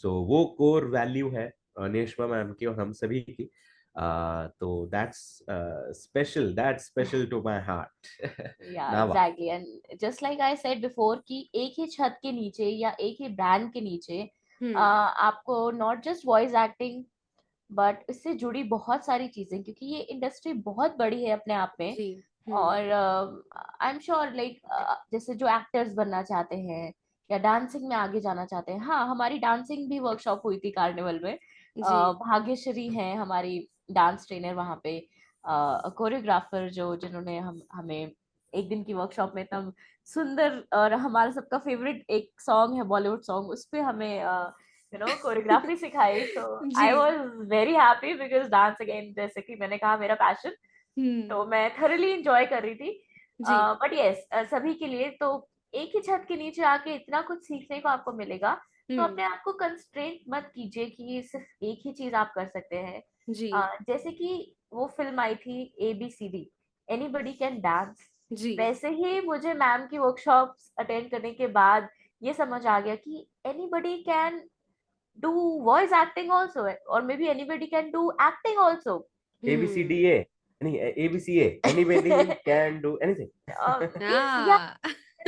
सो वो कोर वैल्यू है नेशमा मैम की और हम सभी की। तो that's special to my heart. Yeah Nava. Exactly, and just like I said before कि एक ही छत के नीचे या एक ही ब्रांड के नीचे आपको not just voice acting but इससे जुड़ी बहुत सारी चीजें, क्योंकि ये इंडस्ट्री बहुत बड़ी है अपने आप में। जी। और आई एम श्योर लाइक जैसे जो एक्टर्स बनना चाहते हैं या डांसिंग में आगे जाना चाहते हैं, हाँ हमारी डांसिंग भी वर्कशॉप हुई थी कार्निवल में। जी। भाग्यश्री हैं हमारी डांस ट्रेनर वहाँ पे, कोरियोग्राफर जो जिन्होंने हमें एक दिन की वर्कशॉप में एकदम सुंदर, और हमारा सबका फेवरेट एक सॉन्ग है बॉलीवुड सॉन्ग, उस पे हमें कोरियोग्राफी सिखाई। तो जी। I was very happy because dance again, जैसे कि मैंने कहा, मेरा पैशन। तो हम्म। मैं थरली इंजॉय कर रही थी। जी। बट यस, सभी के लिए तो एक ही छत के नीचे आके इतना कुछ सीखने को आपको मिलेगा। तो हम्म। अपने आप को कंस्ट्रेंट मत कीजिए कि सिर्फ एक ही चीज आप कर सकते हैं। जी। जैसे कि वो फिल्म आई थी ABCD, एनीबडी कैन डांस। जी। वैसे ही मुझे मैम की वर्कशॉप्स अटेंड करने के बाद ये समझ आ गया कि anybody can do voice acting also, और maybe anybody can do acting also. ABCDA, नहीं ABCA, anybody can do anything। Means yeah हाँ।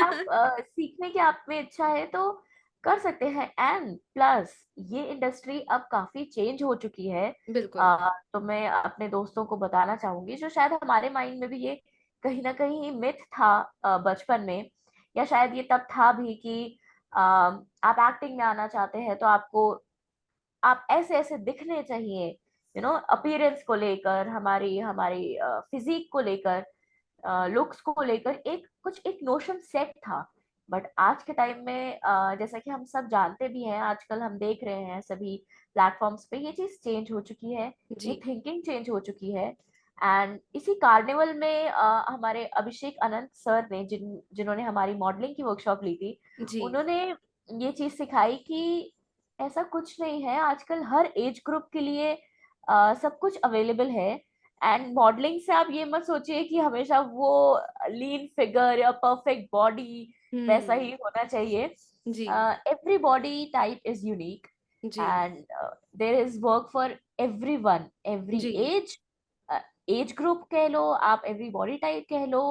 अगर आप सीखने की आप में इच्छा है तो कर सकते हैं। एंड प्लस ये इंडस्ट्री अब काफी चेंज हो चुकी है। बिल्कुल। तो मैं अपने दोस्तों को बताना चाहूंगी, जो शायद हमारे माइंड में भी ये कहीं ना कहीं मिथ था बचपन में, या शायद ये तब था भी कि आप एक्टिंग में आना चाहते हैं तो आपको आप ऐसे ऐसे दिखने चाहिए, अपीयरेंस को लेकर, हमारी हमारी फिजिक को लेकर, लुक्स को लेकर एक नोशन सेट था। बट आज के टाइम में जैसा कि हम सब जानते भी हैं, आजकल हम देख रहे हैं सभी प्लेटफॉर्म्स पे ये चीज चेंज हो चुकी है, जी। ये थिंकिंग चेंज हो चुकी है। एंड इसी कार्निवल में हमारे अभिषेक अनंत सर ने जिन्होंने हमारी मॉडलिंग की वर्कशॉप ली थी, जी। उन्होंने ये चीज सिखाई कि ऐसा कुछ नहीं है, आजकल हर एज ग्रुप के लिए सब कुछ अवेलेबल है। एंड मॉडलिंग से आप ये मत सोचिए कि हमेशा वो लीन फिगर या परफेक्ट बॉडी वैसा ही होना चाहिए। जी। Every body type is unique, जी। And there is work for everyone, every जी। एज, एज ग्रुप कह लो आप, एवरी बॉडी टाइप कह लो,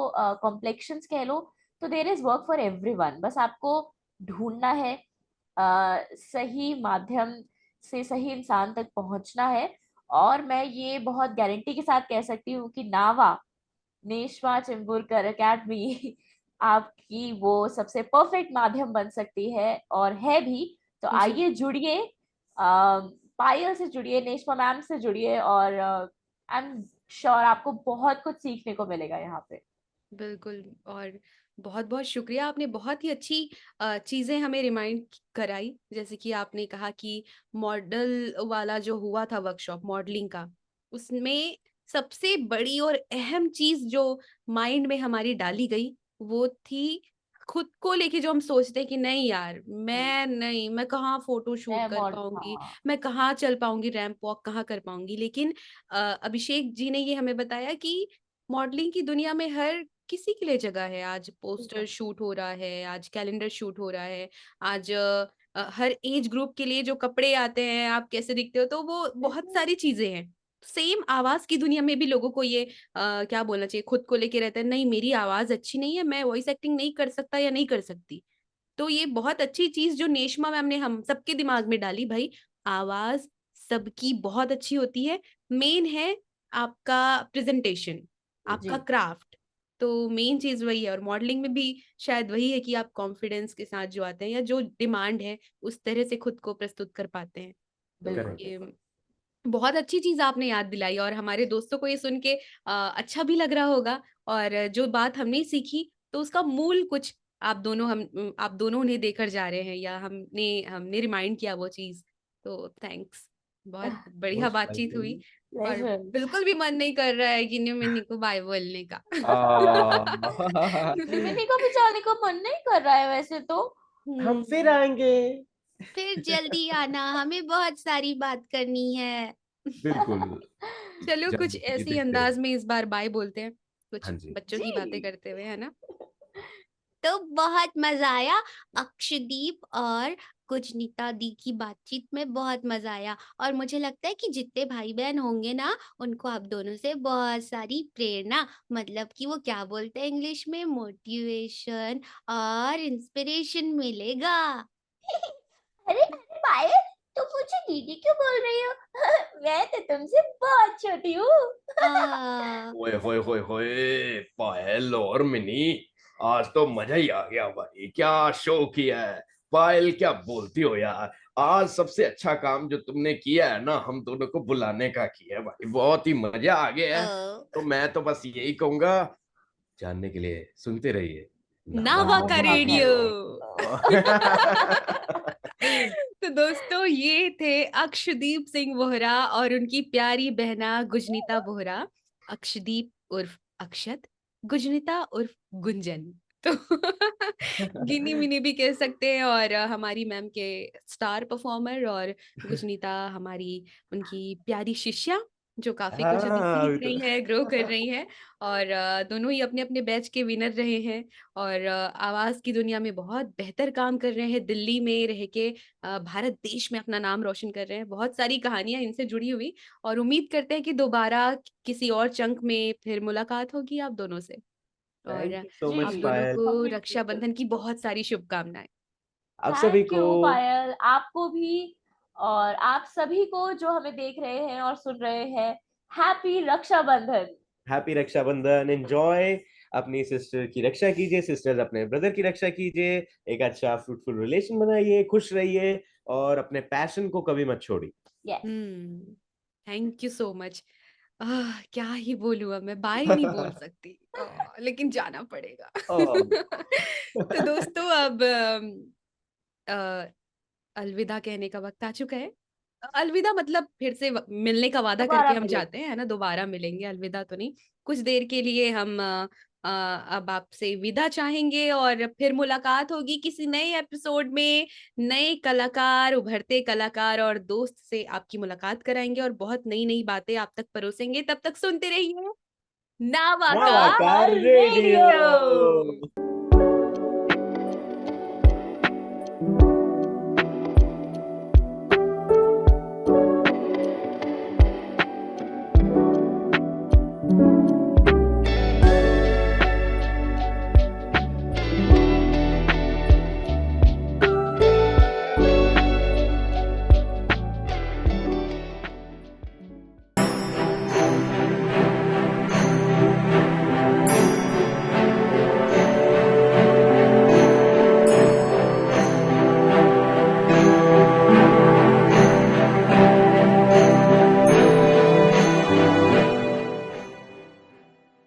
कॉम्प्लेक्शंस कह लो। तो there is work for everyone, बस आपको ढूंढना है, सही माध्यम से सही इंसान तक पहुंचना है। और मैं ये बहुत गारंटी के साथ कह सकती हूँ कि नावा, नेशवा चिंबुरकर एकेडमी आपकी वो सबसे परफेक्ट माध्यम बन सकती है, और है भी। तो जी। आइए जुड़िए, पायल से जुड़िए, नेशवा मैम से जुड़िए, और आई एम श्योर आपको बहुत कुछ सीखने को मिलेगा यहाँ पे। बिल्कुल। और बहुत-बहुत शुक्रिया, आपने बहुत ही अच्छी चीज़ें हमें रिमाइंड कराई। जैसे कि आपने कहा कि मॉडल वाला जो हुआ था वर्कशॉप मॉडलिंग का, उसमें सबसे बड़ी और अहम चीज़ जो माइंड में हमारी डाली गई, वो थी खुद को लेके जो हम सोचते हैं कि नहीं यार, मैं कहाँ फोटो शूट मैं कर पाऊंगी, हाँ मैं कहाँ चल पाऊंगी, रैंप वॉक कहाँ कर पाऊंगी। लेकिन अभिषेक जी ने ये हमें बताया कि मॉडलिंग की दुनिया में हर किसी के लिए जगह है। आज पोस्टर बिल्कुल शूट हो रहा है, आज कैलेंडर शूट हो रहा है, आज हर एज ग्रुप के लिए जो कपड़े आते हैं, आप कैसे दिखते हो, तो वो बहुत सारी चीजें हैं। सेम आवाज की दुनिया में भी लोगों को ये क्या बोलना चाहिए, खुद को लेके रहता है, नहीं मेरी आवाज अच्छी नहीं है, मैं वॉइस एक्टिंग नहीं कर सकता या नहीं कर सकती। तो ये बहुत अच्छी चीज जो नेशमा मैम ने हम सबके दिमाग में डाली, भाई आवाज सबकी बहुत अच्छी होती है, मेन है आपका प्रेजेंटेशन, आपका जी क्राफ्ट। तो मेन चीज वही है, और मॉडलिंग में भी शायद वही है कि आप कॉन्फिडेंस के साथ जो आते हैं या जो डिमांड है उस तरह से खुद को प्रस्तुत कर पाते हैं। तो बिल्कुल करेक्ट। ये बहुत अच्छी चीज आपने याद दिलाई, और हमारे दोस्तों को ये सुन के अच्छा भी लग रहा होगा। और जो बात हमने सीखी तो उसका मूल कुछ आप दोनों उन्हें देकर जा रहे हैं, या हमने हमने रिमाइंड किया वो चीज। तो थैंक्स, बहुत बढ़िया मोस्ट बातचीत हुई। वेलकम। और प्लेजर बिल्कुल भी मन नहीं कर रहा है कि निमिनी को बाय बोलने का। निमिनी को भी जाने का मन नहीं कर रहा है वैसे तो। हम फिर हम्म, आएंगे। फिर जल्दी आना, हमें बहुत सारी बात करनी है। बिल्कुल। चलो कुछ जल्दी ये ऐसे ही देखते रहो। अंदाज में इस बार बाय बोलते हैं, कुछ हाँ जी। बच्चों की बातें जी करते हुए, है ना। तो बहुत मजा आया, अक्षदीप और गुजनीता दी की बातचीत में बहुत मजा आया। और मुझे लगता है कि जितने भाई बहन होंगे ना, उनको आप दोनों से बहुत सारी प्रेरणा, मतलब कि वो क्या बोलते हैं इंग्लिश में, मोटिवेशन और इंस्पिरेशन मिलेगा। अरे अरे पायल, तुम मुझे दीदी क्यों बोल रही हो? मैं तो तुमसे बहुत छोटी हूँ। आ, ओए होए होए होए, पायल और मिनी, आज तो मजा ही आ गया भाई। क्या शो किया है। पायल क्या बोलती हो यार। आज सबसे अच्छा काम जो तुमने किया है ना, हम दोनों को बुलाने का किया है भाई। बहुत ही मजा आ गया है। तो मैं तो बस यही कहूंगा, जानने के लिए सुनते रहिए नावा नावा का का नावा का रेडियो। रेडियो। तो दोस्तों, ये थे अक्षदीप सिंह बोहरा और उनकी प्यारी बहना गुजनीता बोहरा। अक्षदीप उर्फ अक्षत, गुजनीता उर्फ गुंजन। तो गिनी मिनी भी कह सकते हैं। और हमारी मैम के स्टार परफॉर्मर, और गुजनीता हमारी उनकी प्यारी शिष्या, जो काफी कुछ अभी हाँ सीख अभी रही है, ग्रो कर रही है। और दोनों ही अपने अपने बैच के विनर रहे हैं, और आवाज की दुनिया में बहुत बेहतर काम कर रहे हैं, दिल्ली में रह के भारत देश में अपना नाम रोशन कर रहे हैं। बहुत सारी कहानियां इनसे जुड़ी हुई, और उम्मीद करते हैं कि दोबारा किसी और चंक में फिर मुलाकात होगी आप दोनों से। और थैंक यू सो जी मच आप दोनों पायल। को हमें भी। रक्षाबंधन की बहुत सारी शुभकामनाएं। आप सभी थैंक को। यू पायल, आपको भी। और आप सभी को जो हमें देख रहे हैं और सुन रहे हैं, happy Rakshabandhan. Happy Rakshabandhan. Enjoy. अपनी सिस्टर की रक्षा कीजिए, सिस्टर्स अपने ब्रदर की रक्षा कीजिए। एक अच्छा फ्रूटफुल रिलेशन बनाइए, खुश रहिए, और अपने पैशन को कभी मत छोड़िए। Yes thank you so much. क्या ही बोलूं, अब मैं बाय नहीं बोल सकती, लेकिन जाना पड़ेगा। ओह। तो दोस्तों, अब अ, अलविदा कहने का वक्त आ चुका है। अलविदा मतलब फिर से मिलने का वादा दोबारा करके हम मिले। जाते हैं, है ना, दोबारा मिलेंगे, अलविदा तो नहीं। कुछ देर के लिए हम अब आपसे विदा चाहेंगे, और फिर मुलाकात होगी किसी नए एपिसोड में, नए कलाकार, उभरते कलाकार और दोस्त से आपकी मुलाकात कराएंगे, और बहुत नई नई बातें आप तक परोसेंगे। तब तक सुनते रहिए नावा का नवा का रेडियो। रेडियो।